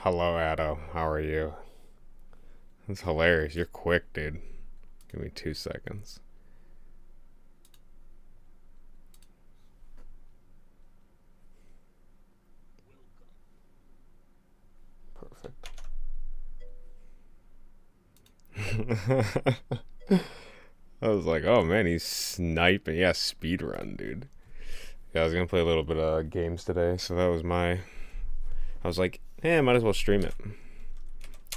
Hello, Addo. How are you? That's hilarious. You're quick, dude. Give me 2 seconds. Perfect. I was like, oh man, he's sniping. Yeah, speed run, dude. Yeah, I was gonna play a little bit of games today, so that was my. I was like, hey, I might as well stream it.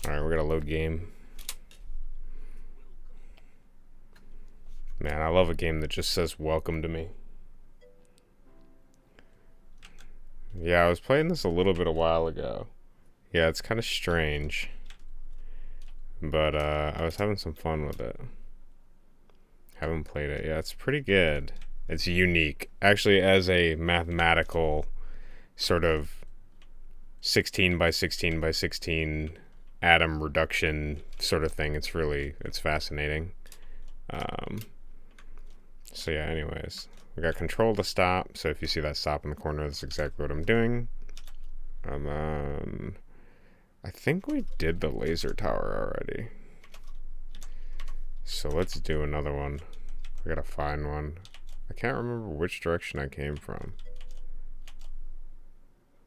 All right, we're gonna load game. Man, I love a game that just says welcome to me. Yeah, I was playing this a little bit a while ago. Yeah, it's kind of strange, but I was having some fun with it. Haven't played it. Yeah, it's pretty good. It's unique. Actually, as a mathematical sort of 16 by 16 by 16 atom reduction sort of thing, it's fascinating. Um, so yeah, anyways, we got control to stop. So if you see that stop in the corner, that's exactly what I'm doing. I think we did the laser tower already. So let's do another one. We gotta find one. I can't remember which direction I came from.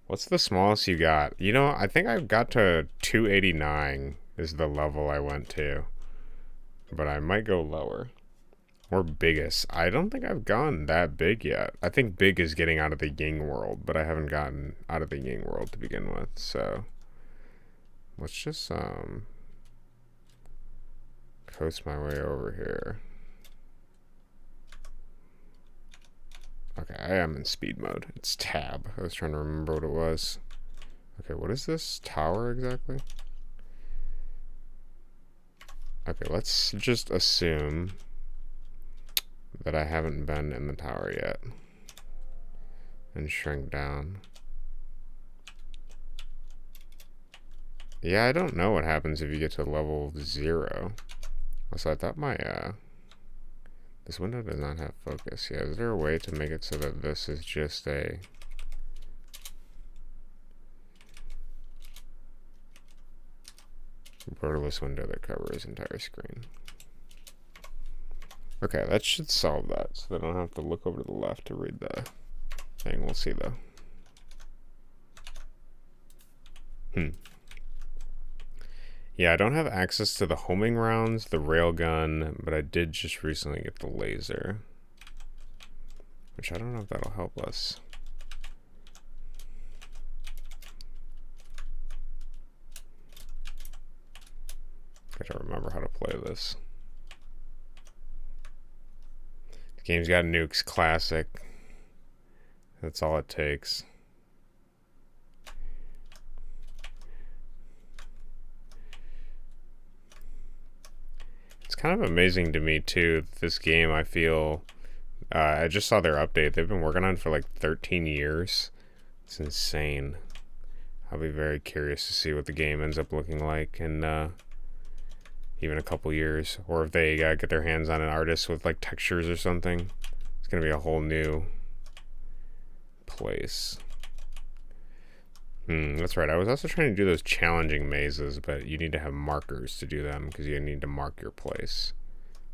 What's the smallest you got? You know, I think I got to 289 is the level I went to. But I might go lower. Or biggest. I don't think I've gone that big yet. I think big is getting out of the Ying world, but I haven't gotten out of the Ying world to begin with. So let's just coast my way over here. Okay, I am in speed mode. It's tab. I was trying to remember what it was. Okay, what is this tower exactly? Okay, let's just assume that I haven't been in the tower yet. And shrink down. Yeah, I don't know what happens if you get to level 0. So I thought my, this window does not have focus. Yeah, is there a way to make it so that this is just a... borderless window that covers entire screen? Okay, that should solve that, so they don't have to look over to the left to read the thing. We'll see, though. Yeah, I don't have access to the homing rounds, the railgun, but I did just recently get the laser. Which I don't know if that'll help us. Gotta remember how to play this. The game's got nukes, classic. That's all it takes. It's kind of amazing to me too. This game, I feel, I just saw their update. They've been working on it for like 13 years. It's insane. I'll be very curious to see what the game ends up looking like in even a couple years, or if they get their hands on an artist with like textures or something. It's gonna be a whole new place. That's right. I was also trying to do those challenging mazes, but you need to have markers to do them because you need to mark your place,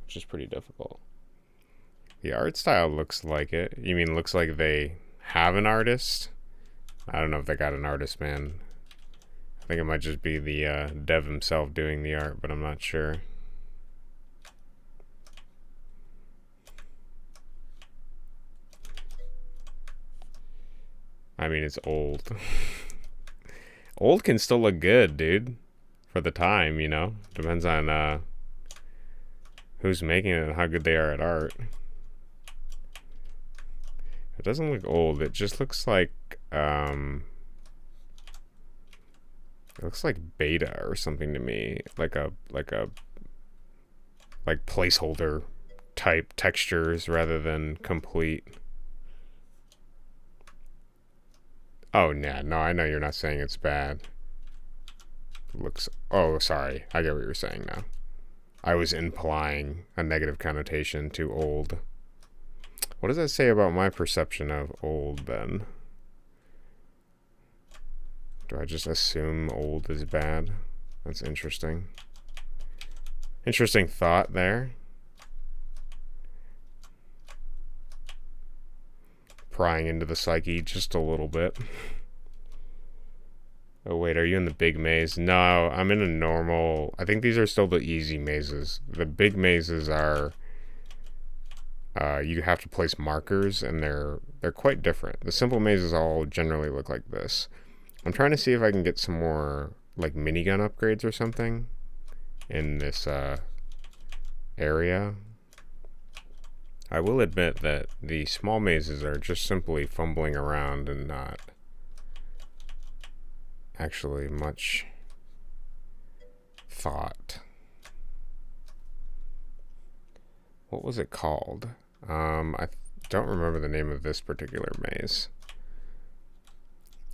which is pretty difficult. The art style looks like it. You mean looks like they have an artist? I don't know if they got an artist, man. I think it might just be the dev himself doing the art, but I'm not sure. I mean, it's old. Old can still look good, dude. For the time, you know. Depends on who's making it and how good they are at art. It doesn't look old. It just looks like it looks like beta or something to me. Like placeholder type textures rather than complete. Oh, nah, no, I know you're not saying it's bad. Looks... Oh, sorry. I get what you're saying now. I was implying a negative connotation to old. What does that say about my perception of old, then? Do I just assume old is bad? That's interesting. Interesting thought there. Prying into the psyche just a little bit. Oh wait, are you in the big maze? No, I'm in a normal... I think these are still the easy mazes. The big mazes are... you have to place markers, and they're quite different. The simple mazes all generally look like this. I'm trying to see if I can get some more, like, minigun upgrades or something in this area. I will admit that the small mazes are just simply fumbling around and not actually much thought. What was it called? I don't remember the name of this particular maze.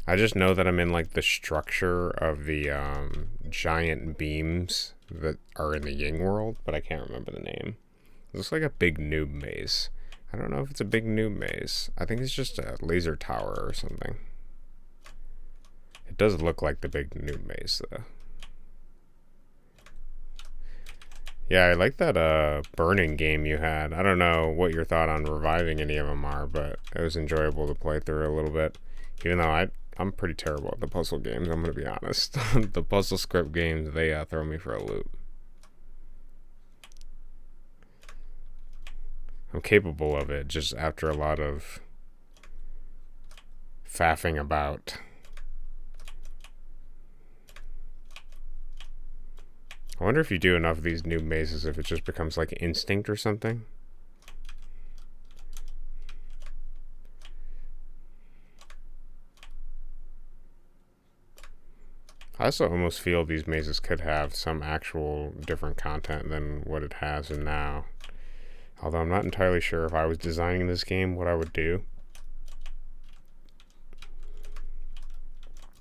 I just know that I'm in like the structure of the giant beams that are in the Ying world, but I can't remember the name. It looks like a big noob maze. I don't know if it's a big noob maze. I think it's just a laser tower or something. It does look like the big noob maze though. Yeah, I like that burning game you had. I don't know what your thought on reviving any of them are, but it was enjoyable to play through a little bit. Even though I'm pretty terrible at the puzzle games, I'm going to be honest. The puzzle script games, they throw me for a loop. I'm capable of it just after a lot of faffing about. I wonder if you do enough of these new mazes, if it just becomes like instinct or something. I also almost feel these mazes could have some actual different content than what it has in now. Although I'm not entirely sure if I was designing this game what I would do.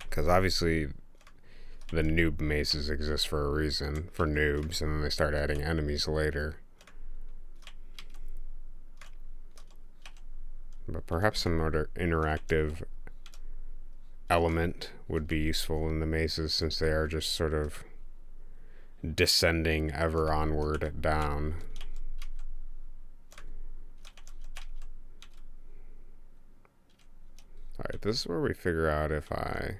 Because obviously the noob mazes exist for a reason, for noobs, and then they start adding enemies later. But perhaps some other interactive element would be useful in the mazes, since they are just sort of descending ever onward down. Alright, this is where we figure out if I...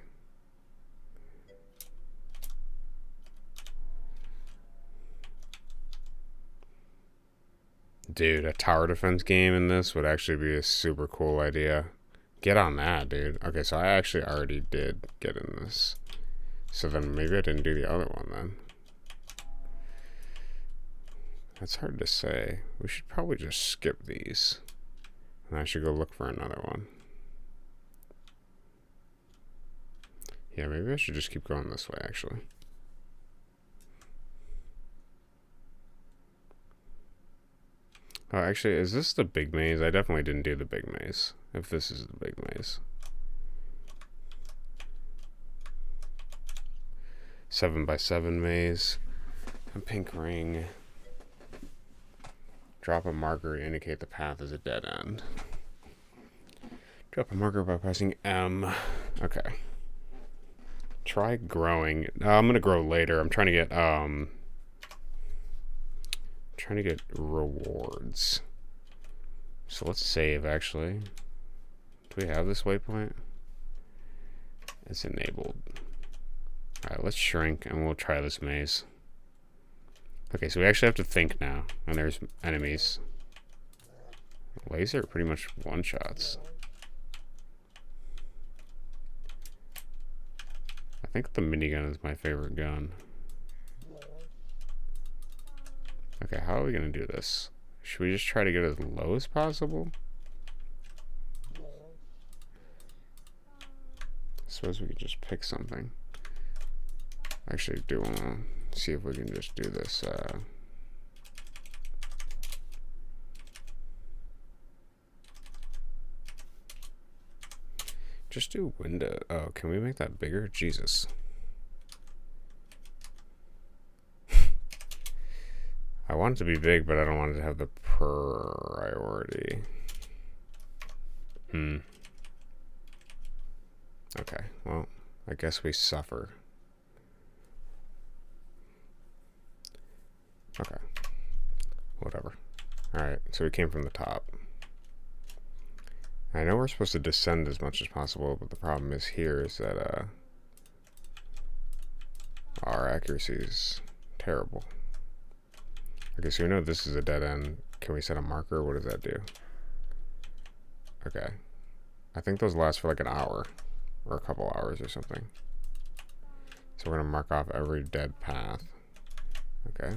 Dude, a tower defense game in this would actually be a super cool idea. Get on that, dude. Okay, so I actually already did get in this. So then maybe I didn't do the other one then. That's hard to say. We should probably just skip these. And I should go look for another one. Yeah, maybe I should just keep going this way, actually. Oh, actually, is this the big maze? I definitely didn't do the big maze, if this is the big maze. 7x7 maze. A pink ring. Drop a marker to indicate the path is a dead end. Drop a marker by pressing M. Okay. Try growing. I'm gonna grow later. I'm trying to get rewards. So let's save, actually. Do we have this waypoint? It's enabled. Alright, let's shrink and we'll try this maze. Okay, so we actually have to think now. And there's enemies. Laser pretty much one-shots. I think the minigun is my favorite gun. Okay, how are we gonna do this? Should we just try to get as low as possible? I suppose we could just pick something. Actually, do wanna see if we can just do this. Just do window. Oh, can we make that bigger? Jesus. I want it to be big, but I don't want it to have the priority. Okay, well, I guess we suffer. Okay. Whatever. Alright, so we came from the top. I know we're supposed to descend as much as possible, but the problem is here is that our accuracy is terrible. Okay, so we know this is a dead end. Can we set a marker? What does that do? Okay. I think those last for like an hour or a couple hours or something. So we're going to mark off every dead path. Okay.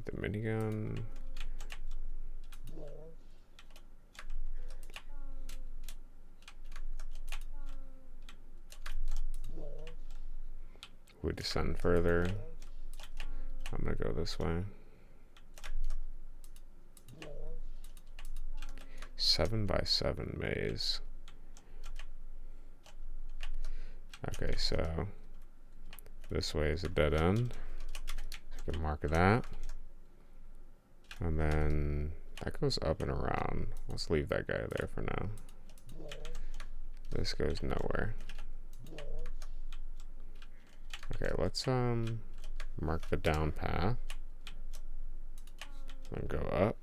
The minigun. We descend further. I'm gonna go this way. 7x7 maze. Okay, so this way is a dead end. So we can mark that. And then that goes up and around. Let's leave that guy there for now. This goes nowhere. Okay, let's mark the down path. Then go up.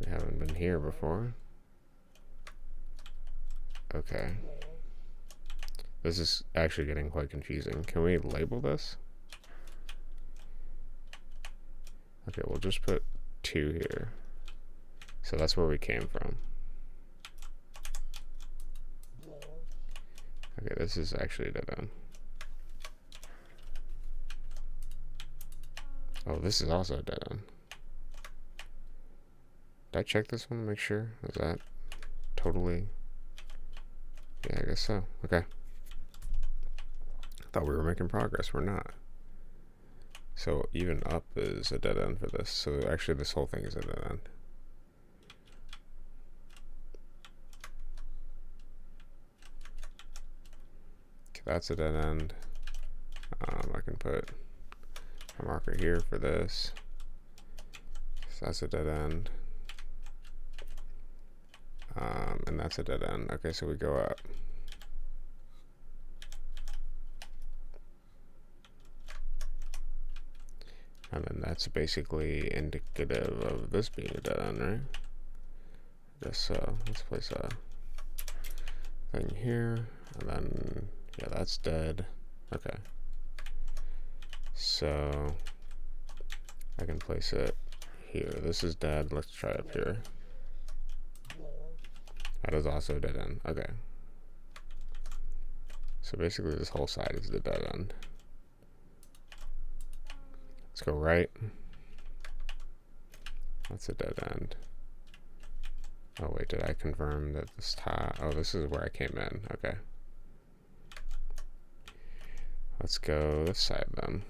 We haven't been here before. Okay. This is actually getting quite confusing. Can we label this? Okay, we'll just put 2 here. So that's where we came from. Okay, this is actually a dead end. Oh, this is also a dead end. Did I check this one to make sure? Is that totally... Yeah, I guess so. Okay. Thought we were making progress. We're not. So even up is a dead end for this. So actually this whole thing is a dead end. Okay, that's a dead end. I can put a marker here for this. So that's a dead end. And that's a dead end. Okay, so we go up. And then that's basically indicative of this being a dead end, right? I guess so. Let's place a thing here. And then, yeah, that's dead. Okay. So I can place it here. This is dead. Let's try up here. That is also a dead end. Okay. So basically this whole side is the dead end. Let's go right. That's a dead end. Oh wait, did I confirm that this top? Oh, this is where I came in. Okay. Let's go this side then.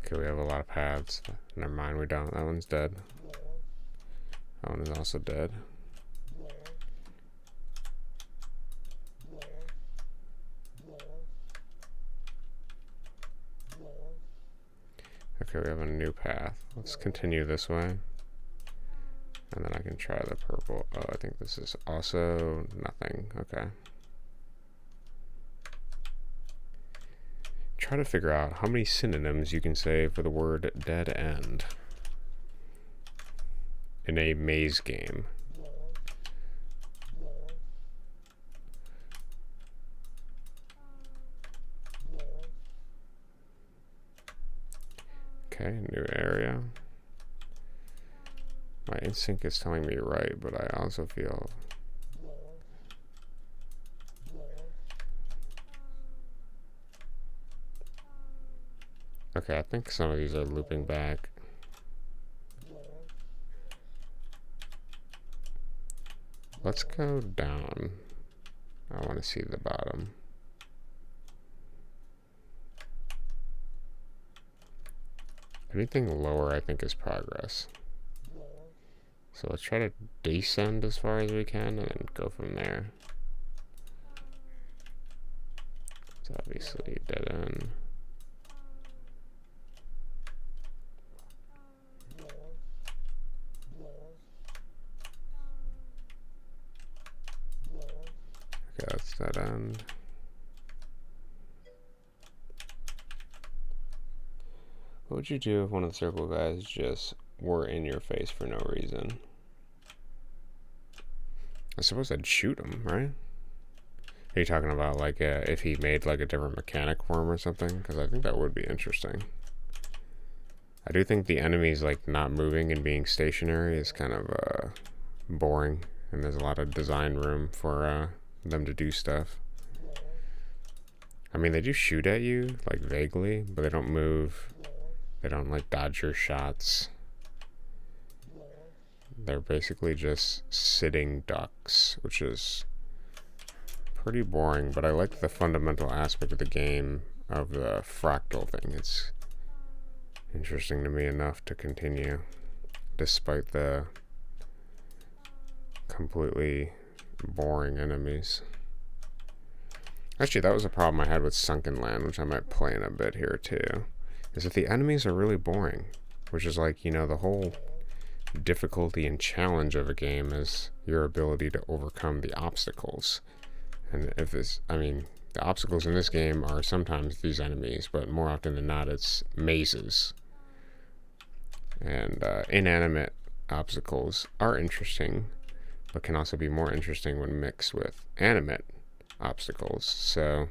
Okay, we have a lot of paths. Never mind, we don't. That one's dead. That one is also dead. Okay, we have a new path. Let's continue this way. And then I can try the purple. Oh, I think this is also nothing. Okay. Try to figure out how many synonyms you can say for the word dead end in a maze game. Okay, new area. My instinct is telling me right, but I also feel... Okay, I think some of these are looping back. Let's go down. I want to see the bottom. Anything lower, I think, is progress. So let's try to descend as far as we can and then go from there. It's obviously a dead end. Okay, that's dead end. What would you do if one of the circle guys just were in your face for no reason? I suppose I'd shoot him, right? Are you talking about like if he made like a different mechanic for him or something? Because I think that would be interesting. I do think the enemies like not moving and being stationary is kind of boring, and there's a lot of design room for them to do stuff. I mean, they do shoot at you like vaguely, but they don't move. They don't like dodge your shots. They're basically just sitting ducks, which is pretty boring, but I like the fundamental aspect of the game of the fractal thing. It's interesting to me enough to continue, despite the completely boring enemies. Actually, that was a problem I had with Sunkenland, which I might play in a bit here too, is that the enemies are really boring, which is like, you know, the whole difficulty and challenge of a game is your ability to overcome the obstacles. And if this, I mean, the obstacles in this game are sometimes these enemies, but more often than not, it's mazes. And inanimate obstacles are interesting, but can also be more interesting when mixed with animate obstacles. So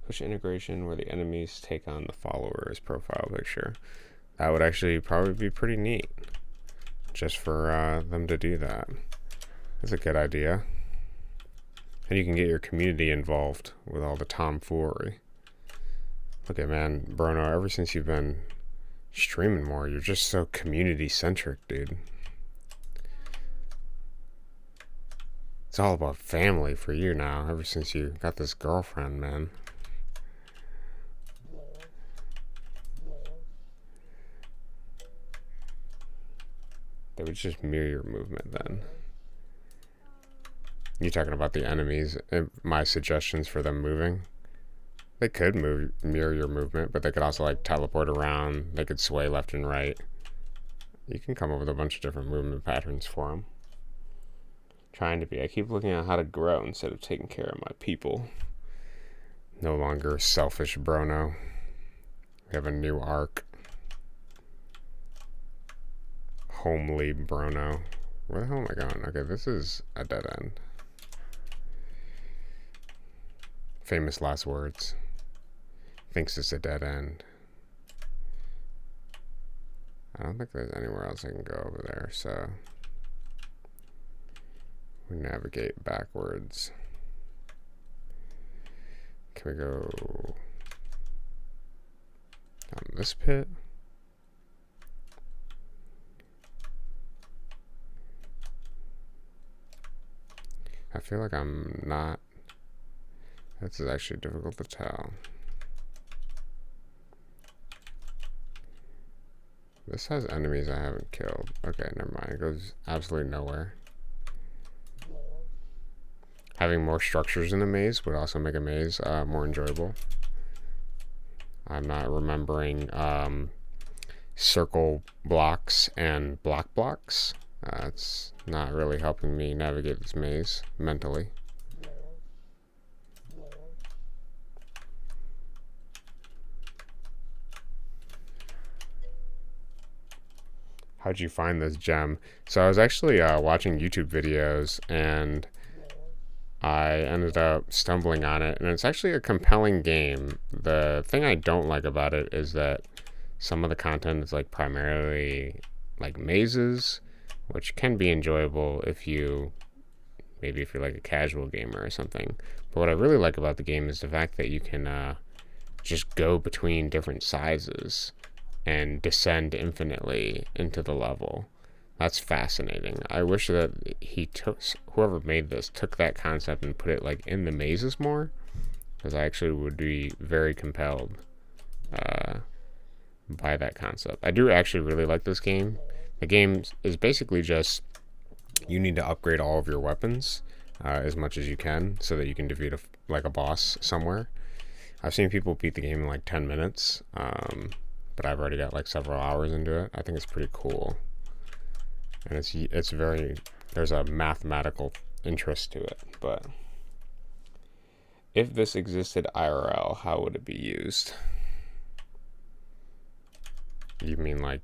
push integration where the enemies take on the follower's profile picture. That would actually probably be pretty neat, just for them to do that. That's a good idea. And you can get your community involved with all the tomfoolery. Look at, man, Bruno, ever since you've been streaming more, you're just so community-centric, dude. It's all about family for you now, ever since you got this girlfriend, man. They would just mirror your movement then. You talking about the enemies, my suggestions for them moving? They could mirror your movement, but they could also like teleport around. They could sway left and right. You can come up with a bunch of different movement patterns for them. I keep looking at how to grow instead of taking care of my people. No longer selfish Bruno. We have a new arc. Homely Bruno. Where the hell am I going? Okay, this is a dead end. Famous last words. Thinks it's a dead end. I don't think there's anywhere else I can go over there, so we navigate backwards. Can we go down this pit? I feel like I'm not. This is actually difficult to tell. This has enemies I haven't killed. Okay, never mind. It goes absolutely nowhere. Having more structures in a maze would also make a maze more enjoyable. I'm not remembering circle blocks and block blocks. It's not really helping me navigate this maze mentally. How'd you find this gem? So I was actually watching YouTube videos and I ended up stumbling on it, and it's actually a compelling game. The thing I don't like about it is that some of the content is like primarily like mazes, which can be enjoyable if you're like a casual gamer or something. But what I really like about the game is the fact that you can just go between different sizes and descend infinitely into the level. That's fascinating. I wish that whoever made this took that concept and put it like in the mazes more, because I actually would be very compelled by that concept. I do actually really like this game. The game is basically just you need to upgrade all of your weapons as much as you can so that you can defeat a boss somewhere. I've seen people beat the game in like 10 minutes, but I've already got like several hours into it. I think it's pretty cool, and it's very, there's a mathematical interest to it. But if this existed IRL, how would it be used? You mean like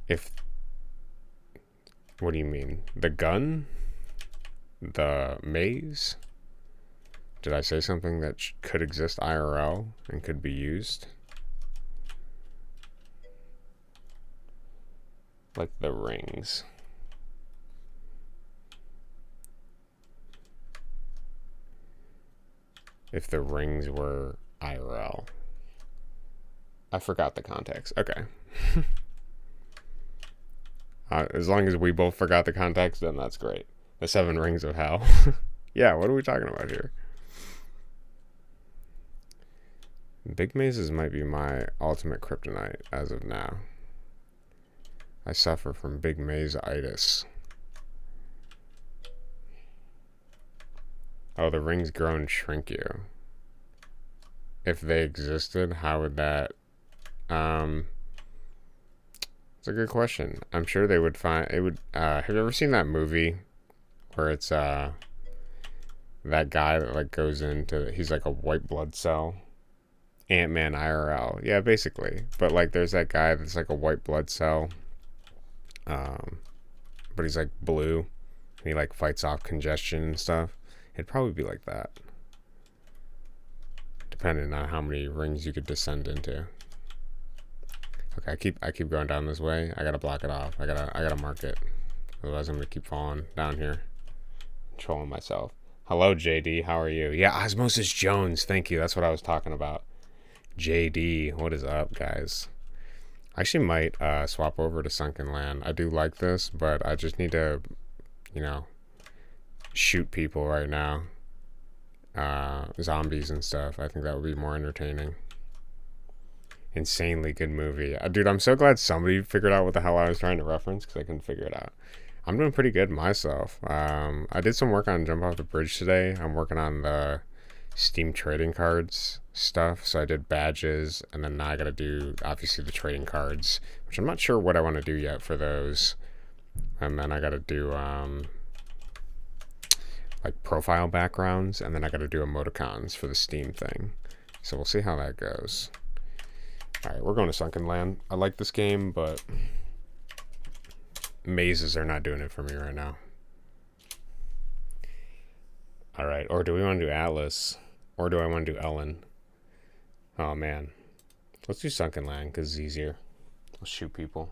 if, what do you mean? The gun? The maze? Did I say something that could exist IRL and could be used? Like the rings. If the rings were IRL. I forgot the context. Okay. As long as we both forgot the context, then that's great. The 7 rings of hell. Yeah, what are we talking about here? Big mazes might be my ultimate kryptonite as of now. I suffer from big maze-itis. Oh, the rings grow and shrink you. If they existed, how would that... It's a good question. I'm sure they would find... It would... have you ever seen that movie where it's that guy that like goes into... He's like a white blood cell? Ant-Man IRL. Yeah, basically. But like there's that guy that's like a white blood cell. But he's like blue. And he like fights off congestion and stuff. It'd probably be like that. Depending on how many rings you could descend into. Okay, I keep going down this way. I gotta block it off. I gotta mark it. Otherwise I'm gonna keep falling down here. Trolling myself. Hello JD, how are you? Yeah, Osmosis Jones, thank you. That's what I was talking about. JD, what is up, guys? I actually might swap over to Sunkenland. I do like this, but I just need to, you know, shoot people right now. Zombies and stuff. I think that would be more entertaining. Insanely good movie. Dude, I'm so glad somebody figured out what the hell I was trying to reference because I couldn't figure it out. I'm doing pretty good myself. I did some work on Jump Off the Bridge today. I'm working on the Steam trading cards stuff. So I did badges, and then now I gotta do, obviously, the trading cards, which I'm not sure what I want to do yet for those. And then I gotta do, like, profile backgrounds, and then I gotta do emoticons for the Steam thing. So we'll see how that goes. Alright, we're going to Sunkenland. I like this game, but mazes are not doing it for me right now. Alright, or do we want to do Atlas? Or do I want to do Ellen? Oh, man. Let's do Sunkenland, because it's easier. Let's shoot people.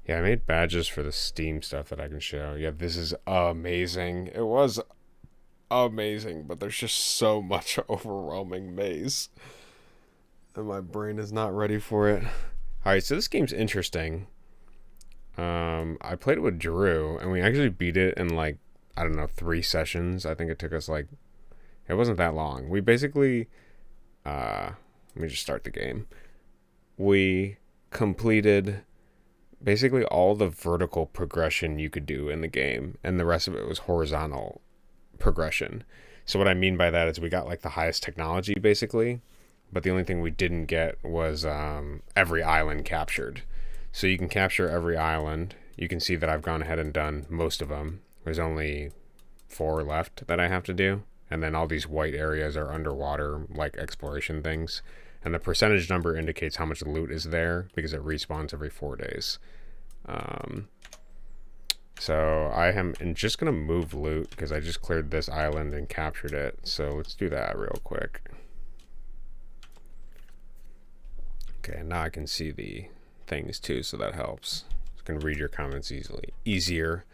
Yeah, I made badges for the Steam stuff that I can show. Yeah, this is amazing. It was amazing, but there's just so much overwhelming maze. And my brain is not ready for it. Alright, so this game's interesting. I played it with Drew, and we actually beat it in like, I don't know, 3 sessions. I think it took us like, it wasn't that long. We basically, let me just start the game. We completed basically all the vertical progression you could do in the game, and the rest of it was horizontal progression. So what I mean by that is we got like the highest technology basically, but the only thing we didn't get was every island captured. So you can capture every island. You can see that I've gone ahead and done most of them. There's only 4 left that I have to do, and then all these white areas are underwater, like exploration things. And the percentage number indicates how much loot is there because it respawns every 4 days. So I am just going to move loot because I just cleared this island and captured it. So let's do that real quick. Okay, now I can see the things too, so that helps. I can read your comments easier.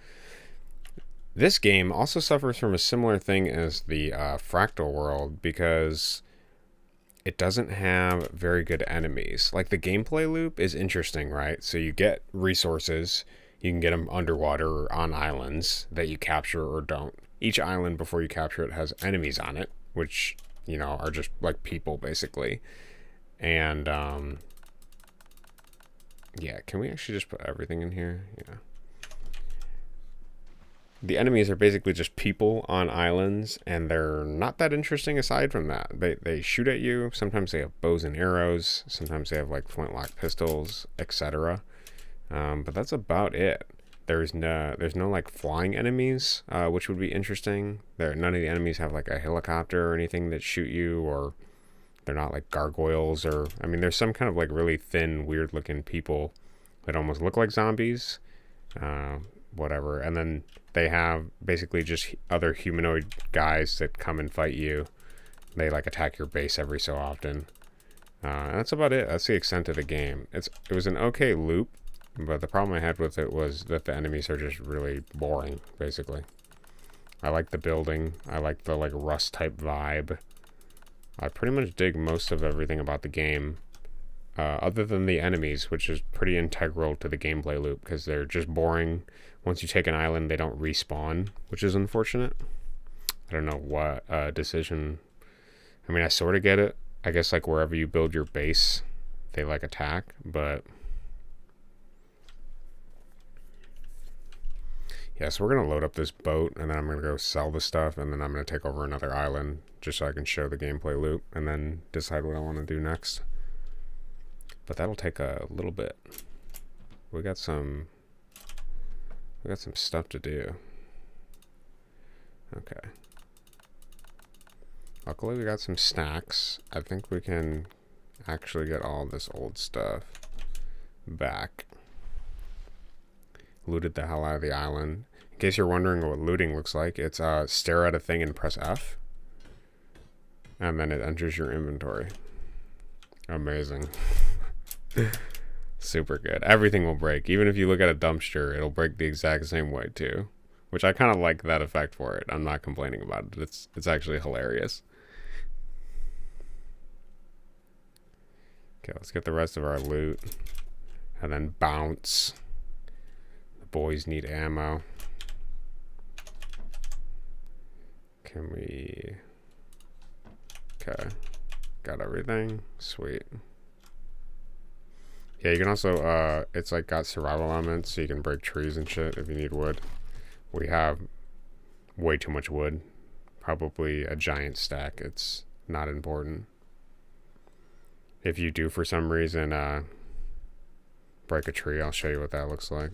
This game also suffers from a similar thing as the Fractal World because it doesn't have very good enemies. Like, the gameplay loop is interesting, right? So you get resources, you can get them underwater or on islands that you capture or don't. Each island before you capture it has enemies on it, which, you know, are just like people basically. And yeah, can we actually just put everything in here? Yeah. The enemies are basically just people on islands, and they're not that interesting aside from that. They shoot at you. Sometimes they have bows and arrows. Sometimes they have like flintlock pistols, etc. But that's about it. There's no like flying enemies, which would be interesting. None of the enemies have like a helicopter or anything that shoot you, or they're not like gargoyles, or I mean, there's some kind of like really thin, weird looking people that almost look like zombies. Whatever. And then they have basically just other humanoid guys that come and fight you. They like attack your base every so often. And that's about it. That's the extent of the game. It was an okay loop, but the problem I had with it was that the enemies are just really boring, basically. I like the building. I like the like Rust type vibe. I pretty much dig most of everything about the game. Other than the enemies, which is pretty integral to the gameplay loop, because they're just boring. Once you take an island, they don't respawn, which is unfortunate. I don't know what decision. I mean, I sort of get it. I guess like wherever you build your base, they like attack, but yeah, so we're going to load up this boat, and then I'm going to go sell the stuff, and then I'm going to take over another island just so I can show the gameplay loop, and then decide what I want to do next. But that'll take a little bit. We got some stuff to do. Okay. Luckily we got some stacks. I think we can actually get all this old stuff back. Looted the hell out of the island. In case you're wondering what looting looks like, it's stare at a thing and press F. And then it enters your inventory. Amazing. Super good. Everything will break. Even if you look at a dumpster, it'll break the exact same way too. Which I kind of like that effect for it. I'm not complaining about it. It's actually hilarious. Okay, let's get the rest of our loot. And then bounce. The boys need ammo. Can we... Okay. Got everything? Sweet. Yeah, you can also, it's like got survival elements, so you can break trees and shit if you need wood. We have way too much wood. Probably a giant stack. It's not important. If you do, for some reason, break a tree, I'll show you what that looks like.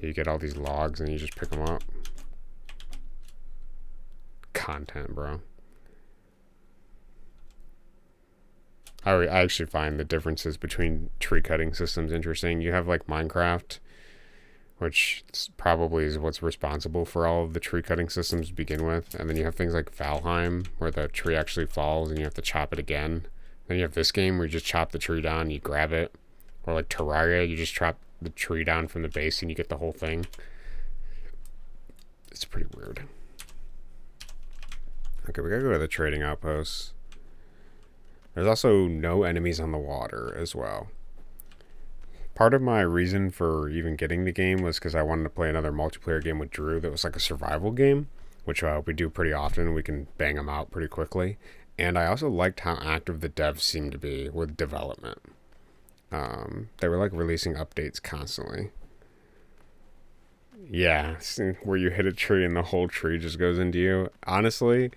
You get all these logs and you just pick them up. Content, bro. I actually find the differences between tree cutting systems interesting. You have like Minecraft, which probably is what's responsible for all of the tree cutting systems to begin with. And then you have things like Valheim, where the tree actually falls and you have to chop it again. Then you have this game where you just chop the tree down, you grab it. Or like Terraria, you just chop the tree down from the base and you get the whole thing. It's pretty weird. Okay, we gotta go to the trading outposts. There's also no enemies on the water as well. Part of my reason for even getting the game was because I wanted to play another multiplayer game with Drew that was like a survival game, which we do pretty often. We can bang them out pretty quickly. And I also liked how active the devs seemed to be with development. They were like releasing updates constantly. Yeah, where you hit a tree and the whole tree just goes into you. Honestly,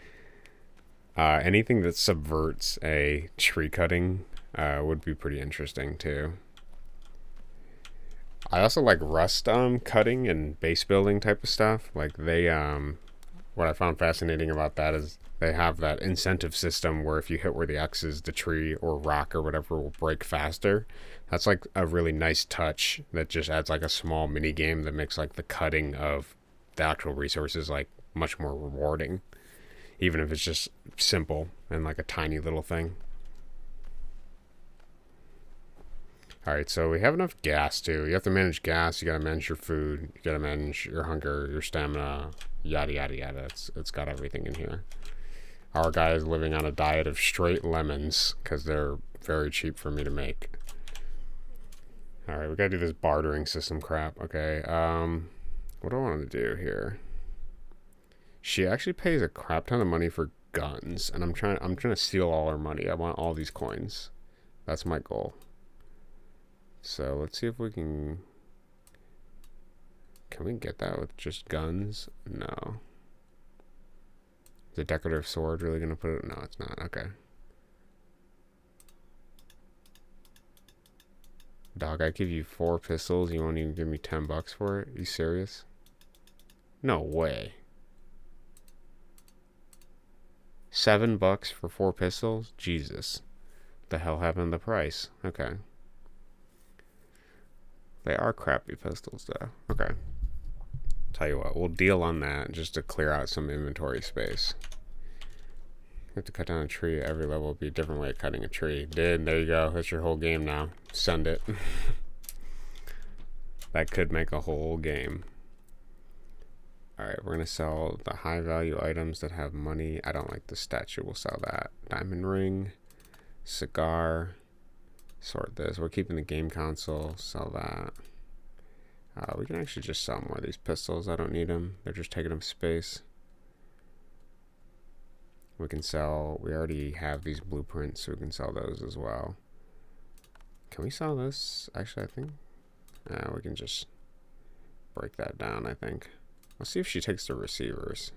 anything that subverts a tree cutting would be pretty interesting too. I also like Rust cutting and base building type of stuff. Like they, what I found fascinating about that is they have that incentive system where if you hit where the X is, the tree or rock or whatever will break faster. That's like a really nice touch that just adds like a small mini game that makes like the cutting of the actual resources like much more rewarding, even if it's just simple and like a tiny little thing. Alright, so we have enough gas too. You have to manage gas, you gotta manage your food, you gotta manage your hunger, your stamina, yada yada yada. It's got everything in here. Our guy is living on a diet of straight lemons because they're very cheap for me to make. Alright, we gotta do this bartering system crap. Okay, what do I want to do here? She actually pays a crap ton of money for guns, and I'm trying to steal all her money. I want all these coins. That's my goal. So let's see if we can we get that with just guns? No. The decorative sword really gonna put it? No, it's not. Okay. Dog, I give you 4 pistols. You won't even give me $10 for it? You serious? No way. $7 for 4 pistols? Jesus. The hell happened to the price? Okay. They are crappy pistols, though. Okay. Tell you what, we'll deal on that just to clear out some inventory space. You have to cut down a tree. Every level will be a different way of cutting a tree. There you go. That's your whole game now. Send it. That could make a whole game. Alright, we're going to sell the high value items that have money. I don't like the statue. We'll sell that. Diamond ring. Cigar. Sort this. We're keeping the game console. Sell that. We can actually just sell more of these pistols. I don't need them. They're just taking up space. We can sell... We already have these blueprints, so we can sell those as well. Can we sell this? Actually, I think... we can just break that down, I think. Let's see if she takes the receivers.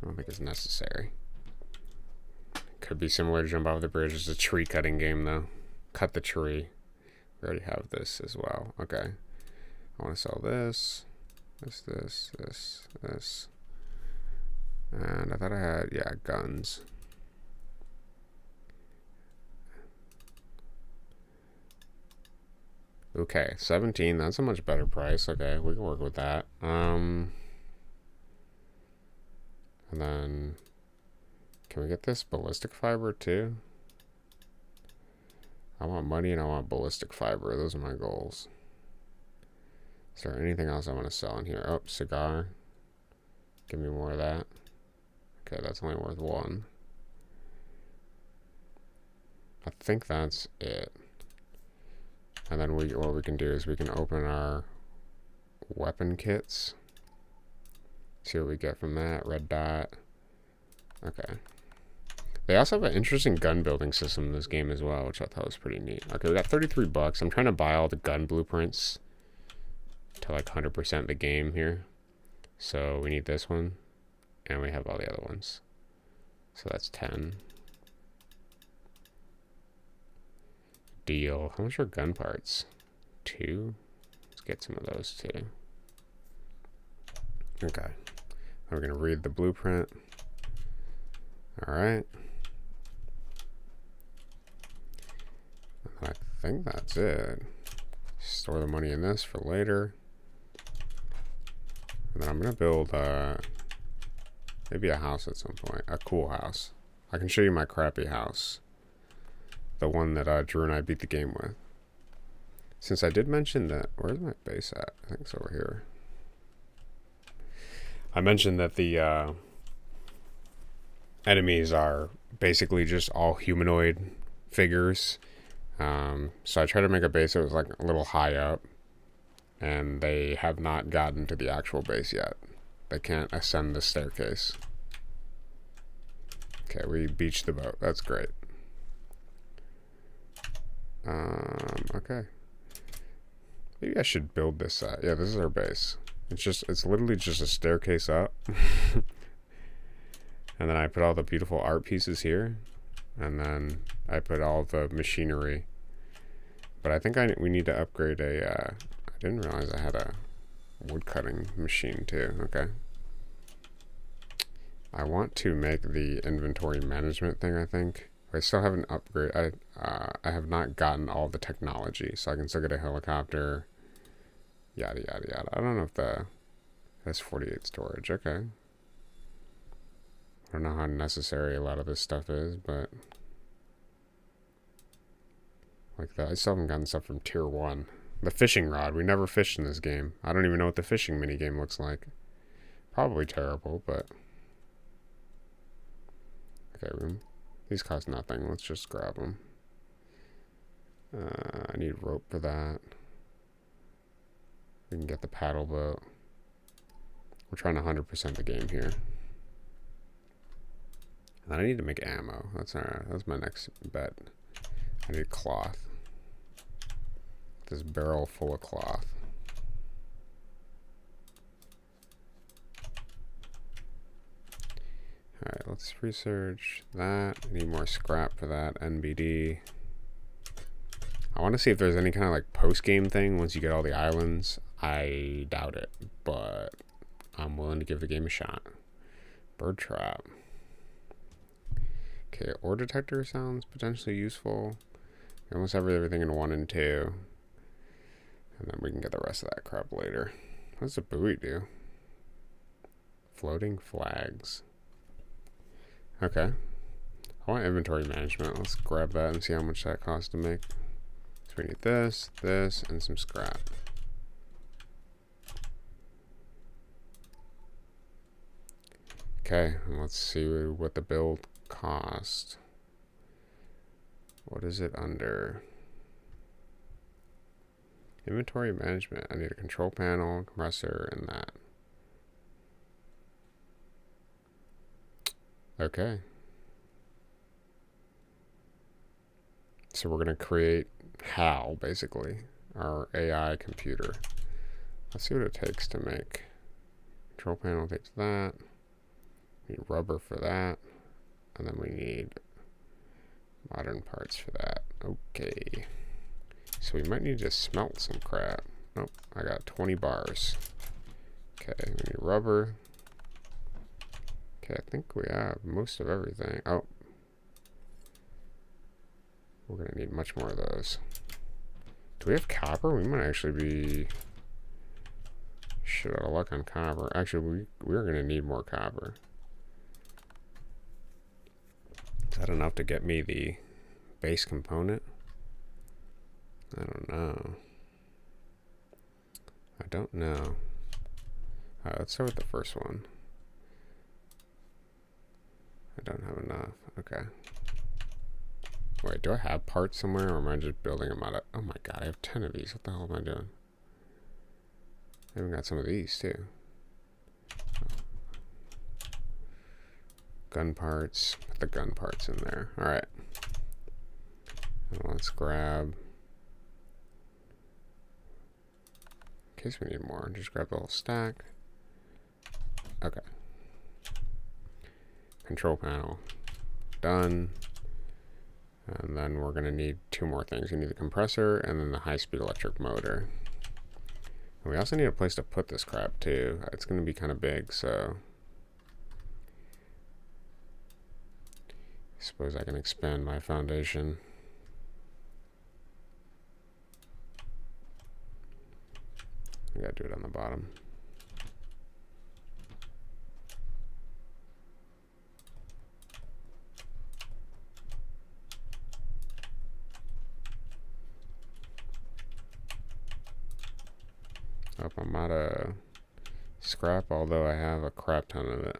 I don't think it's necessary. Could be similar to jump off the bridge. It's a tree cutting game, though. Cut the tree. We already have this as well. Okay. I want to sell this. This. And I thought I had, yeah, guns. Okay, 17. That's a much better price. Okay, we can work with that. And then, can we get this ballistic fiber too? I want money and I want ballistic fiber. Those are my goals. Is there anything else I want to sell in here? Oh, cigar. Give me more of that. Okay, that's only worth 1. I think that's it. And then what we can do is we can open our weapon kits. See what we get from that. Red dot. Okay. They also have an interesting gun building system in this game as well, which I thought was pretty neat. Okay, we got $33. I'm trying to buy all the gun blueprints to like 100% the game here. So we need this one, and we have all the other ones. So that's 10. Deal. How much are gun parts? 2. Let's get some of those too. Okay. We're gonna read the blueprint. All right. I think that's it. Store the money in this for later. And then I'm gonna build maybe a house at some point. A cool house. I can show you my crappy house. The one that Drew and I beat the game with. Since I did mention that, where's my base at? I think it's over here. I mentioned that the enemies are basically just all humanoid figures. So I tried to make a base that was like a little high up, and they have not gotten to the actual base yet. They can't ascend the staircase. Okay, we beached the boat. That's great. Okay. Maybe I should build this side. Yeah, this is our base. It's literally just a staircase up. And then I put all the beautiful art pieces here. And then I put all the machinery. But I think we need to upgrade I didn't realize I had a wood cutting machine too. Okay. I want to make the inventory management thing, I think. I still haven't upgraded. I have not gotten all the technology, so I can still get a helicopter. Yada yada yada. I don't know if the has 48 storage. Okay. I don't know how necessary a lot of this stuff is, but like that. I still haven't gotten stuff from tier 1. The fishing rod. We never fished in this game. I don't even know what the fishing minigame looks like. Probably terrible, but Okay, these cost nothing. Let's just grab them. I need rope for that. We can get the paddle boat. We're trying to 100% the game here. And then I need to make ammo. That's my next bet. I need cloth. This barrel full of cloth. Alright, let's research that. I need more scrap for that. NBD. I want to see if there's any kind of like post-game thing once you get all the islands. I doubt it, but I'm willing to give the game a shot. Bird trap. Okay, ore detector sounds potentially useful. We almost have everything in 1 and 2. And then we can get the rest of that crap later. What does a buoy do? Floating flags. Okay. I want inventory management. Let's grab that and see how much that costs to make. So we need this, this, and some scrap. Okay, let's see what the build cost. What is it under? Inventory management. I need a control panel, compressor, and that. Okay. So we're going to create HAL, basically, our AI computer. Let's see what it takes to make. Control panel takes that. We need rubber for that. And then we need modern parts for that. Okay. So we might need to smelt some crap. Nope, I got 20 bars. Okay, we need rubber. Okay, I think we have most of everything. Oh. We're going to need much more of those. Do we have copper? We might actually be shit out of luck on copper. Actually, we're going to need more copper. Is that enough to get me the base component? I don't know. I don't know. Alright, let's start with the first one. I don't have enough. Okay. Wait, do I have parts somewhere, or am I just building them out of... Oh my god, I have 10 of these. What the hell am I doing? I even got some of these, too. Gun parts. Put the gun parts in there. Alright. Let's grab... In case we need more, just grab the whole stack. Okay. Control panel. Done. And then we're going to need 2 more things. We need the compressor and then the high-speed electric motor. And we also need a place to put this crap too. It's going to be kind of big, so... I suppose I can expand my foundation. I gotta do it on the bottom. Oh, I'm out of scrap, although I have a crap ton of it.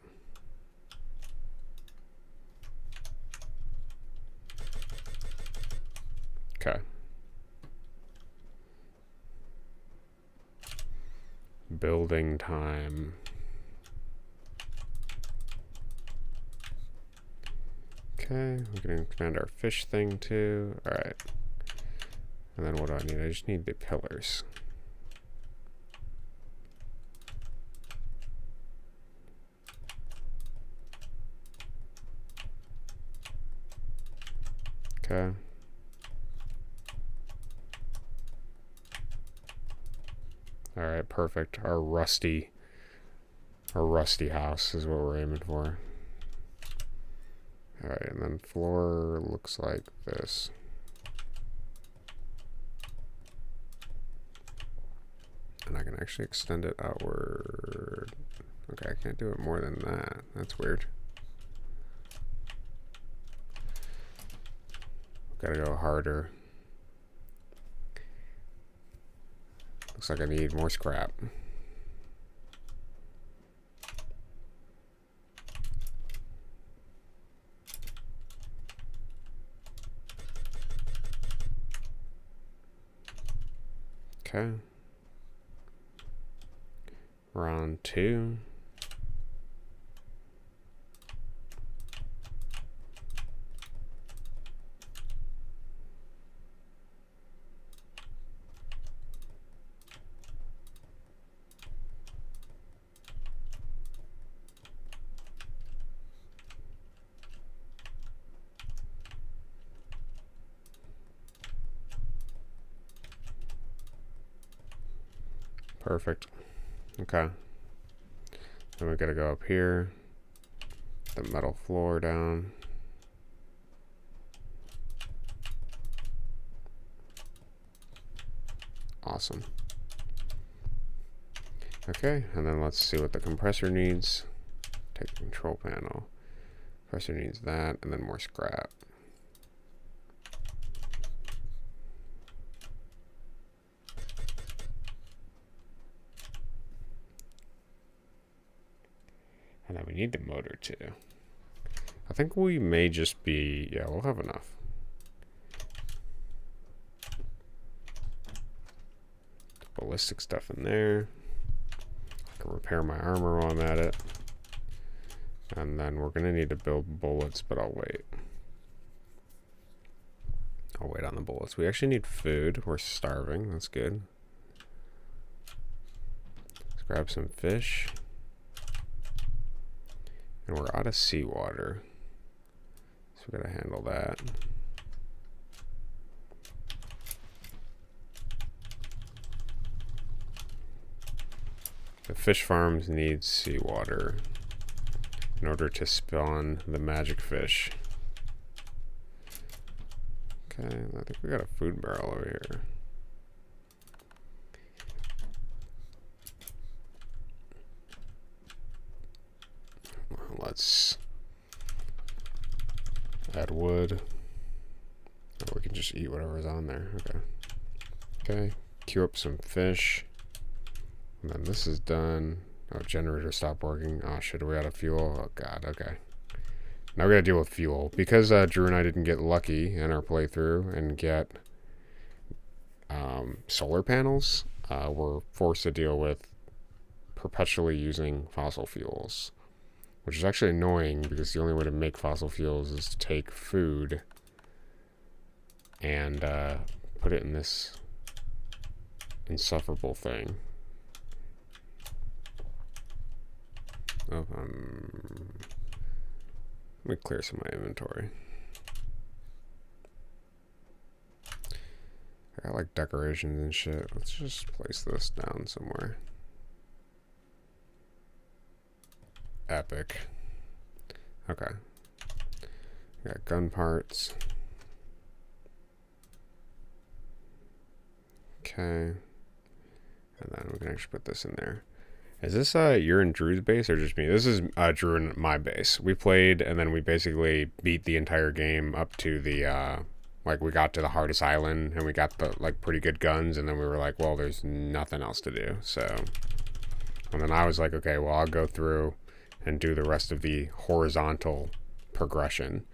Okay. Building time. Okay, we can expand our fish thing too. Alright. And then what do I need? I just need the pillars. Okay. Alright, perfect. Our rusty house is what we're aiming for. Alright, and then floor looks like this. And I can actually extend it outward. Okay, I can't do it more than that. That's weird. Gotta go harder. Looks like I need more scrap. Okay. Round 2. Perfect. Okay. Then we gotta go up here. The metal floor down. Awesome. Okay, and then let's see what the compressor needs. Take the control panel. Compressor needs that, and then more scrap. And then we need the motor too. I think we may just be, yeah, we'll have enough. Ballistic stuff in there. I can repair my armor while I'm at it. And then we're gonna need to build bullets, but I'll wait. I'll wait on the bullets. We actually need food. We're starving. That's good. Let's grab some fish. And we're out of seawater. So we gotta handle that. The fish farms need seawater in order to spawn the magic fish. Okay, I think we got a food barrel over here. Let's add wood. Oh, we can just eat whatever's on there. Okay. Okay, queue up some fish. And then this is done. Oh, generator stopped working. Oh shit, are we out of fuel? Oh god, okay. Now we gotta deal with fuel. Because Drew and I didn't get lucky in our playthrough and get solar panels, we're forced to deal with perpetually using fossil fuels. Which is actually annoying because the only way to make fossil fuels is to take food and put it in this insufferable thing. Oh, let me clear some of my inventory. I got like decorations and shit. Let's just place this down somewhere. Epic. Okay. Got gun parts. Okay. And then we can actually put this in there. Is this you're in Drew's base or just me? This is Drew and my base. We played and then we basically beat the entire game up to the like we got to the hardest island and we got the like pretty good guns and then we were like, well, there's nothing else to do. So and then I was like, okay, well, I'll go through and do the rest of the horizontal progression.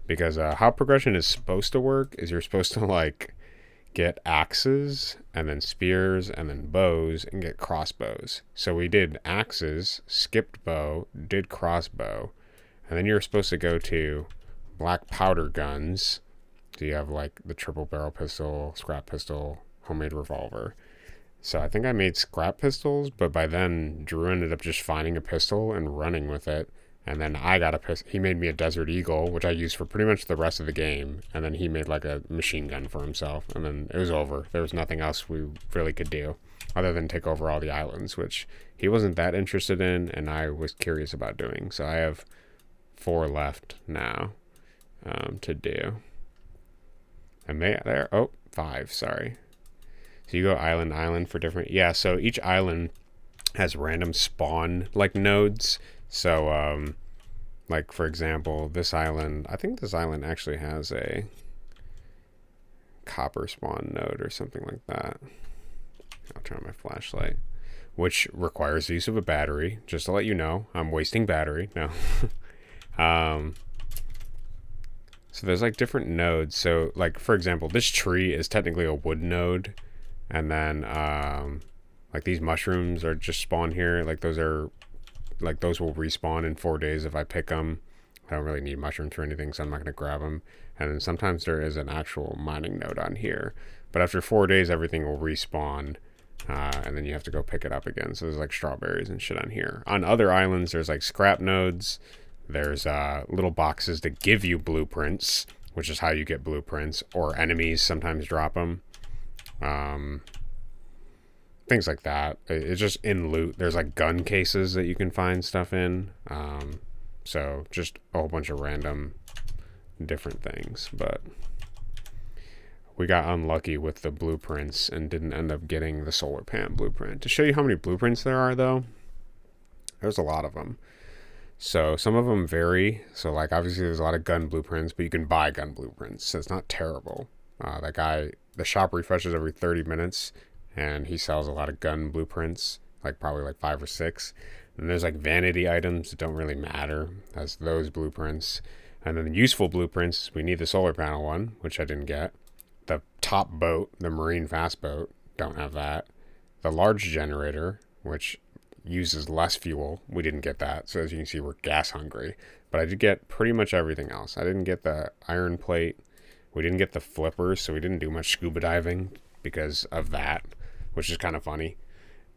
Because how progression is supposed to work is you're supposed to like get axes and then spears and then bows and get crossbows. So we did axes, skipped bow, did crossbow, and then you're supposed to go to black powder guns. So you have like the triple barrel pistol, scrap pistol, homemade revolver. So I think I made scrap pistols, but by then Drew ended up just finding a pistol and running with it. And then I got a pistol. He made me a Desert Eagle, which I used for pretty much the rest of the game. And then he made like a machine gun for himself. And then it was over. There was nothing else we really could do other than take over all the islands, which he wasn't that interested in and I was curious about doing. So I have 4 left now to do. And there, oh, 5, sorry. So you go island for different, yeah, so each island has random spawn, like, nodes. So, like, for example, this island, I think this island actually has a copper spawn node or something like that. I'll turn on my flashlight, which requires the use of a battery, just to let you know. I'm wasting battery, no. So there's, like, different nodes. So, like, for example, this tree is technically a wood node. And then like these mushrooms are just spawn here. Like those will respawn in 4 days if I pick them. I don't really need mushrooms for anything, so I'm not going to grab them. And then sometimes there is an actual mining node on here. But after 4 days, everything will respawn. And then you have to go pick it up again. So there's like strawberries and shit on here. On other islands, there's like scrap nodes. There's little boxes that give you blueprints, which is how you get blueprints. Or enemies sometimes drop them. Things like that. It's just in loot. There's like gun cases that you can find stuff in. So just a whole bunch of random different things. But we got unlucky with the blueprints and didn't end up getting the solar pan blueprint. To show you how many blueprints there are, though, there's a lot of them. So some of them vary. So like obviously there's a lot of gun blueprints, but you can buy gun blueprints. So it's not terrible. That guy, the shop refreshes every 30 minutes. And he sells a lot of gun blueprints, like probably like 5 or 6. And there's like vanity items that don't really matter. That's those blueprints. And then the useful blueprints, we need the solar panel one, which I didn't get. The top boat, the marine fast boat, don't have that. The large generator, which uses less fuel, we didn't get that. So as you can see, we're gas hungry. But I did get pretty much everything else. I didn't get the iron plate. We didn't get the flippers, so we didn't do much scuba diving because of that, which is kind of funny.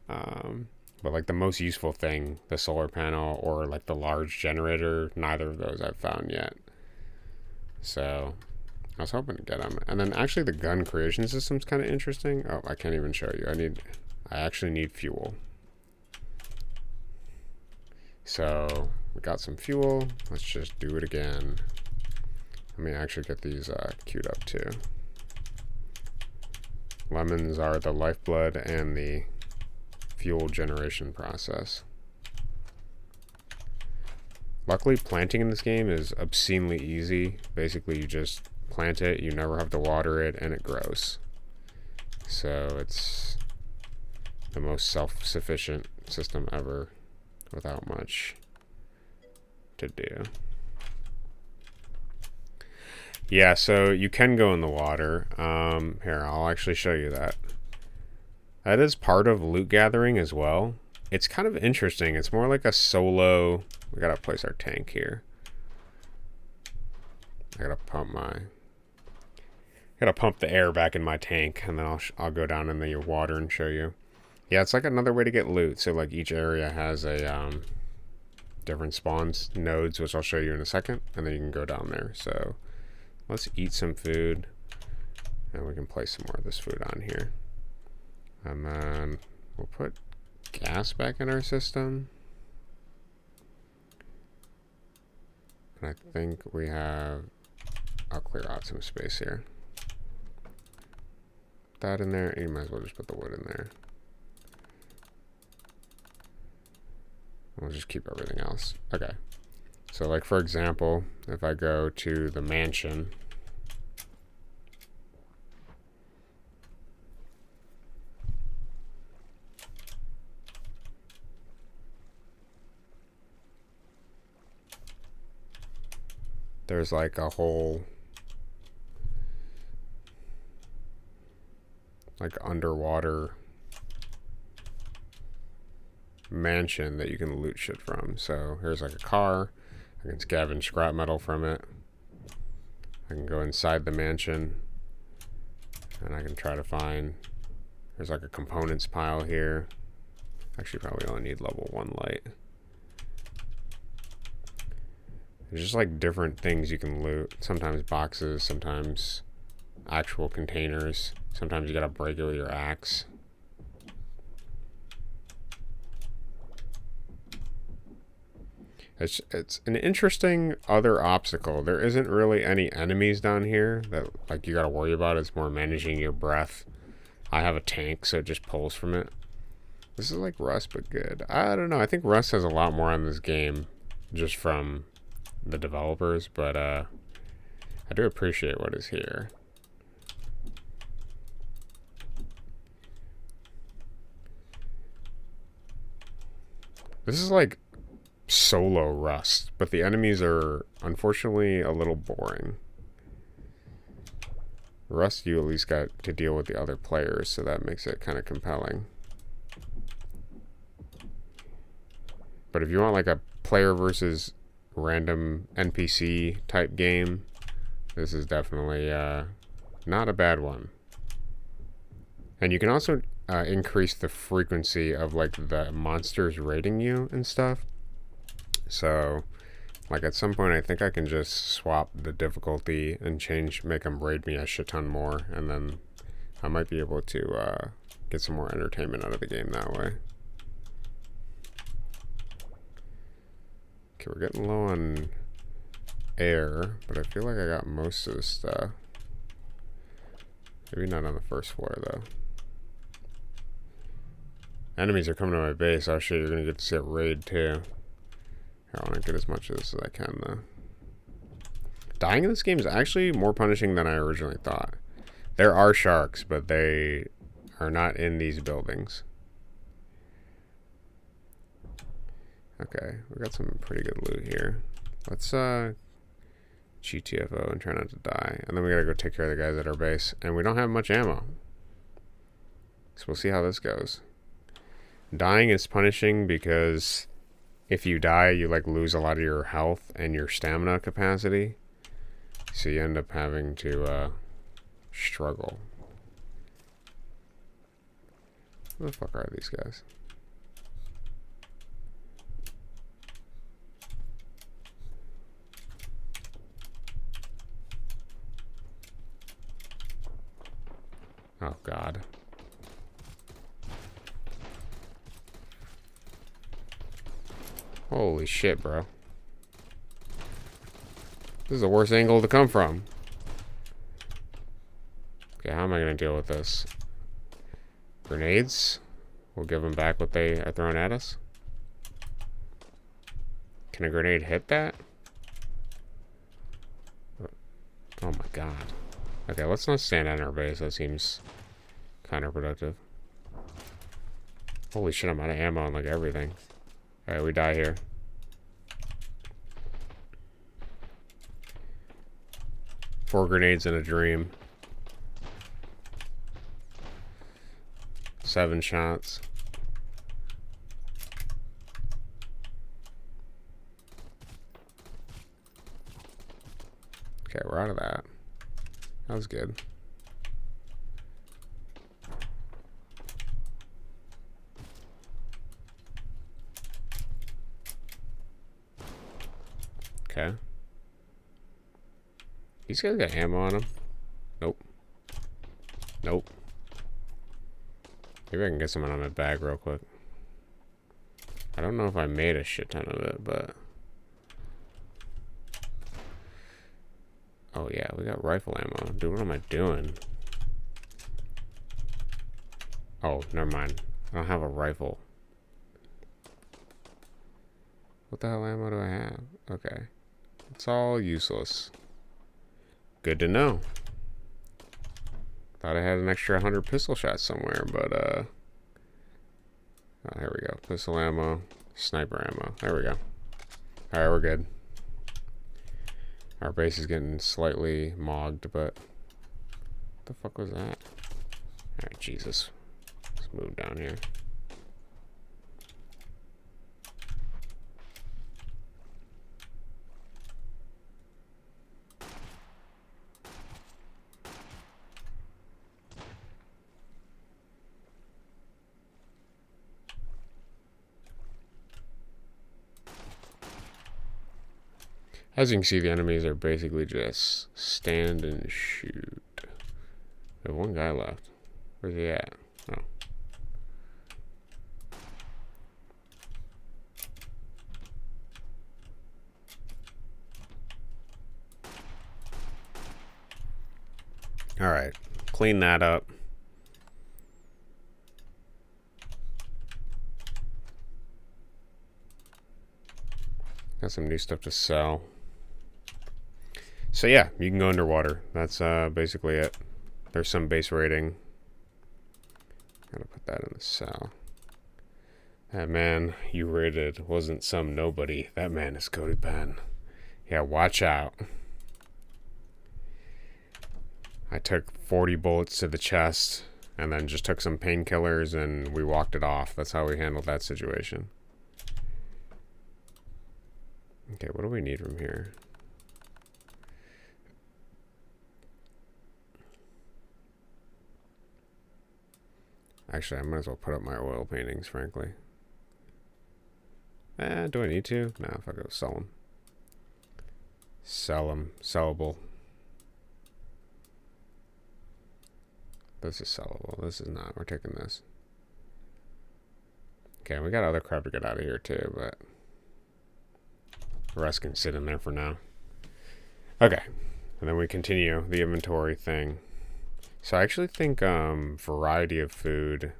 But like the most useful thing, the solar panel or like the large generator, neither of those I've found yet. So I was hoping to get them. And then actually the gun creation system's kind of interesting. Oh, I can't even show you. I actually need fuel. So we got some fuel. Let's just do it again. Let me actually get these queued up too. Lemons are the lifeblood and the fuel generation process. Luckily, planting in this game is obscenely easy. Basically, you just plant it, you never have to water it, and it grows. So it's the most self-sufficient system ever without much to do. Yeah, so you can go in the water. Here, I'll actually show you that. That is part of loot gathering as well. It's kind of interesting. It's more like a solo... We gotta place our tank here. I gotta pump the air back in my tank, and then I'll go down in the water and show you. Yeah, it's like another way to get loot. So like each area has a different spawns nodes, which I'll show you in a second, and then you can go down there. So let's eat some food, and we can place some more of this food on here. And then we'll put gas back in our system. And I think we have... I'll clear out some space here. Put that in there, and you might as well just put the wood in there. We'll just keep everything else. Okay. So like for example, if I go to the mansion, there's like a whole like underwater mansion that you can loot shit from. So here's like a car. I can scavenge scrap metal from it. I can go inside the mansion and I can try to find... There's like a components pile here. Actually probably only need level 1 light. There's just like different things you can loot. Sometimes boxes, sometimes actual containers. Sometimes you gotta break it with your axe. It's an interesting other obstacle. There isn't really any enemies down here that like you gotta worry about. It's more managing your breath. I have a tank, so it just pulls from it. This is like Rust, but good. I don't know. I think Rust has a lot more on this game just from the developers, but I do appreciate what is here. This is like solo Rust, but the enemies are unfortunately a little boring. Rust, you at least got to deal with the other players, so that makes it kind of compelling. But if you want like a player versus random NPC type game, this is definitely not a bad one. And you can also increase the frequency of like the monsters raiding you and stuff. So like at some point I think I can just swap the difficulty and make them raid me a shit ton more, and then I might be able to get some more entertainment out of the game that way. Okay, we're getting low on air, but I feel like I got most of the stuff. Maybe not on the first floor though. Enemies are coming to my base. Oh shit, you're gonna get to see a raid too. I want to get as much of this as I can though. Dying in this game is actually more punishing than I originally thought. There are sharks, but they are not in these buildings. Okay, we got some pretty good loot here. Let's GTFO and try not to die. And then we gotta go take care of the guys at our base. And we don't have much ammo. So we'll see how this goes. Dying is punishing because if you die, you like lose a lot of your health and your stamina capacity. So you end up having to struggle. Who the fuck are these guys? Oh god. Holy shit, bro. This is the worst angle to come from. Okay, how am I going to deal with this? Grenades? We'll give them back what they are throwing at us. Can a grenade hit that? Oh my god. Okay, let's not stand on our base. That seems counterproductive. Holy shit, I'm out of ammo on like everything. Alright, we die here. Four grenades in a dream. 7 shots. Okay, we're out of that. That was good. Okay. These guys got ammo on them. Nope. Nope. Maybe I can get someone on my bag real quick. I don't know if I made a shit ton of it, but... Oh yeah, we got rifle ammo. Dude, what am I doing? Oh, never mind. I don't have a rifle. What the hell ammo do I have? Okay. It's all useless. Good to know. Thought I had an extra 100 pistol shots somewhere, but oh, here we go. Pistol ammo, sniper ammo. There we go. Alright, we're good. Our base is getting slightly mogged, but what the fuck was that? Alright, Jesus. Let's move down here. As you can see, the enemies are basically just stand and shoot. We have one guy left. Where's he at? Oh. Alright. Clean that up. Got some new stuff to sell. So yeah, you can go underwater. That's basically it. There's some base rating. Gotta put that in the cell. That man you raided wasn't some nobody. That man is Cody Penn. Yeah, watch out. I took 40 bullets to the chest and then just took some painkillers and we walked it off. That's how we handled that situation. Okay, what do we need from here? Actually, I might as well put up my oil paintings, frankly. Do I need to? No, if I go sell them. Sell them. Sellable. This is sellable. This is not. We're taking this. Okay, we got other crap to get out of here too, but the rest can sit in there for now. Okay, and then we continue the inventory thing. So I actually think variety of food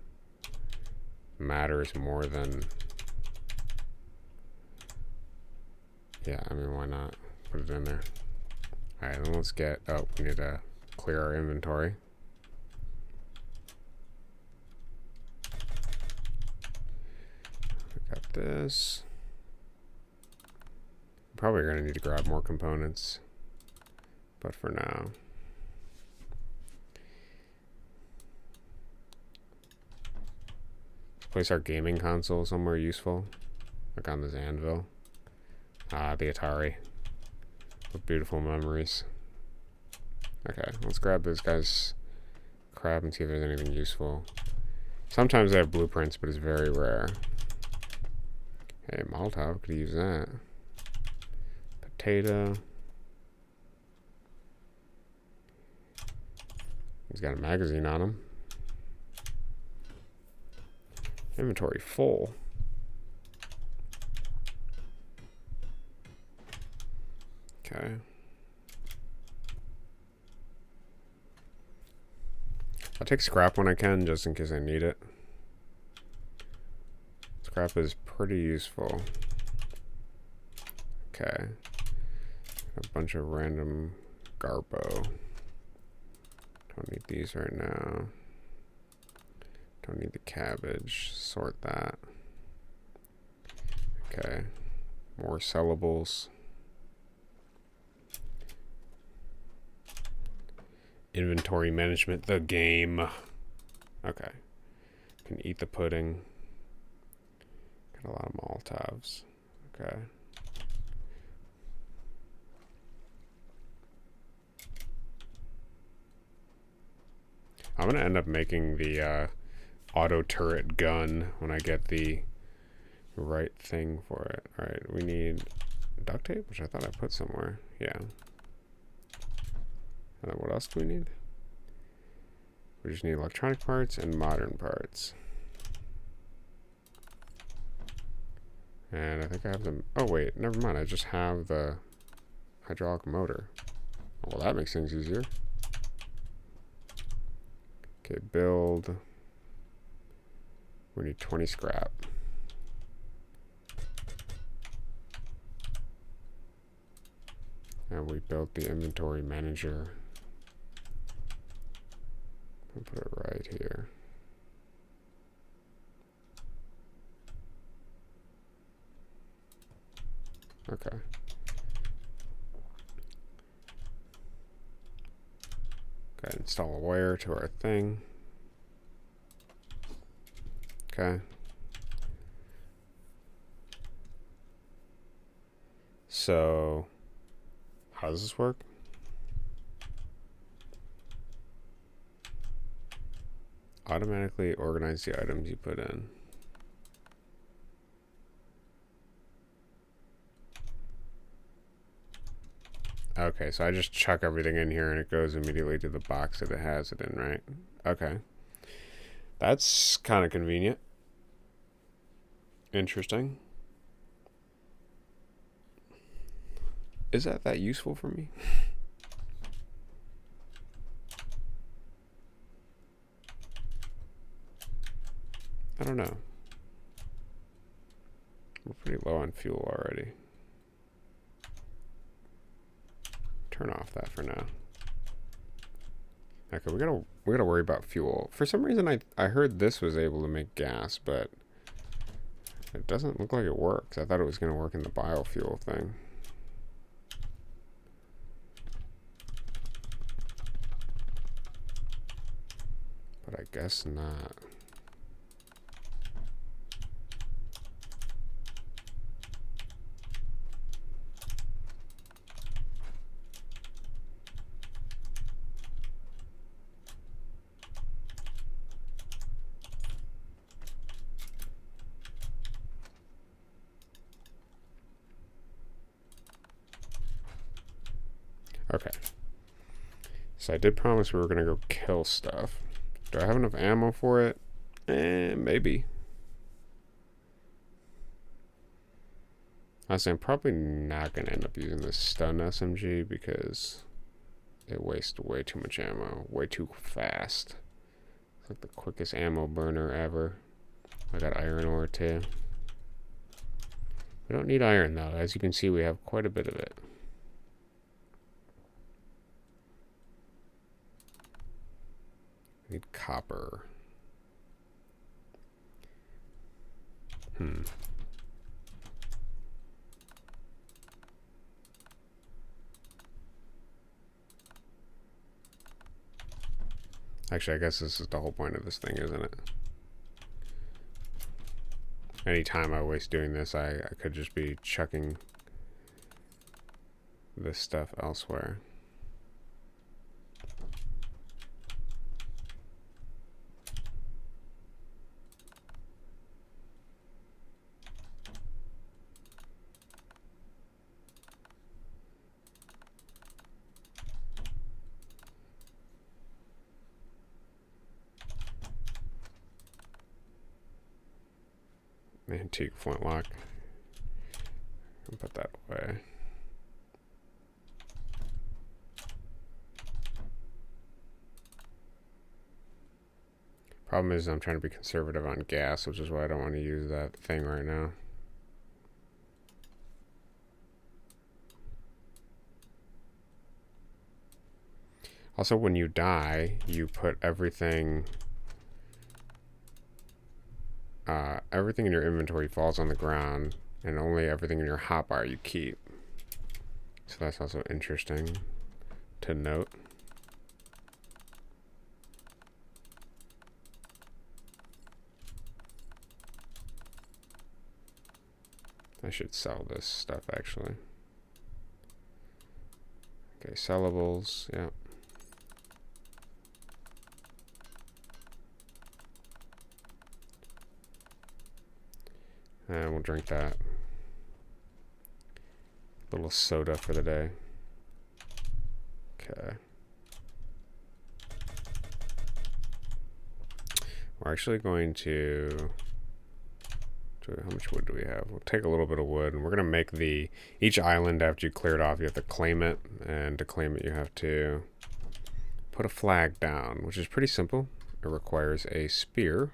matters more than... Yeah, I mean, why not? Put it in there. Alright, then let's get... Oh, we need to clear our inventory. We got this. Probably going to need to grab more components. But for now... Place our gaming console somewhere useful. Like on this anvil. Ah, the Atari. What beautiful memories. Okay, let's grab this guy's crap and see if there's anything useful. Sometimes they have blueprints, but it's very rare. Hey, Molotov, could use that. Potato. He's got a magazine on him. Inventory full. Okay. I'll take scrap when I can, just in case I need it. Scrap is pretty useful. Okay. A bunch of random garbo. Don't need these right now. Don't need the cabbage. Sort that. Okay. More sellables. Inventory management, the game. Okay. Can eat the pudding. Got a lot of Molotovs. Okay. I'm gonna end up making the auto turret gun when I get the right thing for it. Alright, we need duct tape, which I thought I put somewhere. Yeah. And then what else do we need? We just need electronic parts and modern parts. And I think I have them. Oh wait, never mind. I just have the hydraulic motor. Well, that makes things easier. Okay, build. We need 20 scrap. And we built the inventory manager. I'll put it right here. Okay. Go ahead and install a wire to our thing. Okay. So, how does this work? Automatically organize the items you put in. Okay, so I just chuck everything in here and it goes immediately to the box that it has it in, right? Okay. That's kind of convenient. Interesting. Is that useful for me? I don't know. We're pretty low on fuel already. Turn off that for now. Okay, we gotta worry about fuel. For some reason I heard this was able to make gas, but it doesn't look like it works. I thought it was gonna work in the biofuel thing. But I guess not. Okay. So I did promise we were going to go kill stuff. Do I have enough ammo for it? Maybe. Honestly, I'm probably not going to end up using this stun SMG because it wastes way too much ammo, way too fast. It's like the quickest ammo burner ever. I got iron ore too. We don't need iron though. As you can see, we have quite a bit of it. We need copper. Actually, I guess this is the whole point of this thing, isn't it? Anytime I waste doing this, I could just be chucking this stuff elsewhere. Antique flintlock. I'll put that away. Problem is I'm trying to be conservative on gas, which is why I don't want to use that thing right now. Also, when you die, you put everything everything in your inventory falls on the ground, and only everything in your hotbar you keep. So that's also interesting to note. I should sell this stuff actually. Okay, sellables, yeah. And we'll drink that. Little soda for the day. Okay. We're actually going to... How much wood do we have? We'll take a little bit of wood, and we're going to make each island after you clear it off, you have to claim it. And to claim it, you have to put a flag down, which is pretty simple. It requires a spear.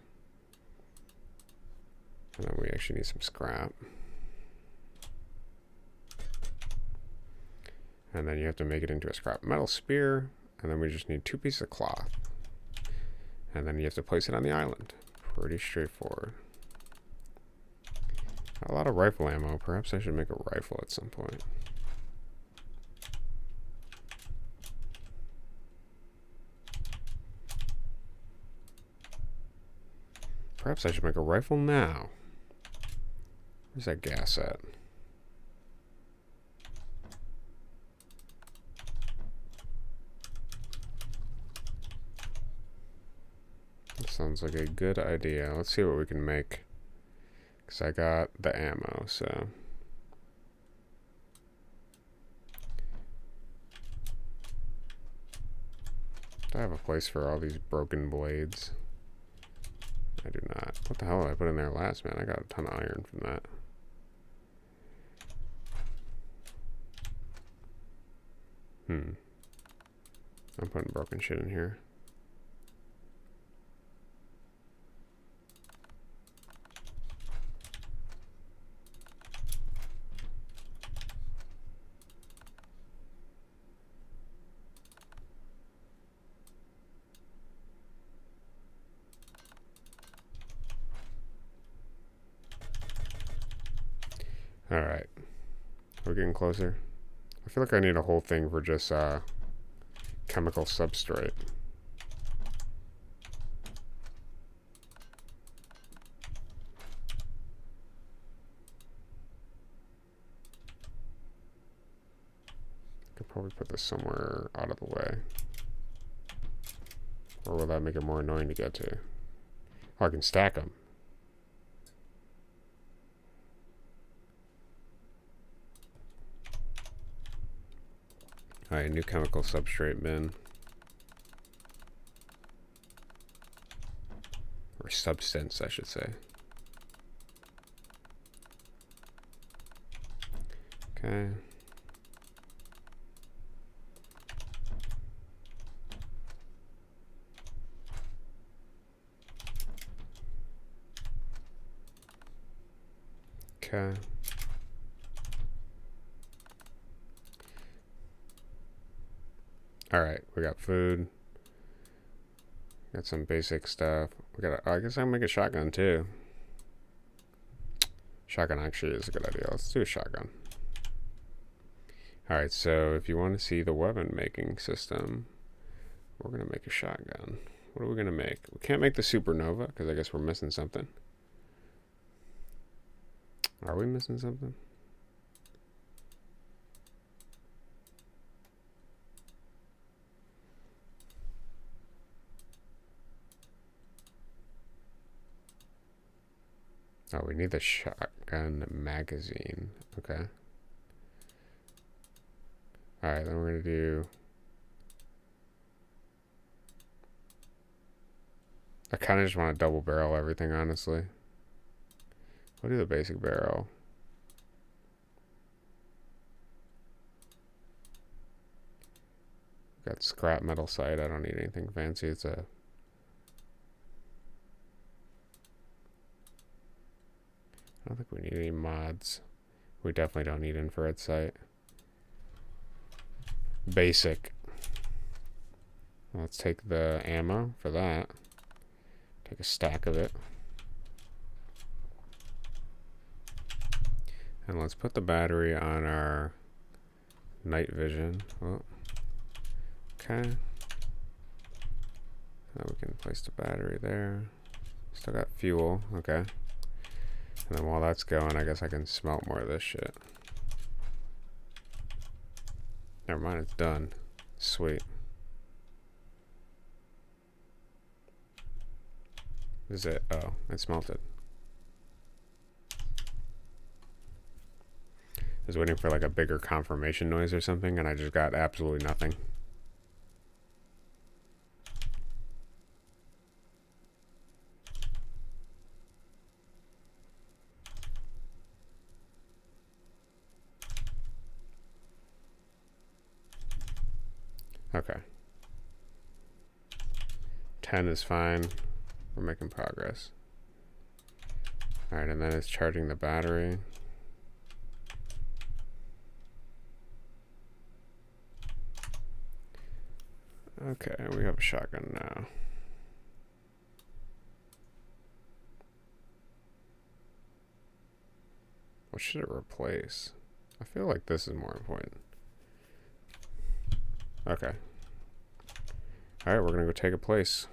And then we actually need some scrap. And then you have to make it into a scrap metal spear. And then we just need 2 pieces of cloth. And then you have to place it on the island. Pretty straightforward. A lot of rifle ammo. Perhaps I should make a rifle at some point. Perhaps I should make a rifle now. Where's that gas at? That sounds like a good idea. Let's see what we can make. Because I got the ammo, so... Do I have a place for all these broken blades? I do not. What the hell did I put in there last, man? I got a ton of iron from that. I'm putting broken shit in here. Alright. We're getting closer. I feel like I need a whole thing for just chemical substrate. probably put this somewhere out of the way. Or will that make it more annoying to get to? Oh, I can stack them. Alright, new chemical substrate bin. Or substance, I should say. Okay. Okay. Alright, we got food. Got some basic stuff. We got. I guess I'll make a shotgun too. Shotgun actually is a good idea. Let's do a shotgun. Alright, so if you want to see the weapon making system, we're going to make a shotgun. What are we going to make? We can't make the supernova because I guess we're missing something. Are we missing something? Oh, we need the shotgun magazine. Okay. Alright, then we're going to do... I kind of just want to double barrel everything, honestly. We'll do the basic barrel. Got scrap metal sight. I don't need anything fancy. It's a... I don't think we need any mods. We definitely don't need infrared sight. Basic. Let's take the ammo for that. Take a stack of it. And let's put the battery on our night vision. Oh. Okay. Now we can place the battery there. Still got fuel. Okay. And then while that's going, I guess I can smelt more of this shit. Never mind, it's done. Sweet. Is it? Oh, it's melted. I was waiting for like a bigger confirmation noise or something, and I just got absolutely nothing. Okay. 10 is fine. We're making progress. Alright, and then it's charging the battery. Okay, we have a shotgun now. What should it replace? I feel like this is more important. Okay. Alright, we're gonna go take a place.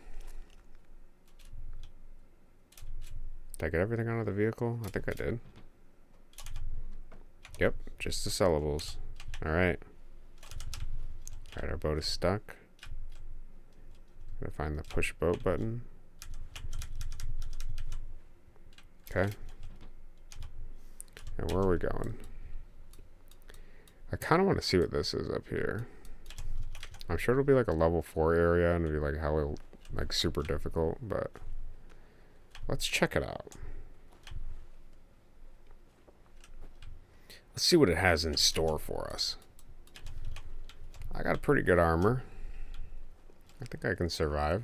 Did I get everything out of the vehicle? I think I did. Yep, just the sellables. Alright. Alright, our boat is stuck. Gotta find the push boat button. Okay. And where are we going? I kind of want to see what this is up here. I'm sure it'll be like a level 4 area and it'll be like how like super difficult, but let's check it out. Let's see what it has in store for us. I got pretty good armor. I think I can survive.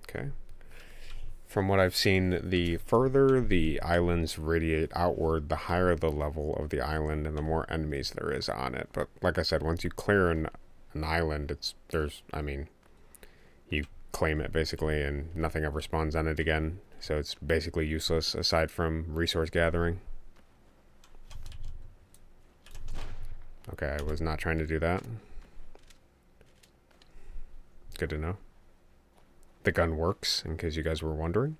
Okay. From what I've seen, the further the islands radiate outward, the higher the level of the island and the more enemies there is on it. But like I said, once you clear an island, you claim it basically and nothing ever spawns on it again. So it's basically useless aside from resource gathering. Okay, I was not trying to do that. Good to know. the gun works, in case you guys were wondering.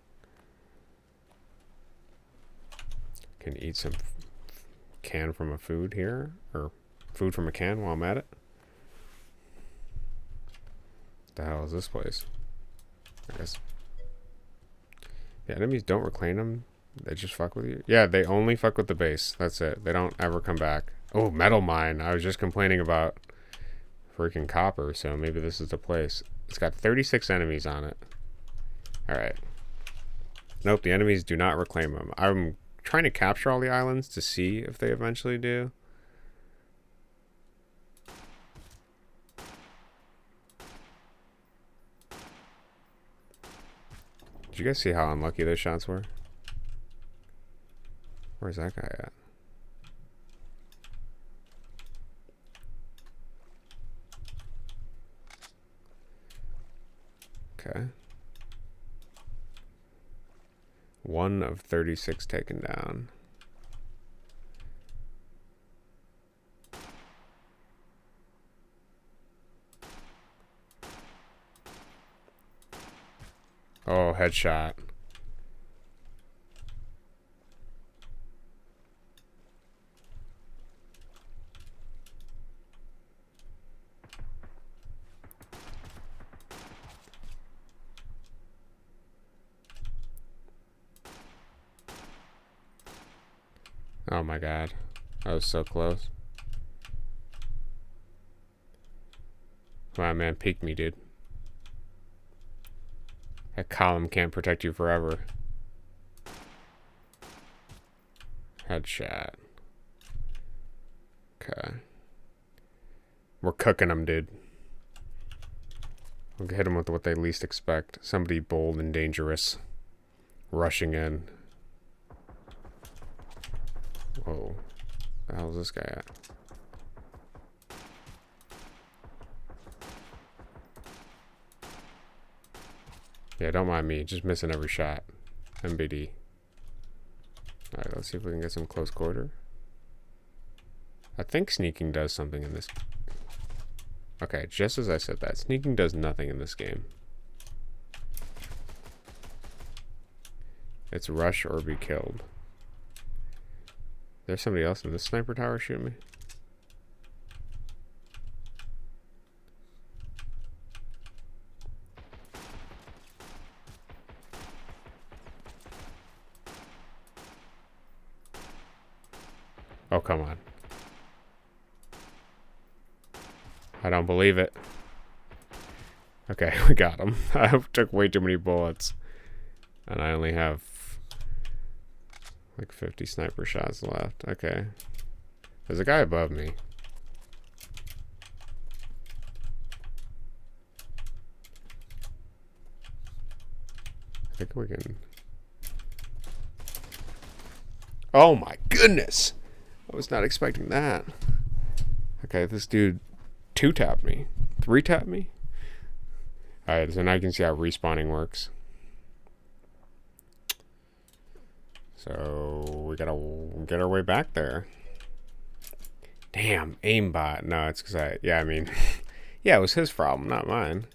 Can eat some can from a food here, or food from a can while I'm at it. What the hell is this place? I guess. Yeah, enemies don't reclaim them. They just fuck with you. Yeah, they only fuck with the base. That's it. They don't ever come back. Oh, metal mine. I was just complaining about freaking copper, so maybe this is the place. It's got 36 enemies on it. Alright. Nope, the enemies do not reclaim them. I'm trying to capture all the islands to see if they eventually do. Did you guys see how unlucky those shots were? Where's that guy at? Okay. 1 of 36 taken down. Oh, headshot. Oh my god. That was so close. Come on, man. Peek me, dude. That column can't protect you forever. Headshot. Okay. We're cooking them, dude. We'll hit them with what they least expect. Somebody bold and dangerous. Rushing in. Whoa. The hell is this guy at? Yeah, don't mind me. Just missing every shot. MBD. Alright, let's see if we can get some close quarter. I think sneaking does something in this. Okay, just as I said that. Sneaking does nothing in this game. It's rush or be killed. There's somebody else in this sniper tower shooting me. Oh, come on. I don't believe it. Okay, we got him. I took way too many bullets. And I only have like 50 sniper shots left. Okay. There's a guy above me. I think we can... Oh my goodness! I was not expecting that. Okay, this dude 2-tapped me. 3-tapped me? Alright, so now you can see how respawning works. So we gotta get our way back there. Damn, aimbot. No, it's because I mean, yeah, it was his problem, not mine.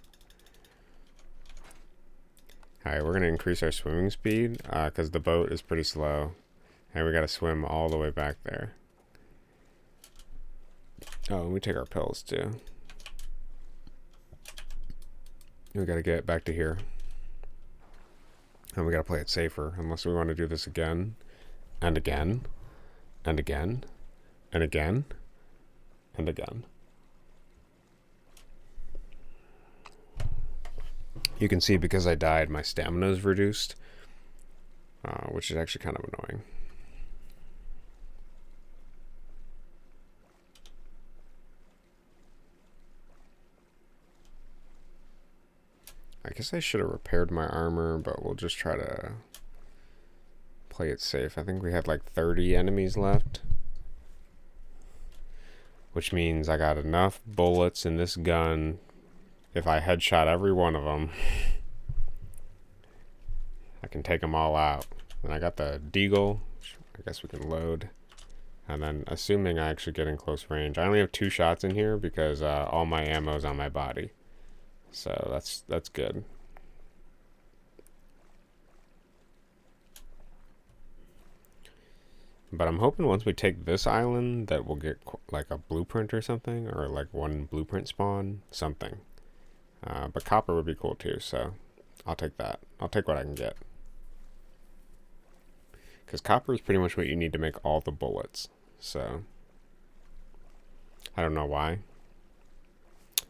Alright, we're gonna increase our swimming speed because the boat is pretty slow. And we gotta swim all the way back there. Oh, and we take our pills too. We gotta get back to here. And we gotta play it safer, unless we want to do this again, and again, and again, and again, and again. You can see because I died, my stamina is reduced, which is actually kind of annoying. I guess I should have repaired my armor, but we'll just try to play it safe. I think we had like 30 enemies left, which means I got enough bullets in this gun. If I headshot every one of them, I can take them all out. And I got the deagle, which I guess we can load. And then, assuming I actually get in close range, I only have 2 shots in here because all my ammo's on my body. So that's good. But I'm hoping once we take this island that we'll get like a blueprint or something, or like one blueprint spawn, something. But copper would be cool too, so I'll take that. I'll take what I can get. Because copper is pretty much what you need to make all the bullets. So, I don't know why.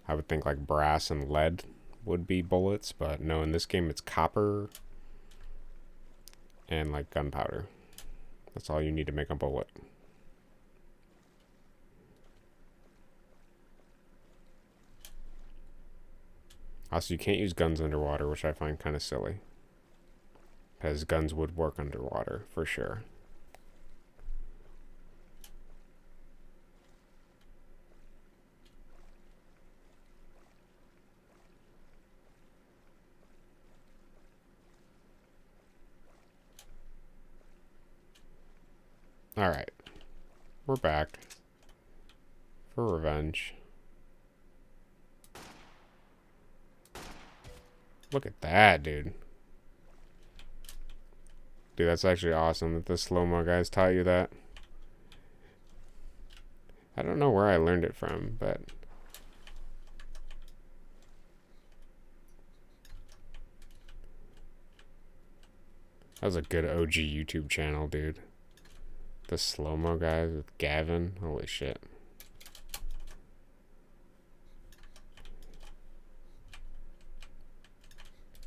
I would think like brass and lead would be bullets, but no, in this game it's copper and like gunpowder. That's all you need to make a bullet. Also, you can't use guns underwater, which I find kind of silly. Because guns would work underwater, for sure. Alright. We're back. For revenge. Look at that, dude. Dude, that's actually awesome that the slow-mo guys taught you that. I don't know where I learned it from, but... that was a good OG YouTube channel, dude. The slow-mo guys with Gavin. Holy shit.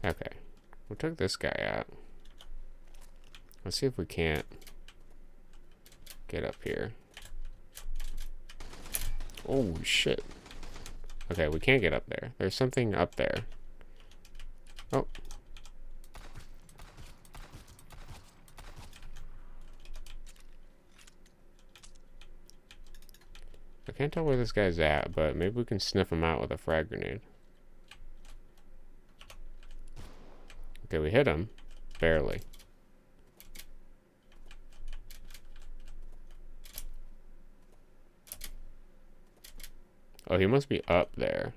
Okay. We took this guy out. Let's see if we can't get up here. Oh, shit. Okay, we can't get up there. There's something up there. Oh. I can't tell where this guy's at, but maybe we can sniff him out with a frag grenade. Okay, we hit him. Barely. Oh, he must be up there.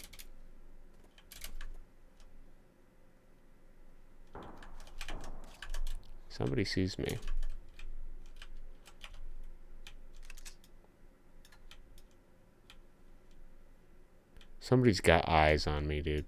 Somebody sees me. Somebody's got eyes on me, dude.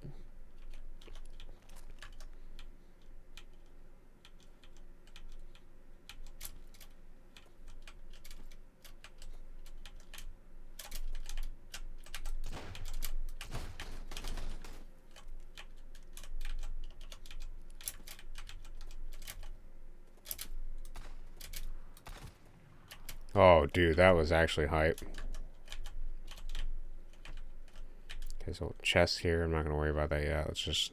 Oh, dude, that was actually hype. Okay, so chest here. I'm not going to worry about that yet. Let's just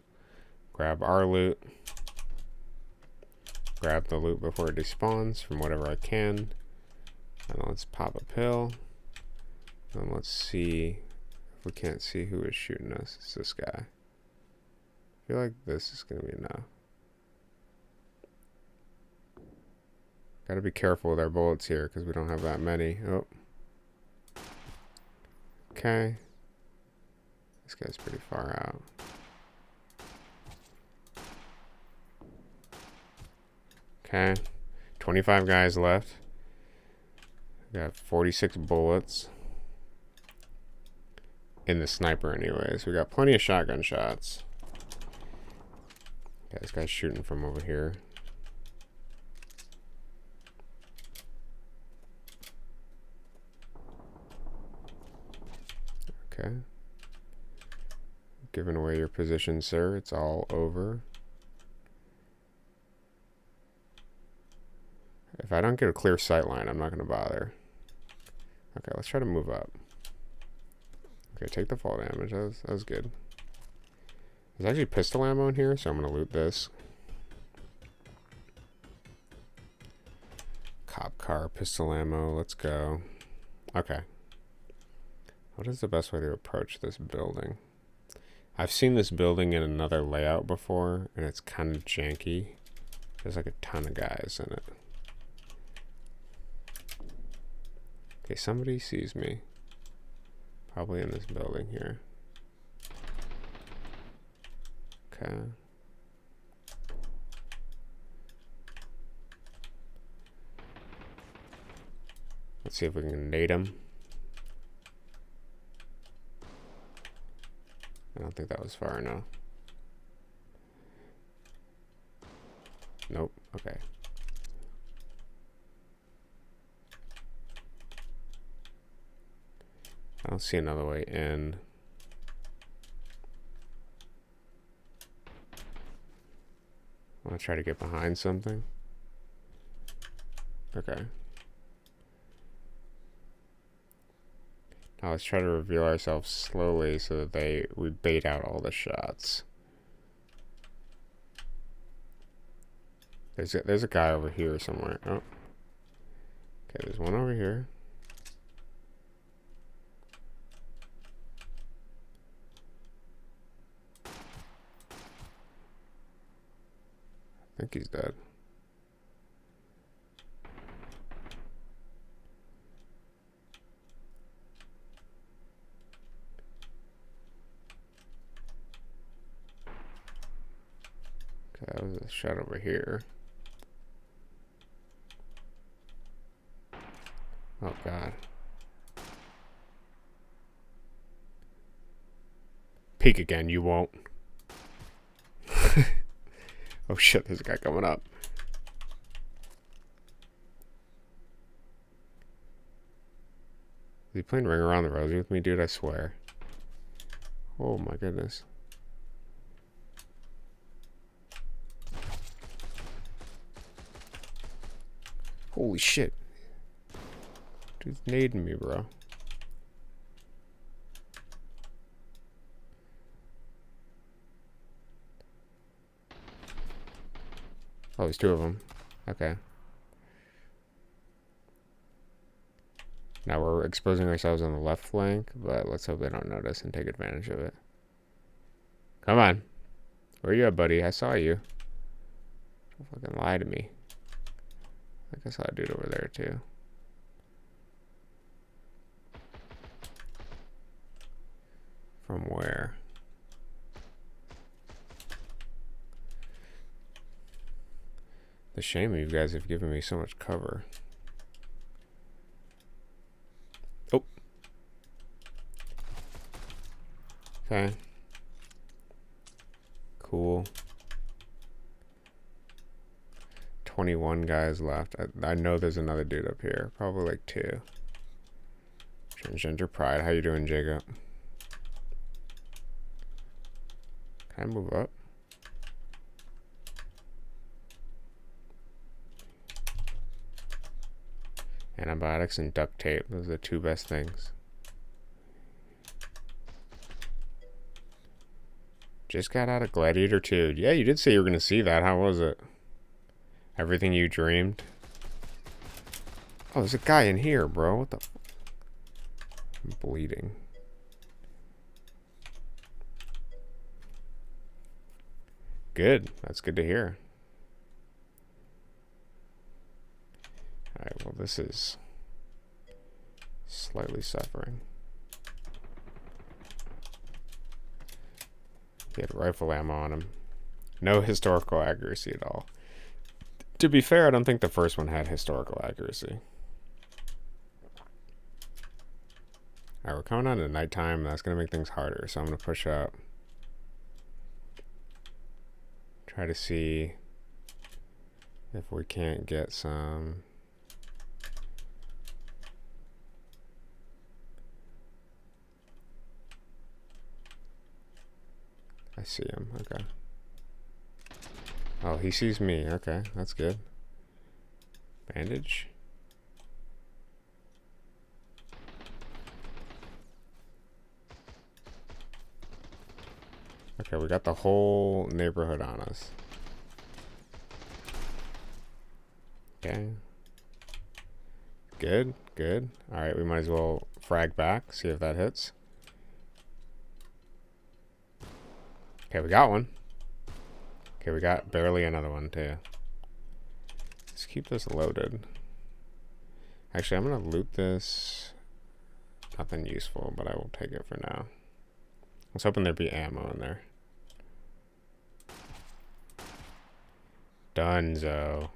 grab our loot. Grab the loot before it despawns from whatever I can. And let's pop a pill. And let's see if we can't see who is shooting us. It's this guy. I feel like this is going to be enough. Gotta be careful with our bullets here because we don't have that many. Oh. Okay. This guy's pretty far out. Okay. 25 guys left. We got 46 bullets. In the sniper anyways. We got plenty of shotgun shots. Okay, this guy's shooting from over here. Okay. Giving away your position, sir. It's all over. If I don't get a clear sight line, I'm not going to bother. Okay, let's try to move up. Okay, take the fall damage. That was good. There's actually pistol ammo in here, so I'm going to loot this. Cop car, pistol ammo. Let's go. Okay. What is the best way to approach this building? I've seen this building in another layout before, and it's kind of janky. There's like a ton of guys in it. Okay, somebody sees me. Probably in this building here. Okay. Let's see if we can nade him. I don't think that was far enough. Nope. Okay. I don't see another way in. I want to try to get behind something. Okay. Now let's try to reveal ourselves slowly so that we bait out all the shots. There's a guy over here somewhere. Oh. Okay, there's one over here. I think he's dead. Okay, that was a shot over here. Oh god. Peek again, you won't. Oh shit, there's a guy coming up. Is he playing Ring Around the Rosie with me, dude? I swear. Oh my goodness. Holy shit. Dude's nading me, bro. Oh, there's two of them. Okay. Now we're exposing ourselves on the left flank, but let's hope they don't notice and take advantage of it. Come on. Where you at, buddy? I saw you. Don't fucking lie to me. I think I saw a dude over there, too. From where? The shame you guys have given me so much cover. Oh. Okay. Cool. 21 guys left. I know there's another dude up here. Probably like 2. Transgender Pride. How you doing, Jacob? Can I move up? Antibiotics and duct tape. Those are the 2 best things. Just got out of Gladiator 2. Yeah, you did say you were going to see that. How was it? Everything you dreamed? Oh, there's a guy in here, bro. What the f— I'm bleeding. Good. That's good to hear. Alright, well, this is slightly suffering. He had rifle ammo on him. No historical accuracy at all. To be fair, I don't think the first one had historical accuracy. Alright, we're coming on to nighttime. That's going to make things harder, so I'm going to push up. Try to see if we can't get some... I see him. Okay. Oh, he sees me. Okay, that's good. Bandage. Okay, we got the whole neighborhood on us. Okay. Good, good. Alright, we might as well frag back, see if that hits. Okay, we got one. Okay, we got barely another one, too. Let's keep this loaded. Actually, I'm going to loot this. Nothing useful, but I will take it for now. I was hoping there'd be ammo in there. Dunzo.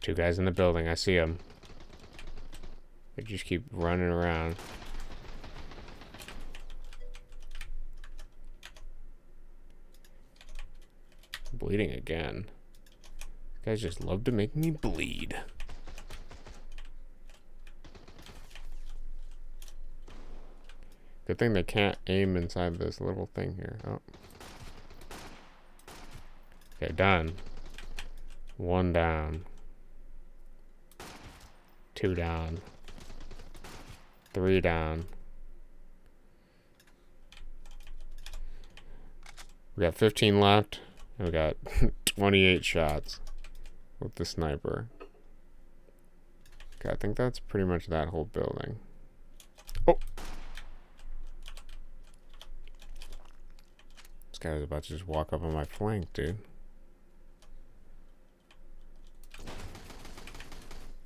Two guys in the building. I see them. They just keep running around. Bleeding again. These guys just love to make me bleed. Good thing they can't aim inside this little thing here. Oh. Okay, done. One down. Two down. Three down. We got 15 left. And we got 28 shots with the sniper. Okay, I think that's pretty much that whole building. Oh! This guy was about to just walk up on my flank, dude.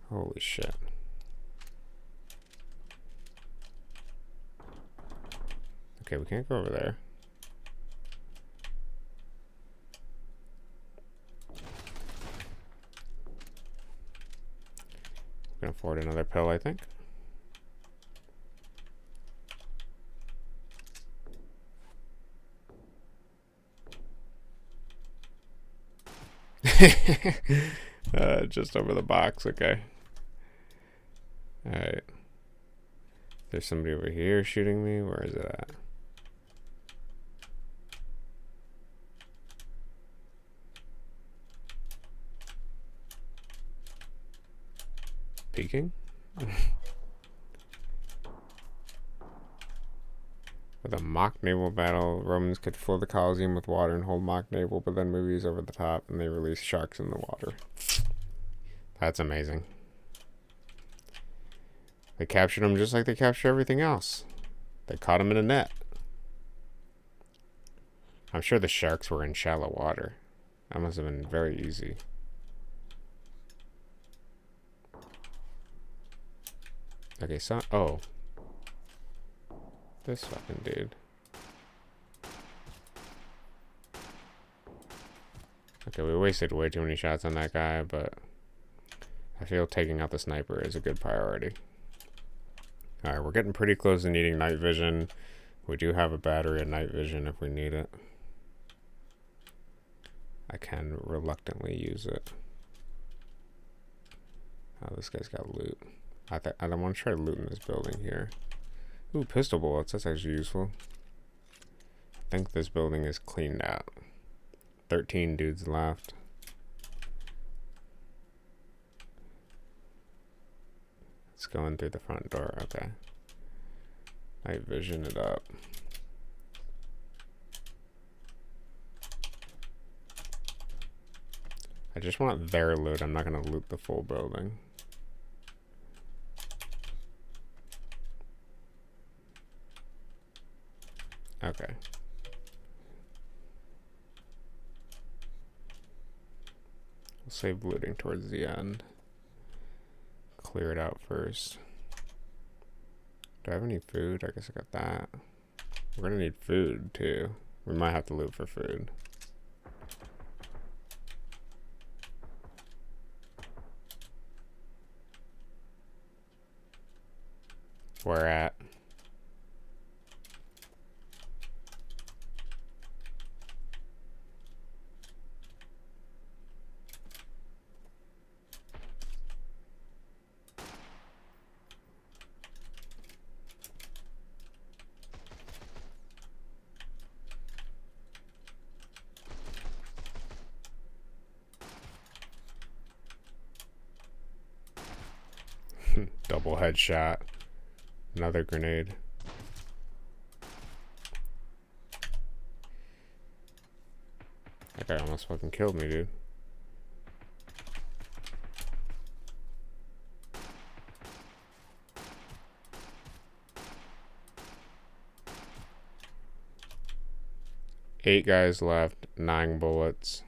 Holy shit. Okay, we can't go over there. We can afford another pill, I think. Just over the box, okay. Alright. There's somebody over here shooting me. Where is it at? Peeking? With a mock naval battle, Romans could fill the Colosseum with water and hold mock naval, but then movies over the top and they release sharks in the water. That's amazing. They captured him just like they capture everything else. They caught him in a net. I'm sure the sharks were in shallow water. That must have been very easy. Okay, so... Oh. This fucking dude. Okay, we wasted way too many shots on that guy, but... I feel taking out the sniper is a good priority. Alright, we're getting pretty close to needing night vision. We do have a battery of night vision if we need it. I can reluctantly use it. Oh, this guy's got loot. I don't want to try looting this building here. Ooh, pistol bullets. That's actually useful. I think this building is cleaned out. 13 dudes left. It's going through the front door. Okay. Night vision it up. I just want their loot. I'm not going to loot the full building. Okay. We'll save looting towards the end. Clear it out first. Do I have any food? I guess I got that. We're gonna need food too. We might have to loot for food. Where at? Double headshot. Another grenade. That guy almost fucking killed me, dude. Eight guys left, 9 bullets.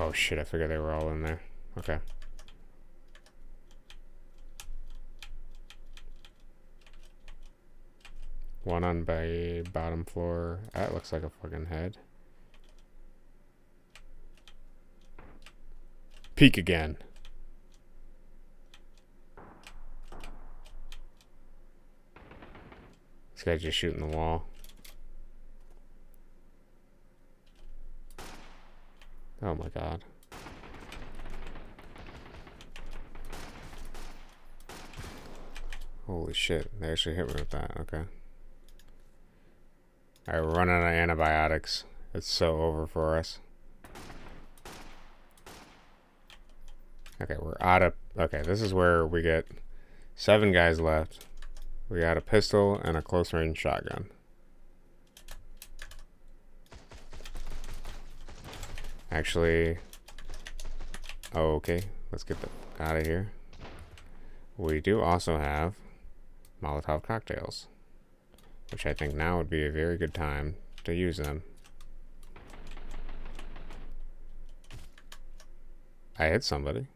Oh shit, I figured they were all in there. Okay. One on by bottom floor. That looks like a fucking head. Peek again. This guy's just shooting the wall. Oh my god. Holy shit, they actually hit me with that. Okay. Alright, we're running out of antibiotics. It's so over for us. Okay, we're out of... Okay, this is where we get 7 guys left. We got a pistol and a close range shotgun. Actually... Oh, okay, let's get the out of here. We do also have Molotov cocktails, which I think now would be a very good time to use them. I hit somebody.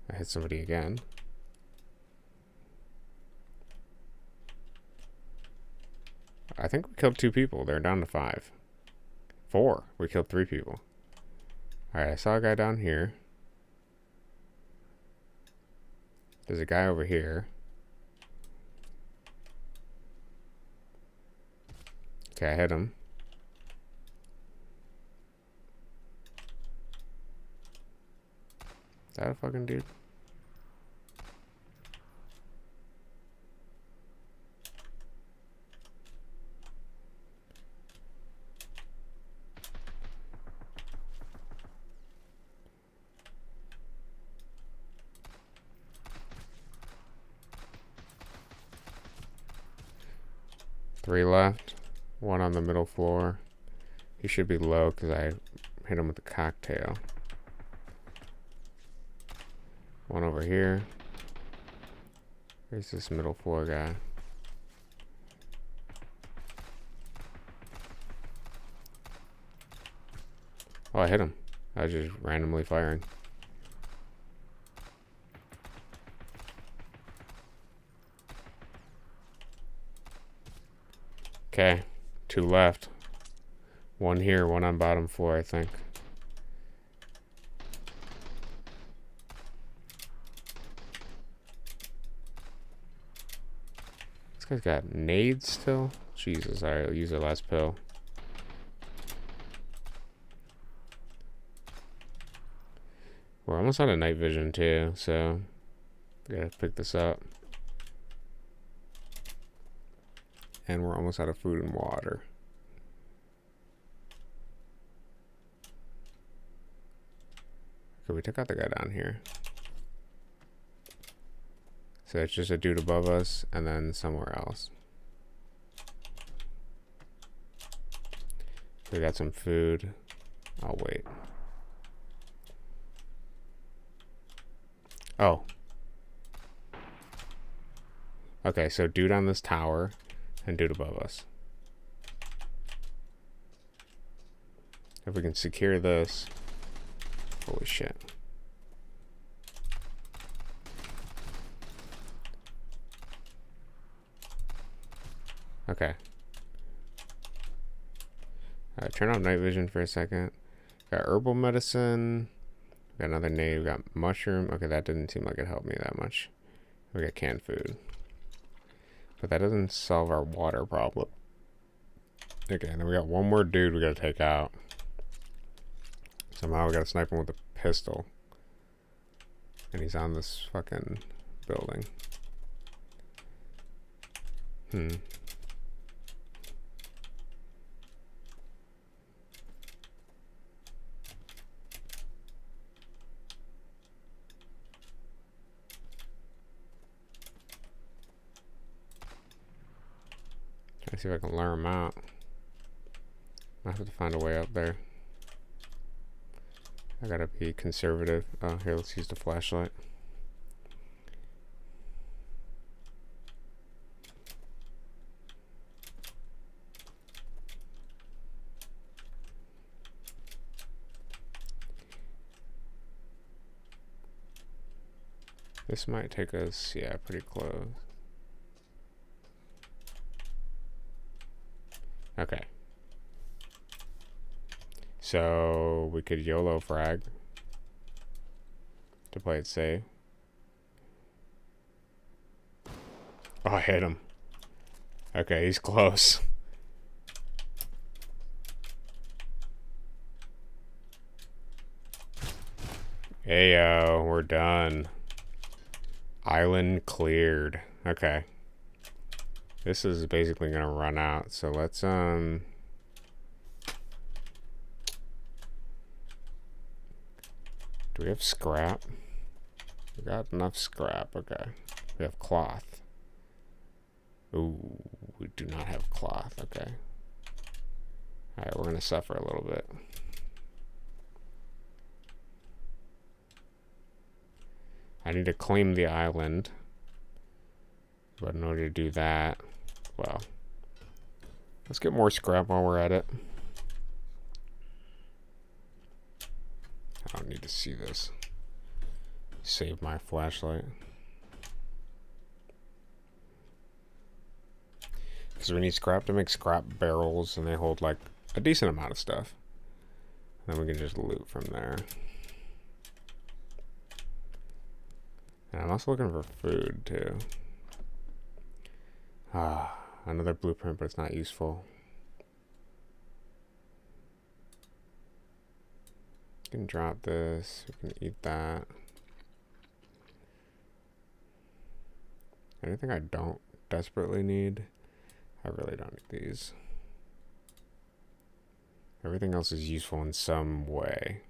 I hit somebody again. I think we killed 2 people. They're down to 5. 4. We killed 3 people. Alright, I saw a guy down here. There's a guy over here. Okay, I hit him. Is that a fucking dude? Three left. 1 on the middle floor. He should be low because I hit him with the cocktail. 1 over here. Where's this middle floor guy? Oh, I hit him. I was just randomly firing. Okay, 2 left. 1 here, 1 on bottom floor, I think. This guy's got nades still? Jesus, alright, I'll use our last pill. We're almost out of night vision too, so we gotta pick this up. And we're almost out of food and water. Okay, we took out the guy down here. So it's just a dude above us and then somewhere else. We got some food. I'll wait. Oh. Okay, so dude on this tower and dude above us. If we can secure this. Holy shit. Okay. Alright, turn off night vision for a second. Got herbal medicine. Got another nade. We got mushroom. Okay, that didn't seem like it helped me that much. We got canned food. But that doesn't solve our water problem. Okay, and then we got 1 more dude we gotta take out. Somehow we gotta snipe him with a pistol. And he's on this fucking building. Let's see if I can lure him out. I have to find a way up there. I gotta be conservative. Oh, here, let's use the flashlight. This might take us, yeah, pretty close. Okay. So we could YOLO frag to play it safe. Oh, I hit him. Okay, he's close. Ayo, we're done. Island cleared. Okay. This is basically gonna run out, so let's do we have scrap? We got enough scrap, okay. We have cloth. Ooh, we do not have cloth, okay. Alright, we're gonna suffer a little bit. I need to claim the island. But in order to do that, well, let's get more scrap while we're at it. I don't need to see this. Save my flashlight. Because we need scrap to make scrap barrels, and they hold like a decent amount of stuff. And then we can just loot from there. And I'm also looking for food too. Ah, another blueprint, but it's not useful. We can drop this. We can eat that. Anything I don't desperately need? I really don't need these. Everything else is useful in some way.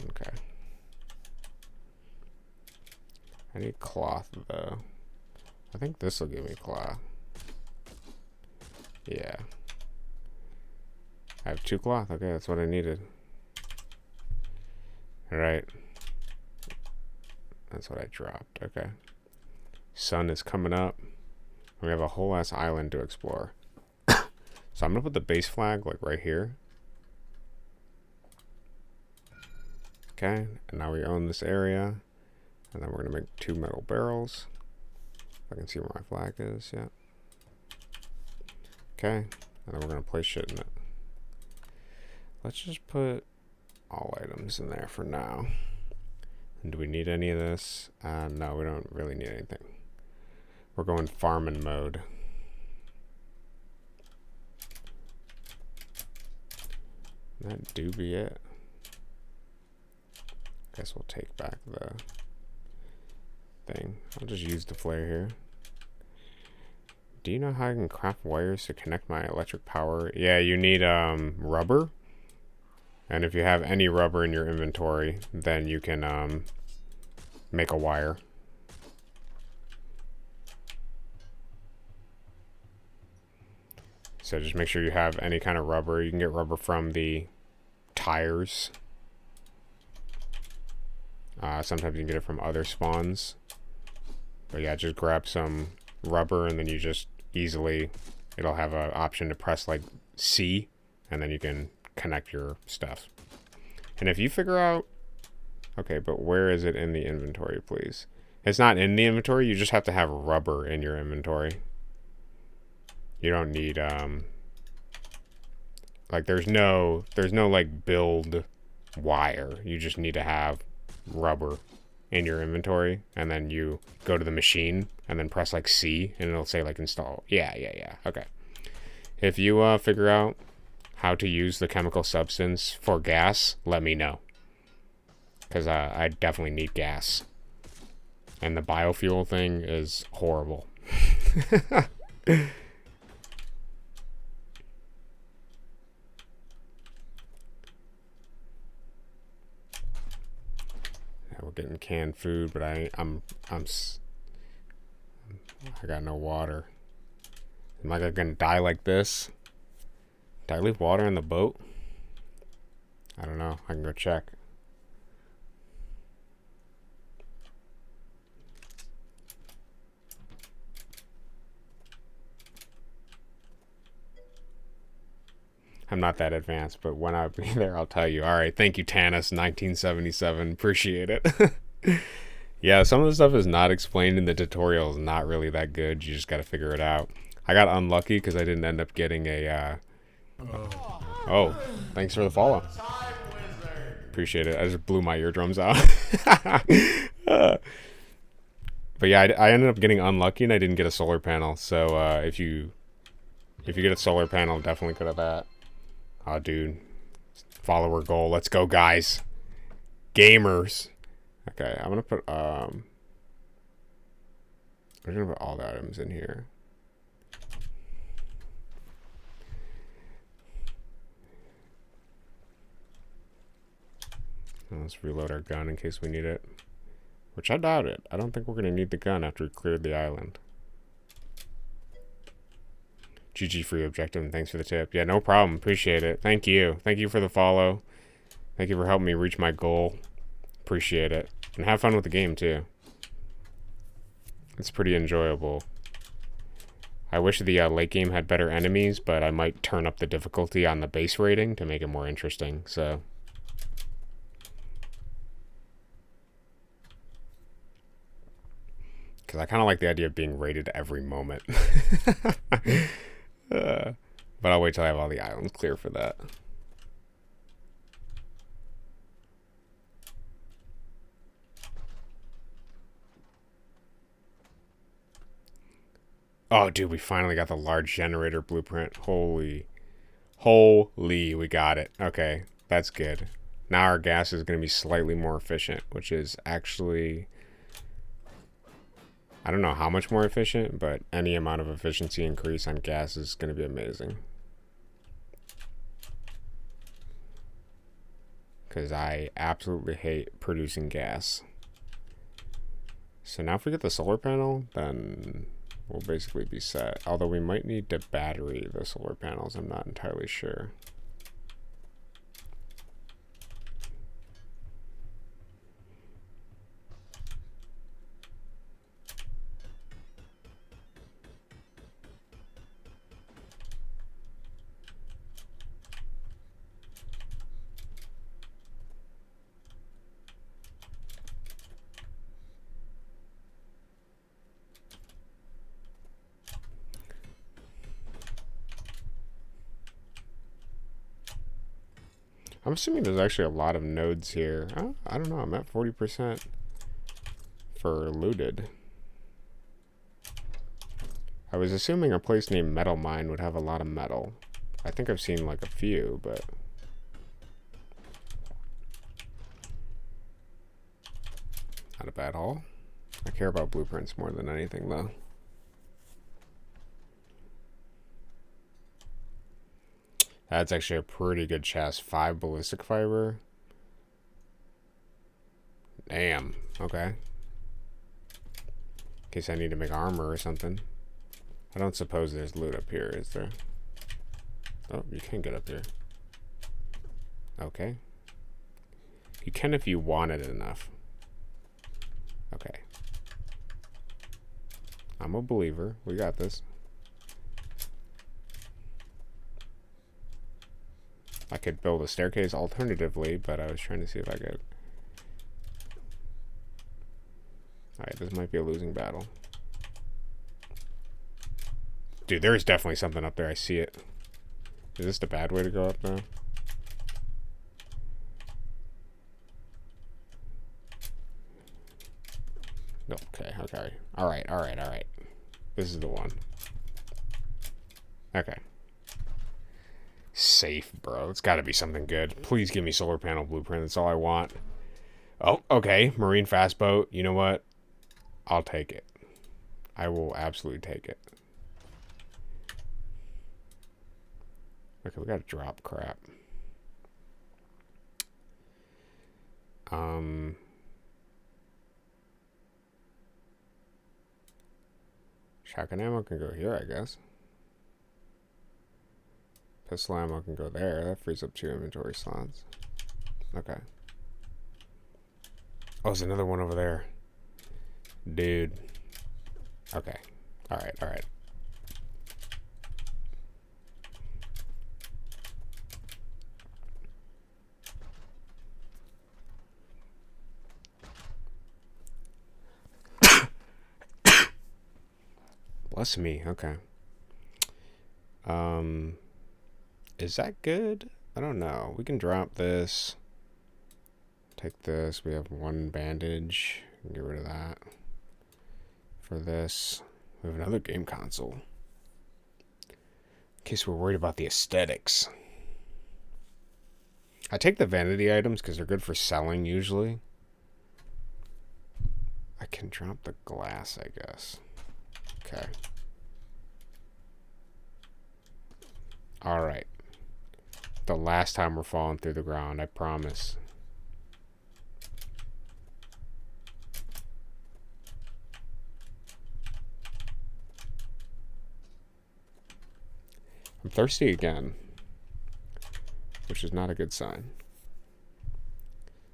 Okay. I need cloth though. I think this will give me cloth. Yeah. I have 2 cloth. Okay, that's what I needed. Alright. That's what I dropped. Okay. Sun is coming up. We have a whole ass island to explore. So I'm gonna put the base flag like right here. Okay, and now we own this area. And then we're gonna make 2 metal barrels. If I can see where my flag is, yeah. Okay, and then we're gonna place shit in it. Let's just put all items in there for now. And do we need any of this? No, we don't really need anything. We're going farming mode. That do be it. Guess we'll take back the thing. I'll just use the flare here. Do you know how I can craft wires to connect my electric power? Yeah, you need rubber. And if you have any rubber in your inventory, then you can make a wire. So just make sure you have any kind of rubber. You can get rubber from the tires. Sometimes you can get it from other spawns. But yeah, just grab some rubber and then you just easily, it'll have an option to press like C and then you can connect your stuff. And if you figure out, okay, but where is it in the inventory, please? It's not in the inventory, you just have to have rubber in your inventory. You don't need, like there's no like build wire. You just need to have rubber in your inventory, and then you go to the machine and then press like C and it'll say like install. Yeah, okay. If you figure out how to use the chemical substance for gas, let me know, because I definitely need gas, and the biofuel thing is horrible. We're getting canned food, but I got no water. Am I gonna die like this? Did I leave water in the boat? I don't know. I can go check. I'm not that advanced, but when I'll be there, I'll tell you. All right, thank you, Tanis, 1977. Appreciate it. Yeah, some of the stuff is not explained in the tutorials. Not really that good. You just got to figure it out. I got unlucky because I didn't end up getting a. Oh, thanks for the follow. Appreciate it. I just blew my eardrums out. But yeah, I ended up getting unlucky and I didn't get a solar panel. So if you get a solar panel, definitely go to that. Oh, dude. Follower goal. Let's go, guys. Gamers. Okay, I'm going to put... I'm going to put all the items in here. Let's reload our gun in case we need it. Which I doubt it. I don't think we're going to need the gun after we cleared the island. GG free objective, and thanks for the tip. Yeah, no problem. Appreciate it. Thank you. Thank you for the follow. Thank you for helping me reach my goal. Appreciate it. And have fun with the game, too. It's pretty enjoyable. I wish the late game had better enemies, but I might turn up the difficulty on the base rating to make it more interesting, so... Because I kind of like the idea of being rated every moment. But I'll wait till I have all the islands clear for that. Oh, dude, we finally got the large generator blueprint. Holy, we got it. Okay, that's good. Now our gas is going to be slightly more efficient, which is actually... I don't know how much more efficient, but any amount of efficiency increase on gas is going to be amazing. Because I absolutely hate producing gas. So now if we get the solar panel, then we'll basically be set. Although we might need to battery the solar panels, I'm not entirely sure. I'm assuming there's actually a lot of nodes here. Oh, I don't know. I'm at 40% for looted. I was assuming a place named Metal Mine would have a lot of metal. I think I've seen like a few, but... Not a bad haul. I care about blueprints more than anything, though. That's actually a pretty good chest. 5 ballistic fiber. Damn. Okay. In case I need to make armor or something. I don't suppose there's loot up here, is there? Oh, you can get up here. Okay. You can if you want it enough. Okay. I'm a believer. We got this. I could build a staircase alternatively, but I was trying to see if I could. Alright, this might be a losing battle. Dude, there is definitely something up there. I see it. Is this the bad way to go up now? Okay, okay. Alright. This is the one. Okay. Safe, bro. It's got to be something good. Please give me solar panel blueprint. That's all I want. Oh, okay. Marine fast boat. You know what? I'll take it. I will absolutely take it. Okay, we got to drop crap. Shotgun ammo can go here, I guess. Pistol ammo can go there. That frees up 2 inventory slots. Okay. Oh, there's another one over there. Dude. Okay. Alright. Bless me. Okay. Is that good? I don't know. We can drop this. Take this. We have one bandage. Get rid of that. For this, we have another game console. In case we're worried about the aesthetics. I take the vanity items because they're good for selling usually. I can drop the glass, I guess. Okay. Alright. The last time we're falling through the ground, I promise. I'm thirsty again, which is not a good sign.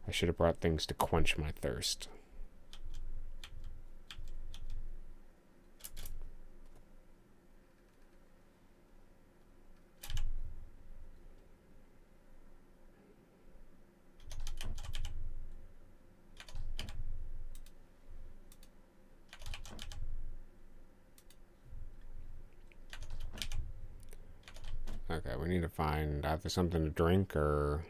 I should have brought things to quench my thirst. Okay, we need to find either something to drink or...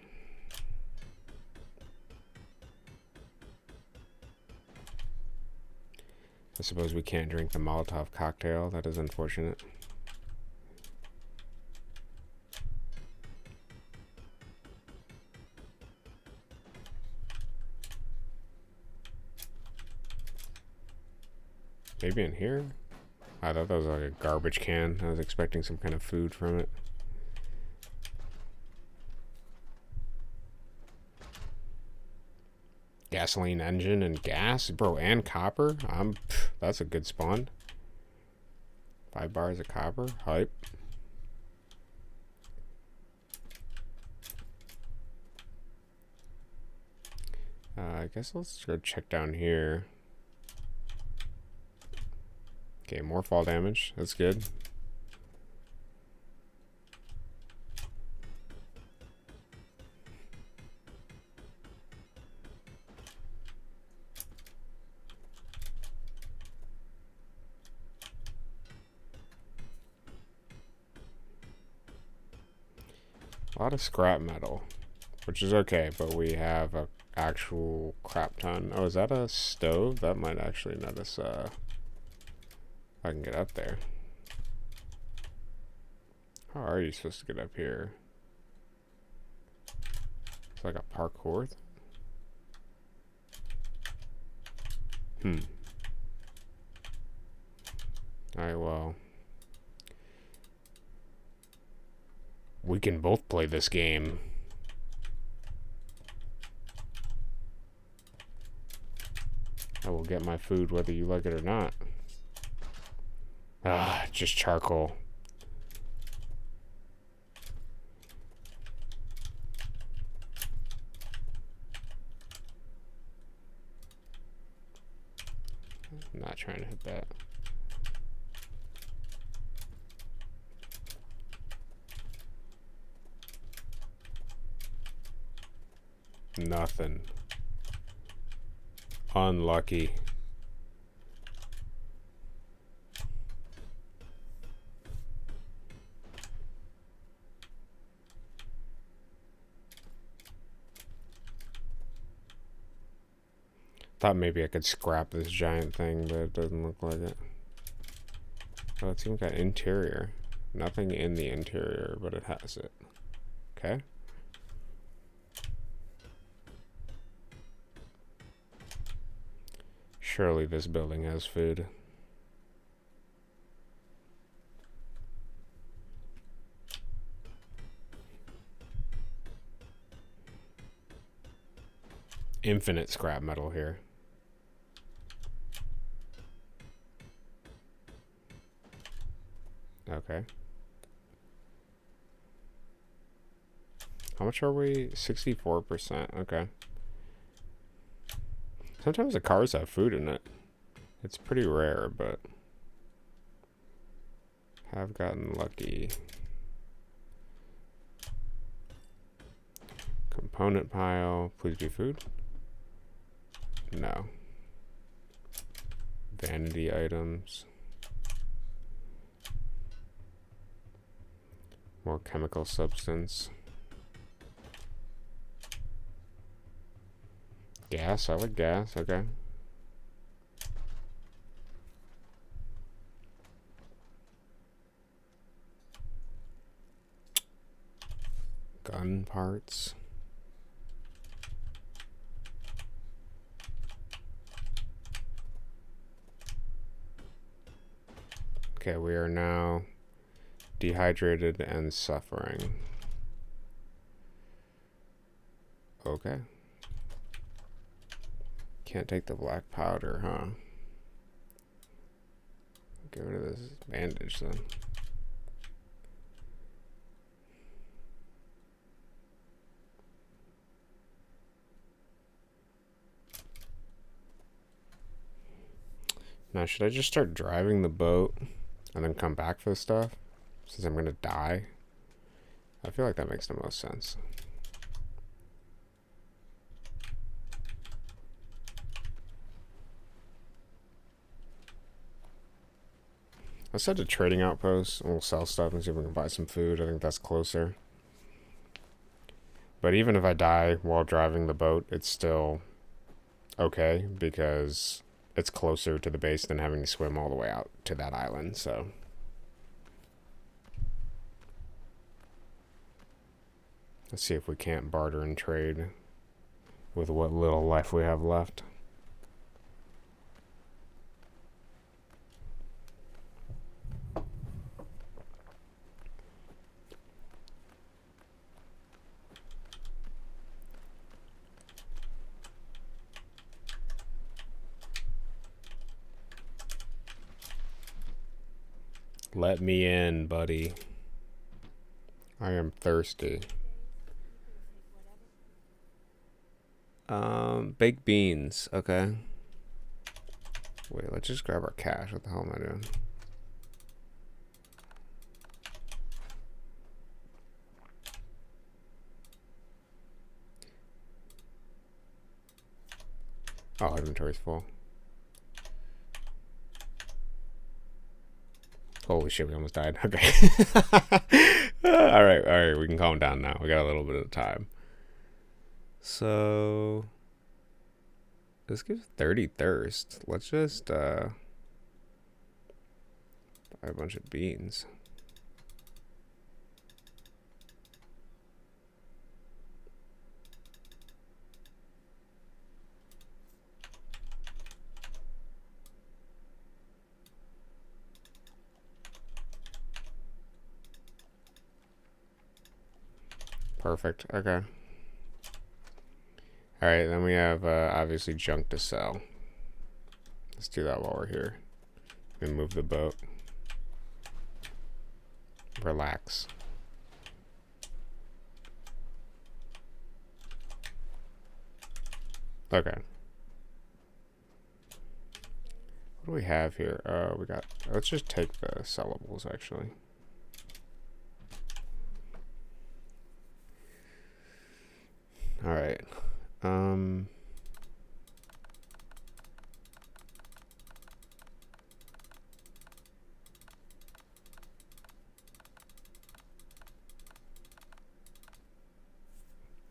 I suppose we can't drink the Molotov cocktail. That is unfortunate. Maybe in here? I thought that was like a garbage can. I was expecting some kind of food from it. Gasoline engine and gas? Bro, and copper? That's a good spawn. 5 bars of copper. Hype. I guess let's go check down here. Okay, more fall damage. That's good. A lot of scrap metal, which is okay, but we have a actual crap ton. Oh, is that a stove? That might actually let us, I can get up there. How are you supposed to get up here? It's like a parkour. Alright, well. We can both play this game. I will get my food whether you like it or not. Ah, just charcoal. I'm not trying to hit that. Nothing. Unlucky. Thought maybe I could scrap this giant thing, but it doesn't look like it. Oh, it's even got interior. Nothing in the interior, but it has it. Okay. Surely this building has food. Infinite scrap metal here. Okay. How much are we? 64%. Okay. Sometimes the cars have food in it. It's pretty rare, but have gotten lucky. Component pile. Please be food. No. Vanity items. More chemical substance. Gas, I like gas, okay. Gun parts. Okay, we are now dehydrated and suffering. Okay. Can't take the black powder, huh? Get rid of this bandage then. Now, should I just start driving the boat and then come back for the stuff? Since I'm gonna die? I feel like that makes the most sense. Let's head to trading outpost and we'll sell stuff and see if we can buy some food. I think that's closer. But even if I die while driving the boat, it's still okay because it's closer to the base than having to swim all the way out to that island, so. Let's see if we can't barter and trade with what little life we have left. Let me in, buddy. I am thirsty. Baked beans, okay. Wait, let's just grab our cash. What the hell am I doing? Oh, inventory's full. Holy shit, we almost died. Okay. Alright, we can calm down now. We got a little bit of time. So this gives 30 thirst. Let's just buy a bunch of beans. Perfect. Okay. Alright, then we have obviously junk to sell. Let's do that while we're here. And move the boat. Relax. Okay. What do we have here? We got. Let's just take the sellables actually. All right.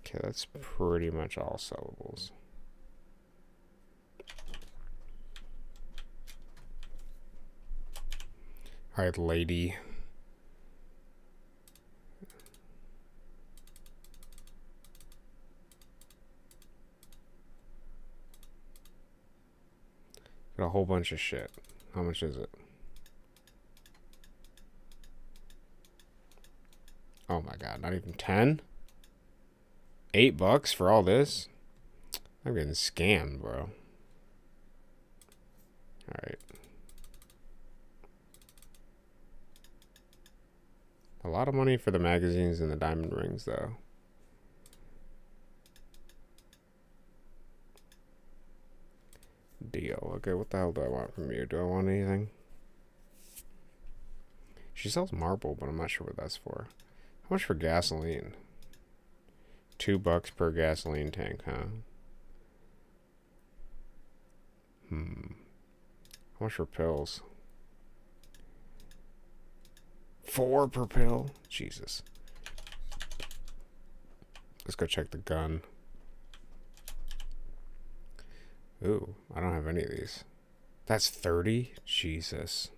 Okay, that's pretty much all sellables. All right, lady. Got a whole bunch of shit. How much is it? Oh my god, not even 10? $8 for all this? I'm getting scammed, bro. Alright. A lot of money for the magazines and the diamond rings, though. Deal. Okay, what the hell do I want from you? Do I want anything? She sells marble, but I'm not sure what that's for. How much for gasoline? $2 per gasoline tank, huh? How much for pills? 4 per pill? Jesus. Let's go check the gun. Ooh, I don't have any of these. That's 30? Jesus.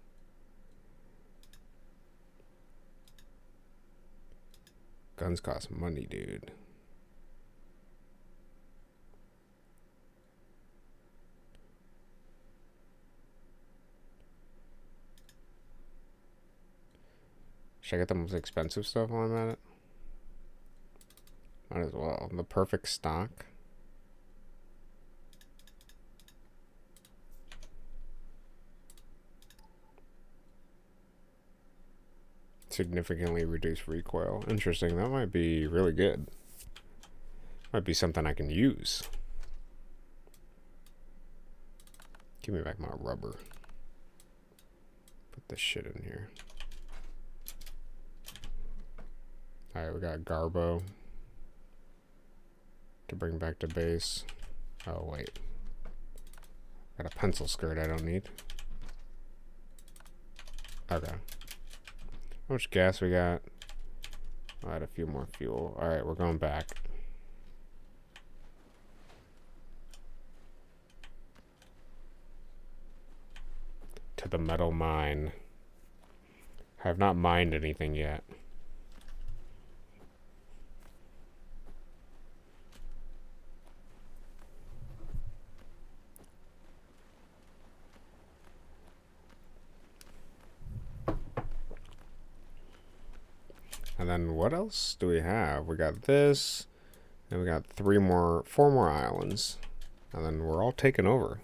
Guns cost money, dude. Should I get the most expensive stuff while I'm at it? Might as well. The perfect stock. Significantly reduce recoil. Interesting. That might be really good. Might be something I can use. Give me back my rubber. Put this shit in here. Alright, we got Garbo to bring back to base. Oh, wait. Got a pencil skirt I don't need. Okay. How much gas we got? I'll add a few more fuel. Alright, we're going back. To the metal mine. I have not mined anything yet. And then what else do we have? We got this, and we got 4 more islands, and then we're all taken over.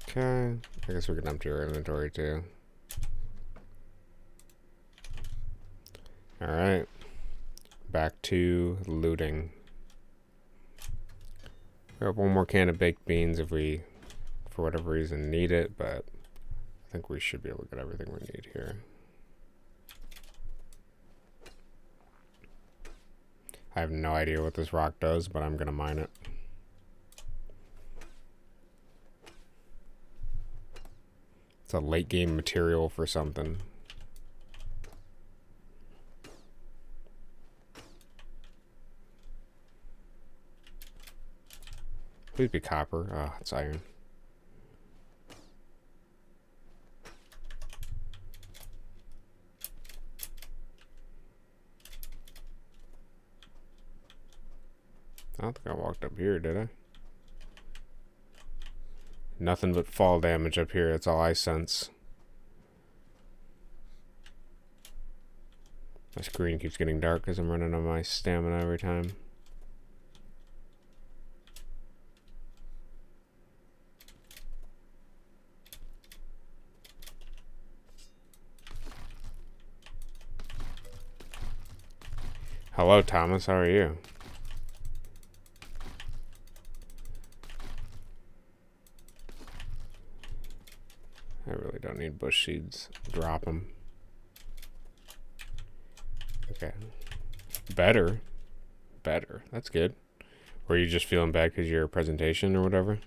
Okay, I guess we can empty our inventory too. Alright, back to looting. We have 1 more can of baked beans if we, for whatever reason, need it, but I think we should be able to get everything we need here. I have no idea what this rock does, but I'm gonna mine it. It's a late game material for something. Please be copper. Oh, it's iron. I don't think I walked up here, did I? Nothing but fall damage up here. That's all I sense. My screen keeps getting dark because I'm running on my stamina every time. Hello, Thomas. How are you? I really don't need bush seeds. Drop them. Okay. Better. That's good. Or are you just feeling bad because your presentation or whatever?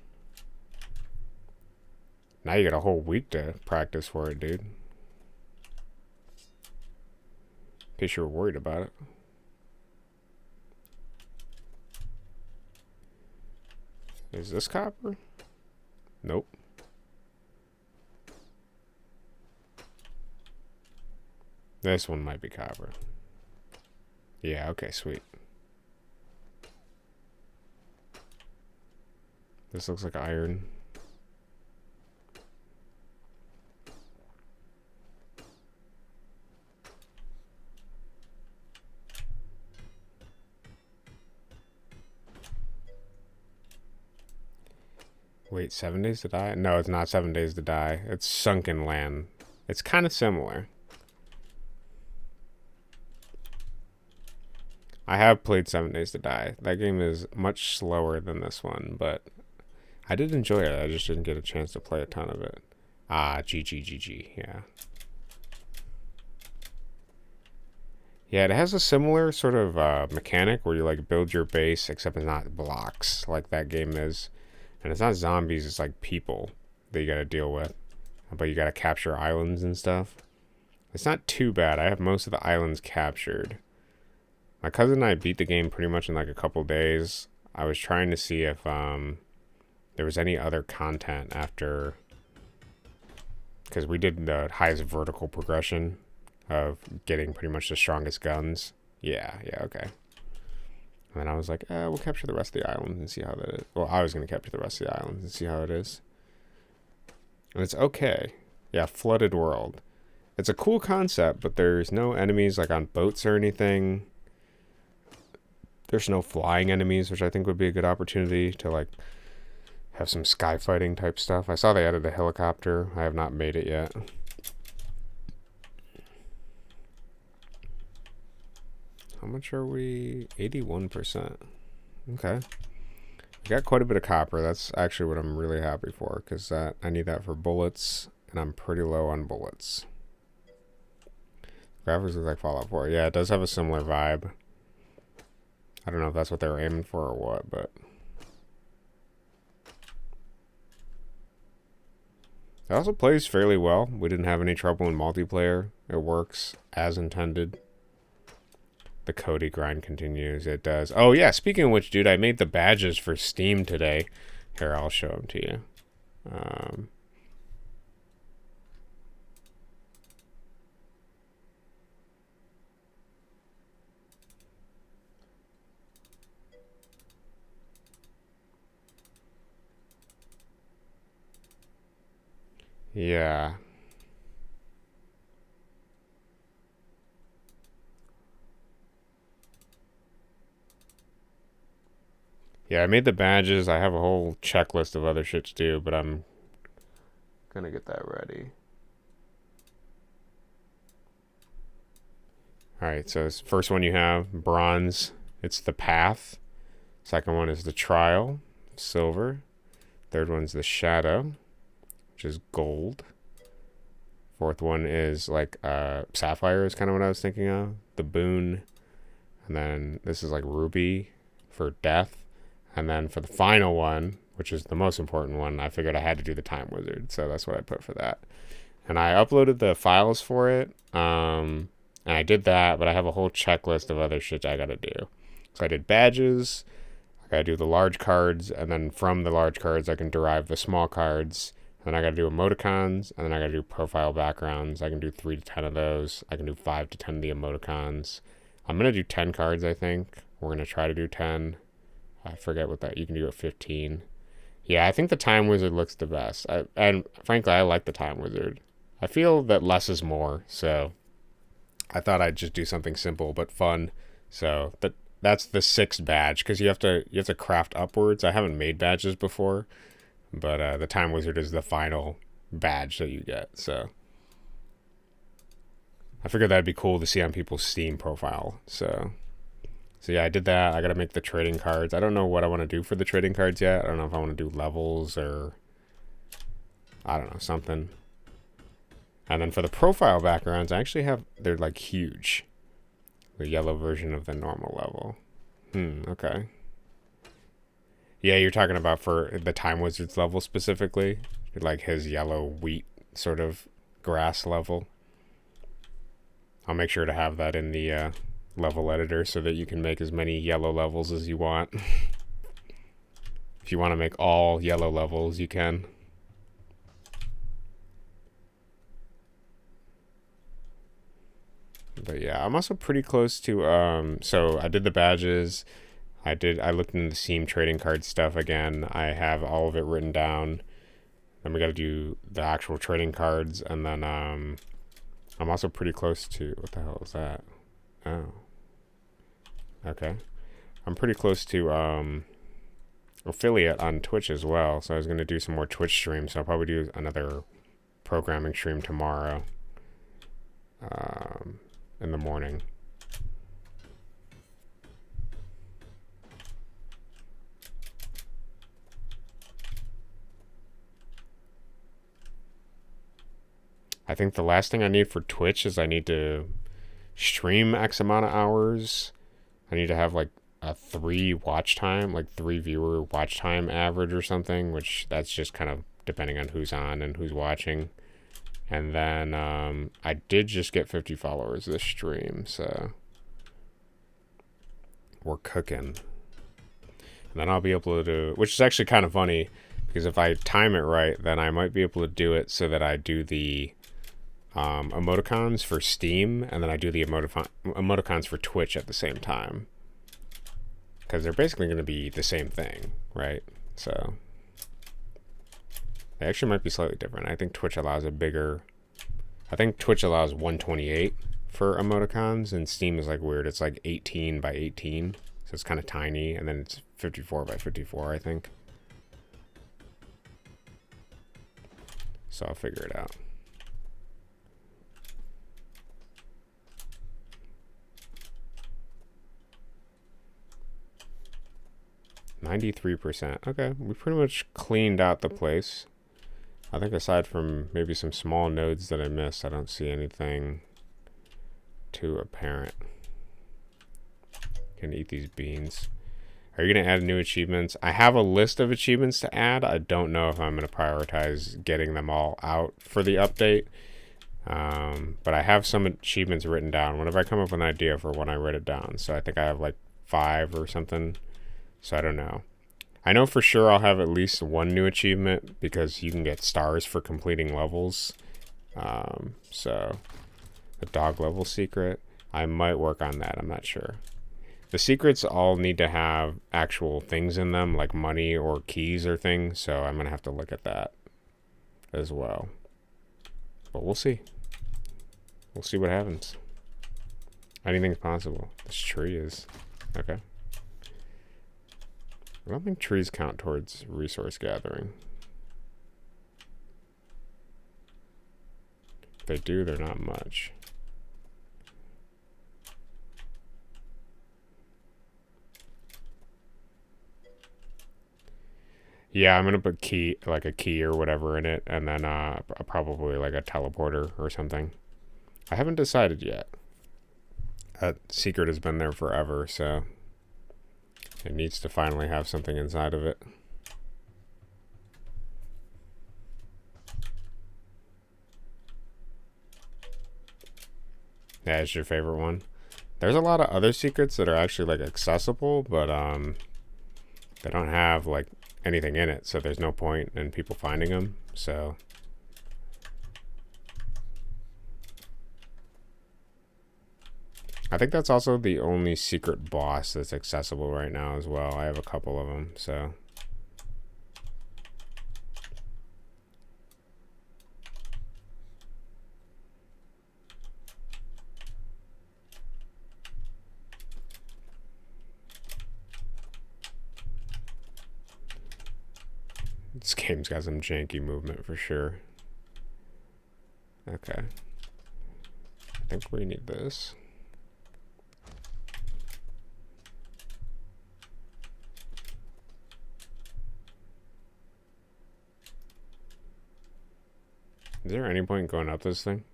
Now you got a whole week to practice for it, dude. In case you were worried about it. Is this copper? Nope. This one might be copper. Yeah, okay, sweet. This looks like iron. Wait, 7 days to die? No, it's not 7 days to die. It's Sunkenland. It's kind of similar. I have played 7 days to die. That game is much slower than this one, but I did enjoy it. I just didn't get a chance to play a ton of it. Ah, GG. Yeah. Yeah, it has a similar sort of mechanic where you like build your base, except it's not blocks like that game is. And it's not zombies, it's like people that you gotta deal with. But you gotta capture islands and stuff. It's not too bad. I have most of the islands captured. My cousin and I beat the game pretty much in like a couple days. I was trying to see if there was any other content after, because we did the highest vertical progression of getting pretty much the strongest guns. Yeah, okay. And then I was like, we'll capture the rest of the islands and see how that is. Well, I was going to capture the rest of the islands and see how it is. And it's okay. Yeah, flooded world. It's a cool concept, but there's no enemies like on boats or anything. There's no flying enemies, which I think would be a good opportunity to like have some sky fighting type stuff. I saw they added a helicopter. I have not made it yet. How much are we? 81%. Okay. I got quite a bit of copper. That's actually what I'm really happy for, because I need that for bullets, and I'm pretty low on bullets. Graphics look like Fallout 4. Yeah, it does have a similar vibe. I don't know if that's what they were aiming for or what, but it also plays fairly well. We didn't have any trouble in multiplayer. It works as intended. The Cody grind continues. It does. Oh, yeah. Speaking of which, dude, I made the badges for Steam today. Here, I'll show them to you. Yeah. Yeah, I made the badges. I have a whole checklist of other shit to do, but I'm gonna get that ready. Alright, so this first one you have, bronze. It's the path. Second one is the trial, silver. Third one's the shadow, which is gold. Fourth one is like sapphire is kind of what I was thinking of. The boon. And then this is like ruby for death. And then for the final one, which is the most important one, I figured I had to do the time wizard. So that's what I put for that. And I uploaded the files for it. And I did that, but I have a whole checklist of other shit I gotta do. So I did badges. I gotta do the large cards. And then from the large cards, I can derive the small cards. And then I gotta do emoticons. And then I gotta do profile backgrounds. I can do 3 to 10 of those. I can do 5 to 10 of the emoticons. I'm gonna do 10 cards, I think. We're gonna try to do 10. I forget what that, you can do it 15. Yeah, I think the time wizard looks the best. And frankly, I like the time wizard. I feel that less is more, so I thought I'd just do something simple but fun. So that's the 6th badge, because you have to craft upwards. I haven't made badges before, but the time wizard is the final badge that you get. So I figured that'd be cool to see on people's Steam profile. So yeah, I did that. I got to make the trading cards. I don't know what I want to do for the trading cards yet. I don't know if I want to do levels or I don't know, something. And then for the profile backgrounds, I actually have, they're like huge. The yellow version of the normal level. Okay. Yeah, you're talking about for the time wizard's level specifically, like his yellow wheat sort of grass level. I'll make sure to have that in the level editor so that you can make as many yellow levels as you want. If you want to make all yellow levels, you can. But yeah, I'm also pretty close to so I did the badges. I looked into the Steam trading card stuff again. I have all of it written down. Then we got to do the actual trading cards, and then I'm also pretty close to, what the hell is that? Oh. Okay. I'm pretty close to affiliate on Twitch as well, so I was going to do some more Twitch streams, so I'll probably do another programming stream tomorrow in the morning. I think the last thing I need for Twitch is I need to stream X amount of hours. I need to have like a 3 watch time, like 3 viewer watch time average or something, which that's just kind of depending on who's on and who's watching. And then I did just get 50 followers this stream, so we're cooking. And then I'll be able to, which is actually kind of funny, because if I time it right, then I might be able to do it so that I do the emoticons for Steam, and then I do the emoticons for Twitch at the same time. Because they're basically going to be the same thing, right? So they actually might be slightly different. I think Twitch allows 128 for emoticons, and Steam is like weird. It's like 18 by 18, so it's kind of tiny, and then it's 54 by 54, I think. So I'll figure it out. %. Okay, we pretty much cleaned out the place. I think aside from maybe some small nodes that I missed, I don't see anything too apparent. Gonna eat these beans. Are you gonna add new achievements? I have a list of achievements to add. I don't know if I'm gonna prioritize getting them all out for the update. But I have some achievements written down. Whenever I come up with an idea for when I write it down. So I think I have like 5 or something. So I don't know. I know for sure I'll have at least 1 new achievement because you can get stars for completing levels. So the dog level secret, I might work on that. I'm not sure. The secrets all need to have actual things in them, like money or keys or things. So I'm going to have to look at that as well. But we'll see. We'll see what happens. Anything's possible. This tree is... Okay. I don't think trees count towards resource gathering. If they do, they're not much. Yeah, I'm gonna put a key or whatever in it, and then probably like a teleporter or something. I haven't decided yet. That secret has been there forever, so it needs to finally have something inside of it. Yeah, it's your favorite one. There's a lot of other secrets that are actually like accessible, but they don't have like anything in it, so there's no point in people finding them. So I think that's also the only secret boss that's accessible right now as well. I have a couple of them, so. This game's got some janky movement for sure. Okay. I think we need this. Is there any point in going up this thing?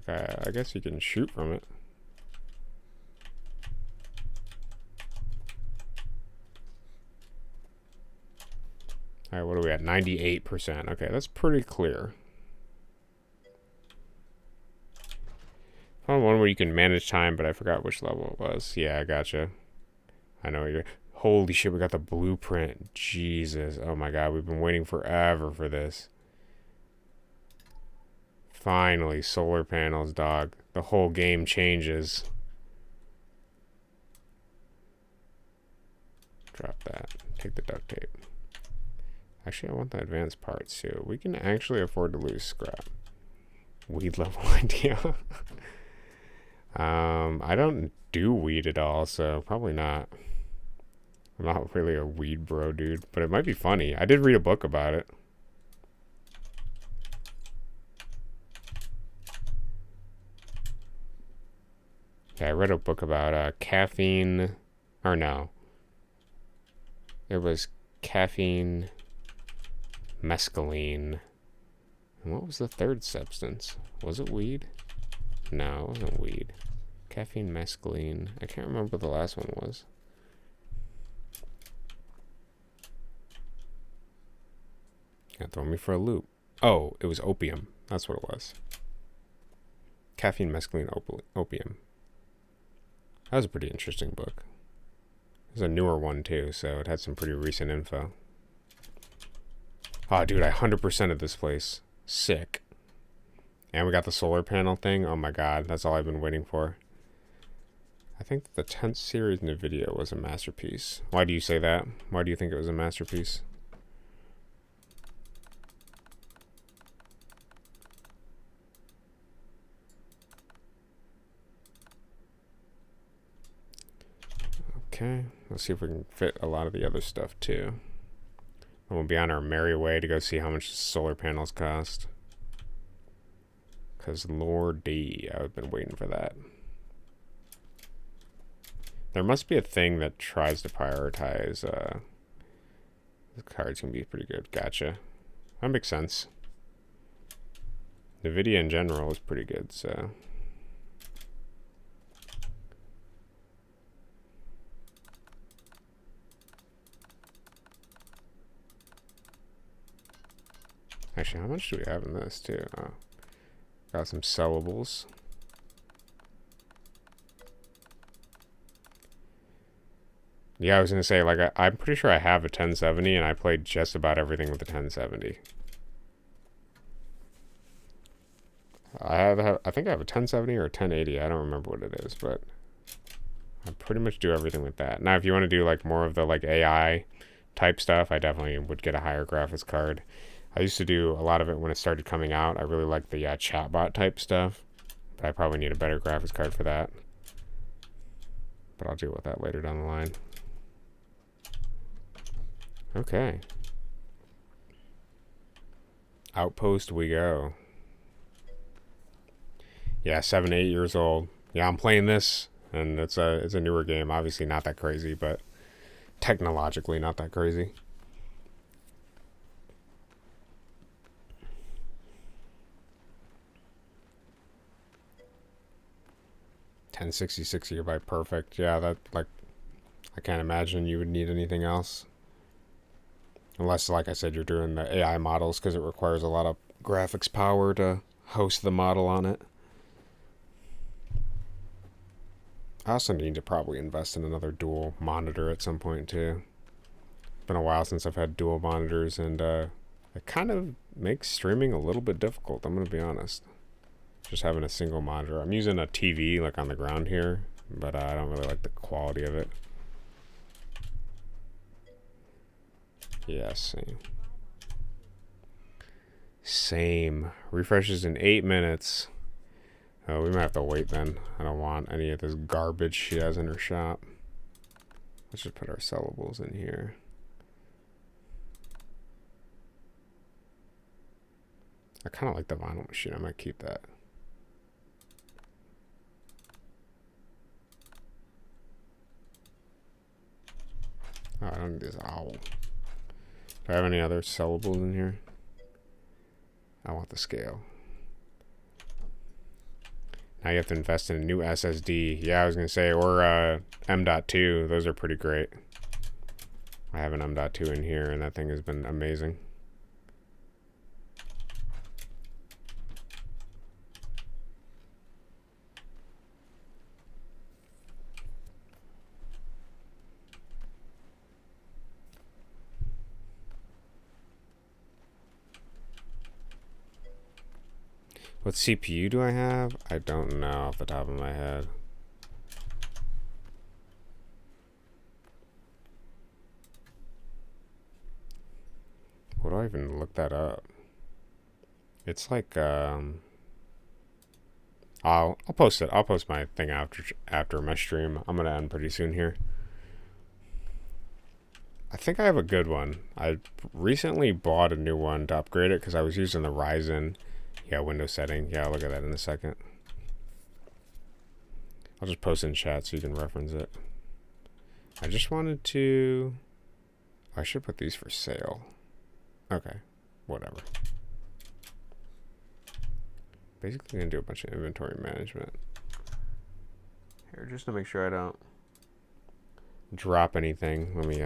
Okay, I guess you can shoot from it. All right, what are we at? 98%. Okay, that's pretty clear. Found one where you can manage time, but I forgot which level it was. Yeah, I gotcha. I know you're... Holy shit, we got the blueprint. Jesus. Oh my god, we've been waiting forever for this. Finally, solar panels, dog. The whole game changes. Drop that. Take the duct tape. Actually, I want the advanced parts too. We can actually afford to lose scrap. Weed level idea. I don't do weed at all, so probably not. I'm not really a weed bro, dude, but it might be funny. I did read a book about it. Yeah, I read a book about caffeine, or no. It was caffeine mescaline. And what was the third substance? Was it weed? No, it wasn't weed. Caffeine, mescaline. I can't remember what the last one was. Can't throw me for a loop. Oh, it was opium. That's what it was. Caffeine, mescaline, opium. That was a pretty interesting book. It was a newer one too, so it had some pretty recent info. Oh, dude, I 100%ed this place. Sick. And we got the solar panel thing. Oh my god, that's all I've been waiting for. I think the 10th series NVIDIA was a masterpiece. Why do you say that? Why do you think it was a masterpiece? Okay, let's see if we can fit a lot of the other stuff too. And we'll be on our merry way to go see how much solar panels cost. Because lordy, I've been waiting for that. There must be a thing that tries to prioritize. The cards can be pretty good. Gotcha. That makes sense. NVIDIA in general is pretty good, so. Actually, how much do we have in this, too? Oh, got some sellables. Yeah, I was going to say, like, I'm pretty sure I have a 1070, and I played just about everything with the 1070. I think I have a 1070 or a 1080. I don't remember what it is, but I pretty much do everything with that. Now, if you want to do, like, more of the, like, AI type stuff, I definitely would get a higher graphics card. I used to do a lot of it when it started coming out. I really liked the chatbot type stuff, but I probably need a better graphics card for that. But I'll deal with that later down the line. Okay. Outpost we go. Yeah, 7, 8 years old. Yeah, I'm playing this, and it's a newer game. Obviously not that crazy, but technologically not that crazy. $1066 perfect. Yeah, that, like, I can't imagine you would need anything else. Unless, like I said, you're doing the AI models, because it requires a lot of graphics power to host the model on it. I also need to probably invest in another dual monitor at some point, too. It's been a while since I've had dual monitors, and it kind of makes streaming a little bit difficult, I'm going to be honest. Just having a single monitor. I'm using a TV, like, on the ground here, but I don't really like the quality of it. Yeah, same. Same. Refreshes in 8 minutes. Oh, we might have to wait then. I don't want any of this garbage she has in her shop. Let's just put our sellables in here. I kind of like the vinyl machine. I might keep that. Oh, I don't need this owl. Do I have any other sellables in here? I want the scale. Now you have to invest in a new SSD. Yeah, I was going to say, or M.2. Those are pretty great. I have an M.2 in here, and that thing has been amazing. What CPU do I have? I don't know off the top of my head. What do I even look that up? It's like I'll post it. I'll post my thing after my stream. I'm gonna end pretty soon here. I think I have a good one. I recently bought a new one to upgrade it because I was using the Ryzen. Yeah, window setting. Yeah, I'll look at that in a second. I'll just post in chat so you can reference it. I just wanted to... I should put these for sale. Okay. whatever. Basically gonna do a bunch of inventory management here just to make sure I don't drop anything. Let me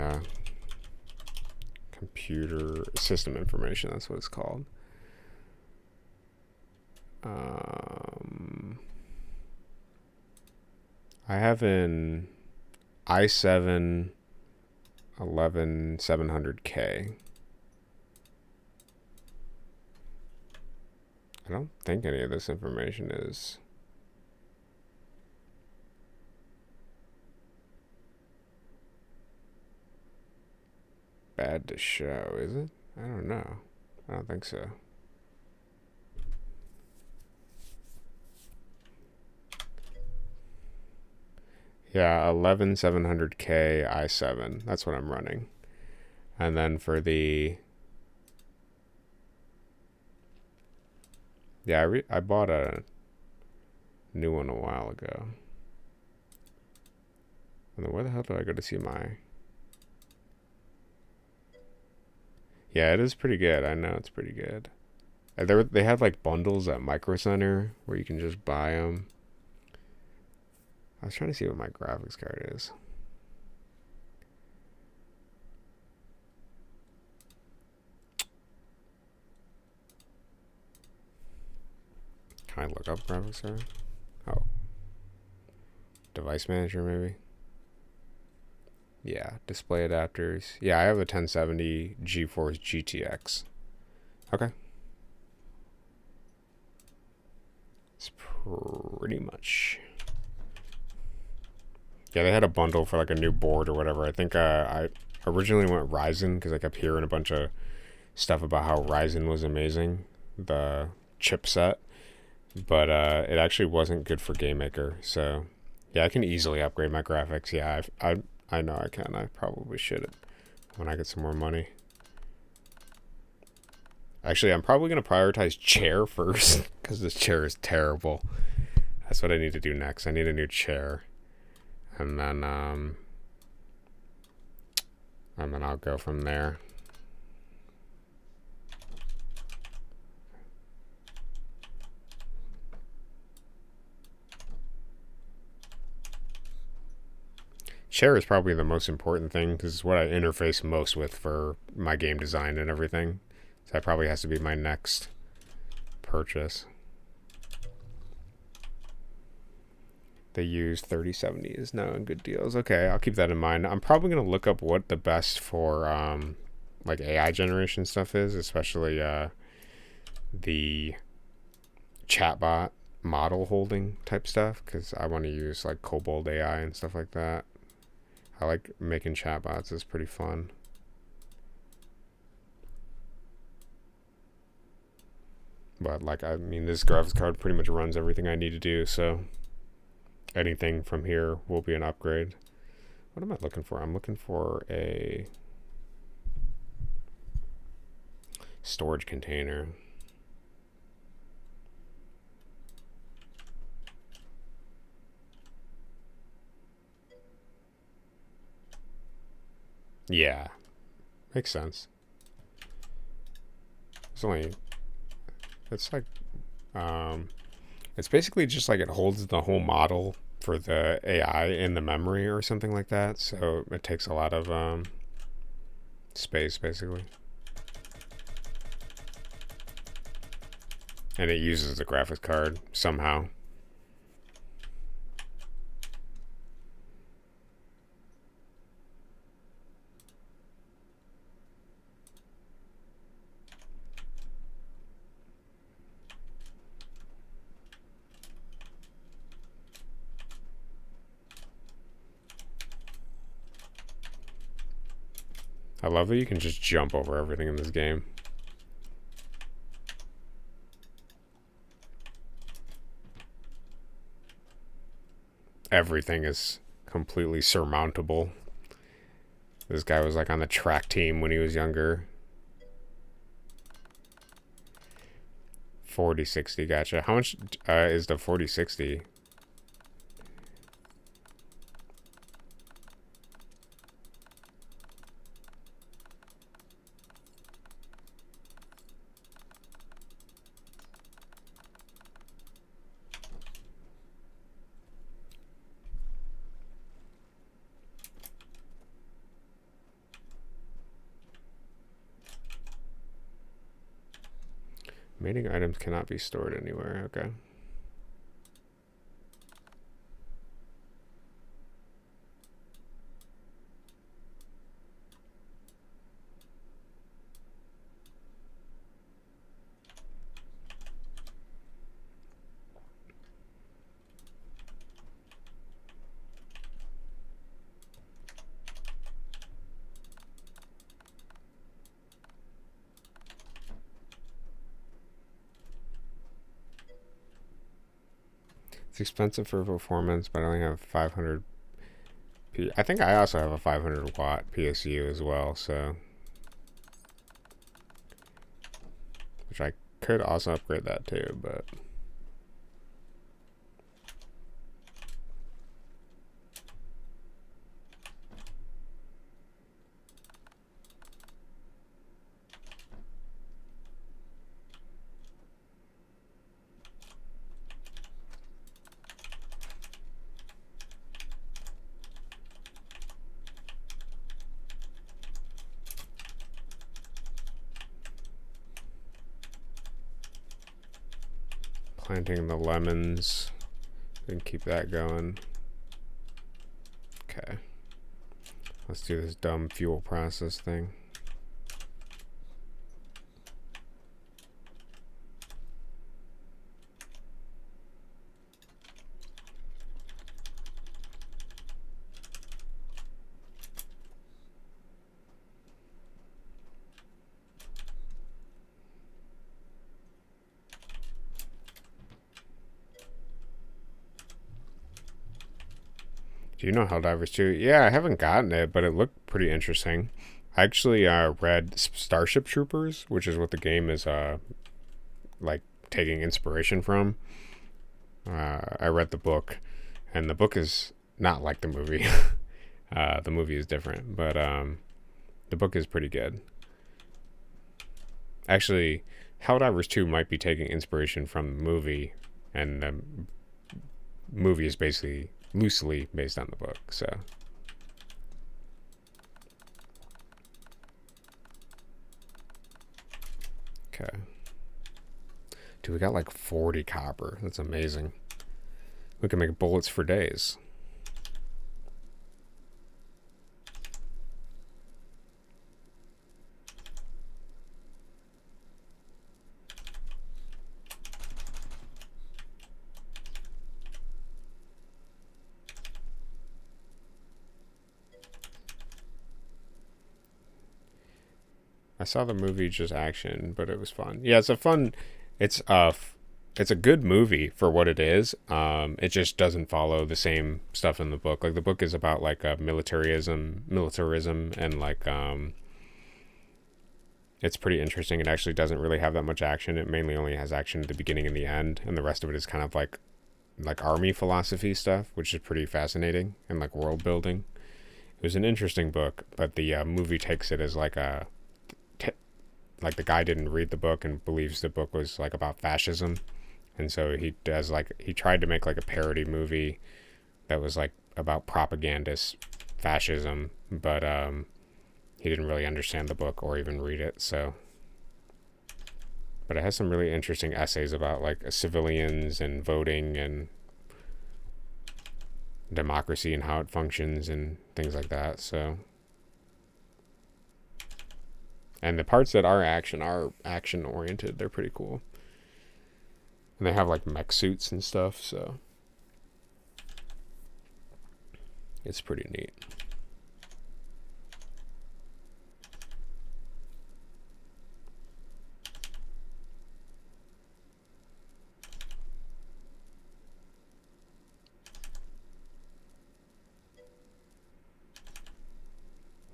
computer system information, that's what it's called. I have an i7 11700K. I don't think any of this information is bad to show, is it? I don't know. I don't think so. Yeah, 11700K i7. That's what I'm running. And then for the... Yeah, I bought a new one a while ago. And then where the hell do I go to see my... Yeah, it is pretty good. I know it's pretty good. They have like bundles at Micro Center where you can just buy them. I was trying to see what my graphics card is. Can I look up graphics card? Oh. Device manager, maybe? Yeah, display adapters. Yeah, I have a 1070 GeForce GTX. Okay. It's pretty much... Yeah, they had a bundle for like a new board or whatever. I think I originally went Ryzen because I kept hearing a bunch of stuff about how Ryzen was amazing, the chipset. But it actually wasn't good for GameMaker. So, yeah, I can easily upgrade my graphics. Yeah, I know I can. I probably should when I get some more money. Actually, I'm probably going to prioritize chair first because this chair is terrible. That's what I need to do next. I need a new chair. And then I'll go from there. Chair is probably the most important thing because it's what I interface most with for my game design and everything. So that probably has to be my next purchase. They use 3070s now in good deals. Okay, I'll keep that in mind. I'm probably going to look up what the best for like AI generation stuff is, especially the chatbot model holding type stuff, because I want to use like Cobalt AI and stuff like that. I like making chatbots. It's pretty fun. But like, I mean, this graphics card pretty much runs everything I need to do, so anything from here will be an upgrade. What am I looking for? I'm looking for a storage container. Yeah, makes sense. It's like, it's basically just like it holds the whole model for the AI in the memory or something like that. So it takes a lot of space basically. And it uses the graphics card somehow. I love that you can just jump over everything in this game. Everything is completely surmountable. This guy was like on the track team when he was younger. 4060, gotcha. How much is the 4060? Mating items cannot be stored anywhere. Okay. It's expensive for performance, but I only have 500 I think I also have a 500 watt PSU as well, so which I could also upgrade that too, but planting the lemons, we can keep that going. Okay. Let's do this dumb fuel process thing. Do you know Helldivers 2? Yeah, I haven't gotten it, but it looked pretty interesting. I actually read Starship Troopers, which is what the game is like taking inspiration from. I read the book, and the book is not like the movie. The movie is different, but the book is pretty good. Actually, Helldivers 2 might be taking inspiration from the movie, and the movie is basically loosely based on the book, so. Okay. Dude, we got like 40 copper. That's amazing. We can make bullets for days. I saw the movie just action, but it was fun. Yeah, it's a fun. It's a good movie for what it is. It just doesn't follow the same stuff in the book. Like the book is about like militarism, and like it's pretty interesting. It actually doesn't really have that much action. It mainly only has action at the beginning and the end, and the rest of it is kind of like army philosophy stuff, which is pretty fascinating and like world building. It was an interesting book, but the movie takes it as like like the guy didn't read the book and believes the book was like about fascism, and so he tried to make like a parody movie that was like about propagandist fascism, but he didn't really understand the book or even read it. So, but it has some really interesting essays about like civilians and voting and democracy and how it functions and things like that. So, and the parts that are action oriented. They're pretty cool. And they have like mech suits and stuff, so it's pretty neat.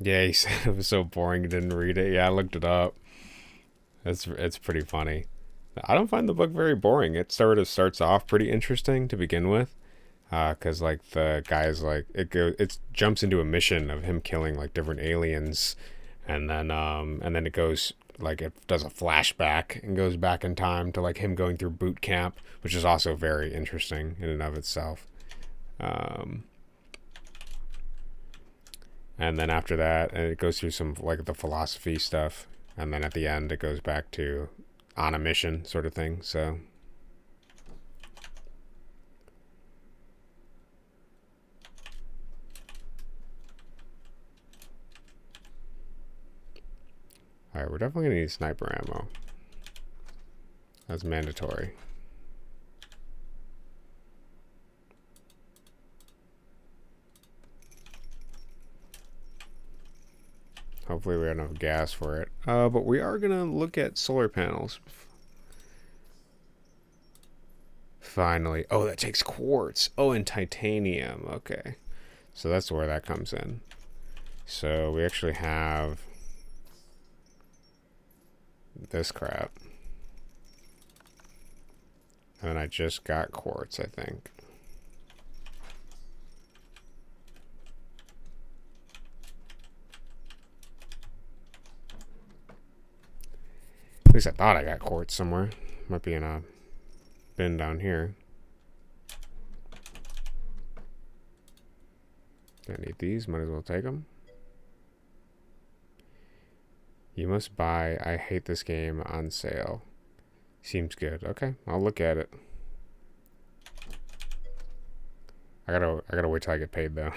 Yeah, he said it was so boring he didn't read it. Yeah, I looked it up. It's pretty funny. I don't find the book very boring. It sort of starts off pretty interesting to begin with, because like the guy's like it jumps into a mission of him killing like different aliens, and then it goes like it does a flashback and goes back in time to like him going through boot camp, which is also very interesting in and of itself. Um, and then after that, and it goes through some like the philosophy stuff, and then at the end it goes back to on a mission sort of thing, so. Alright, we're definitely gonna need sniper ammo. That's mandatory. Hopefully we have enough gas for it. But we are gonna look at solar panels. Finally. Oh, that takes quartz. Oh, and titanium. Okay. So that's where that comes in. So we actually have this crap. And then I just got quartz, I think. At least I thought I got quartz somewhere. Might be in a bin down here. Don't need these. Might as well take them. You must buy I Hate This Game on sale. Seems good. Okay, I'll look at it. I gotta wait till I get paid though.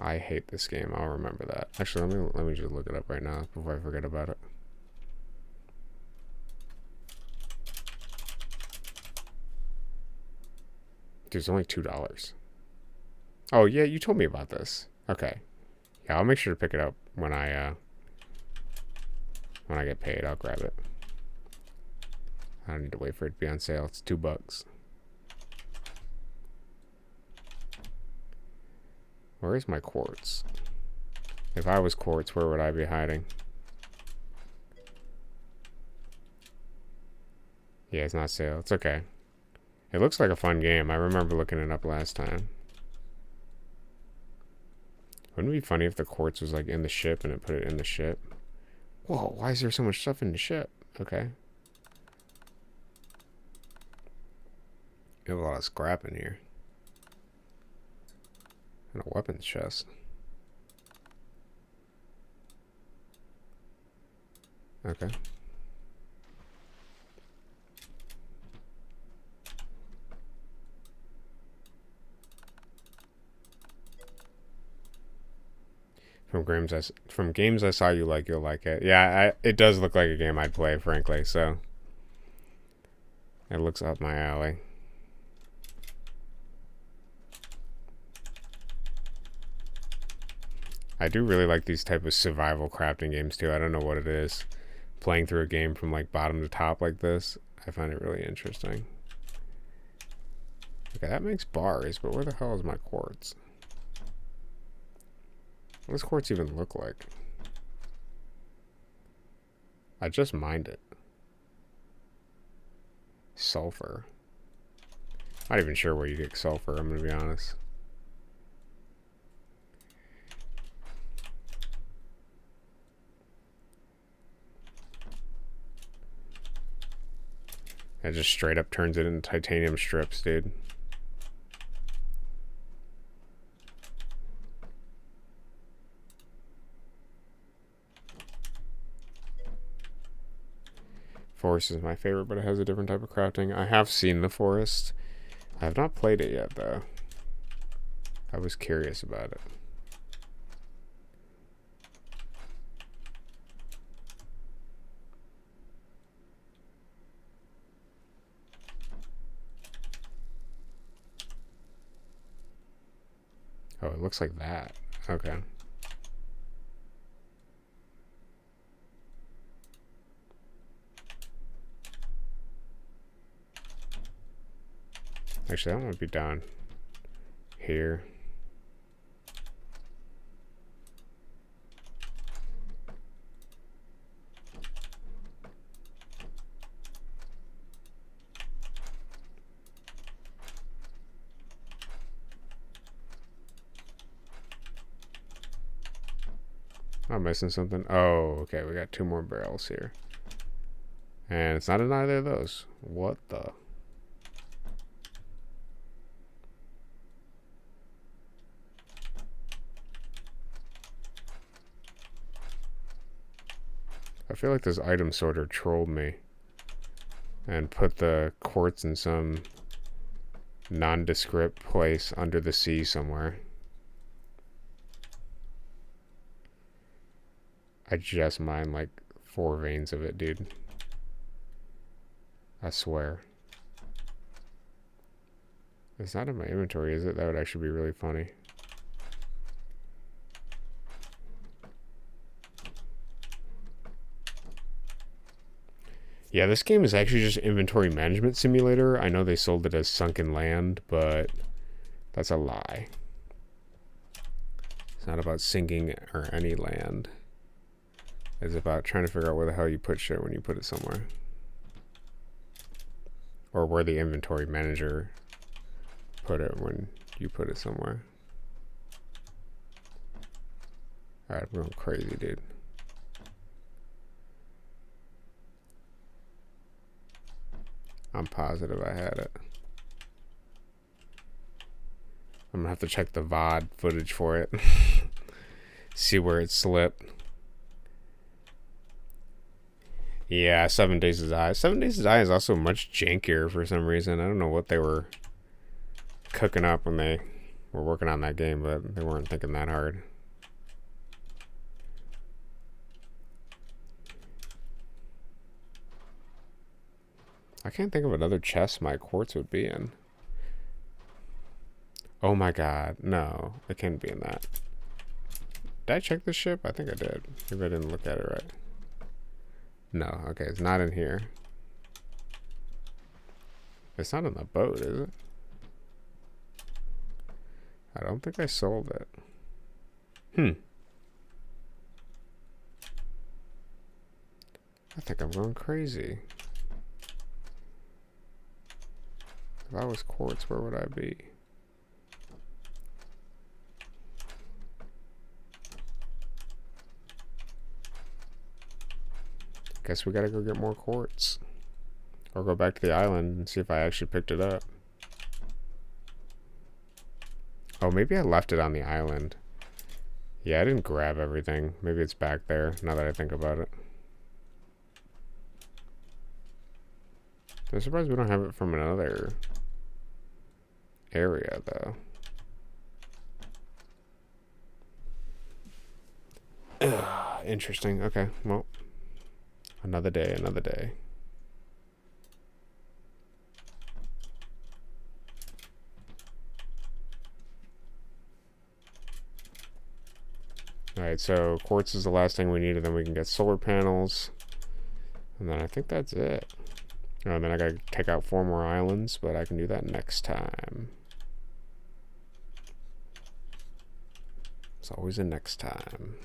I hate this game. I'll remember that. Actually, let me just look it up right now before I forget about it. Dude, it's only $2. Oh yeah, you told me about this. Okay. Yeah, I'll make sure to pick it up when I get paid. I'll grab it. I don't need to wait for it to be on sale. It's $2. Where is my quartz? If I was quartz, where would I be hiding? Yeah, it's not sale. It's okay. It looks like a fun game. I remember looking it up last time. Wouldn't it be funny if the quartz was like in the ship and it put it in the ship? Whoa, why is there so much stuff in the ship? Okay. You have a lot of scrap in here. And a weapons chest. Okay. From games I saw you like, you'll like it. Yeah, it does look like a game I'd play, frankly, so it looks up my alley. I do really like these type of survival crafting games too. I don't know what it is. Playing through a game from like bottom to top like this, I find it really interesting. Okay, that makes bars, but where the hell is my quartz? What does quartz even look like? I just mined it. Sulfur. Not even sure where you get sulfur, I'm gonna be honest. It just straight up turns it into titanium strips, dude. Forest is my favorite, but it has a different type of crafting. I have seen the forest. I have not played it yet, though. I was curious about it. Oh, it looks like that. Okay. Actually, that might be down here. I'm missing something. Oh, okay. We got 2 more barrels here. And it's not in either of those. What the? I feel like this item sorter trolled me and put the quartz in some nondescript place under the sea somewhere. I just mined like 4 veins of it, dude. I swear. It's not in my inventory, is it? That would actually be really funny. Yeah, this game is actually just inventory management simulator. I know they sold it as Sunkenland, but that's a lie. It's not about sinking or any land. It's about trying to figure out where the hell you put shit when you put it somewhere. Or where the inventory manager put it when you put it somewhere. Alright, I'm going crazy, dude. I'm positive I had it. I'm gonna have to check the VOD footage for it. See where it slipped. Yeah, 7 Days to Die. 7 Days to Die is also much jankier for some reason. I don't know what they were cooking up when they were working on that game, but they weren't thinking that hard. I can't think of another chest my quartz would be in. Oh my god, no. It can't be in that. Did I check the ship? I think I did. Maybe I didn't look at it right. No, okay, it's not in here. It's not on the boat, is it? I don't think I sold it. I think I'm going crazy. If I was quartz, where would I be? Guess we gotta go get more quartz. Or go back to the island and see if I actually picked it up. Oh, maybe I left it on the island. Yeah, I didn't grab everything. Maybe it's back there, now that I think about it. I'm surprised we don't have it from another area, though. Interesting. Okay, well. Another day, another day. Alright, so quartz is the last thing we need, and then we can get solar panels. And then I think that's it. Oh, and then I gotta take out 4 more islands, but I can do that next time. It's always a next time.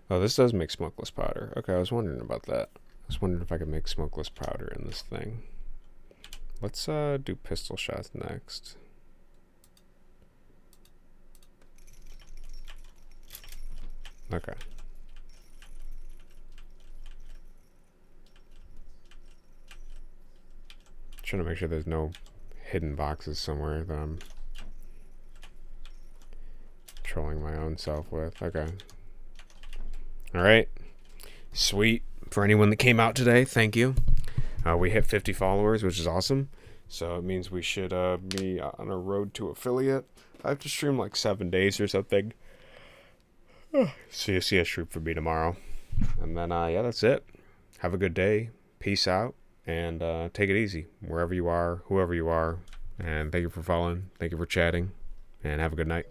Oh, this does make smokeless powder. Okay, I was wondering about that. I was wondering if I could make smokeless powder in this thing. Let's do pistol shots next. Okay. Trying to make sure there's no hidden boxes somewhere that I'm trolling my own self with. Okay. Alright. Sweet. For anyone that came out today, thank you. We hit 50 followers, which is awesome. So it means we should be on a road to affiliate. I have to stream like 7 days or something. So you'll see a stream for me tomorrow. And then, yeah, that's it. Have a good day. Peace out. And take it easy. Wherever you are, whoever you are. And thank you for following. Thank you for chatting. And have a good night.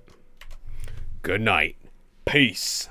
Good night. Peace.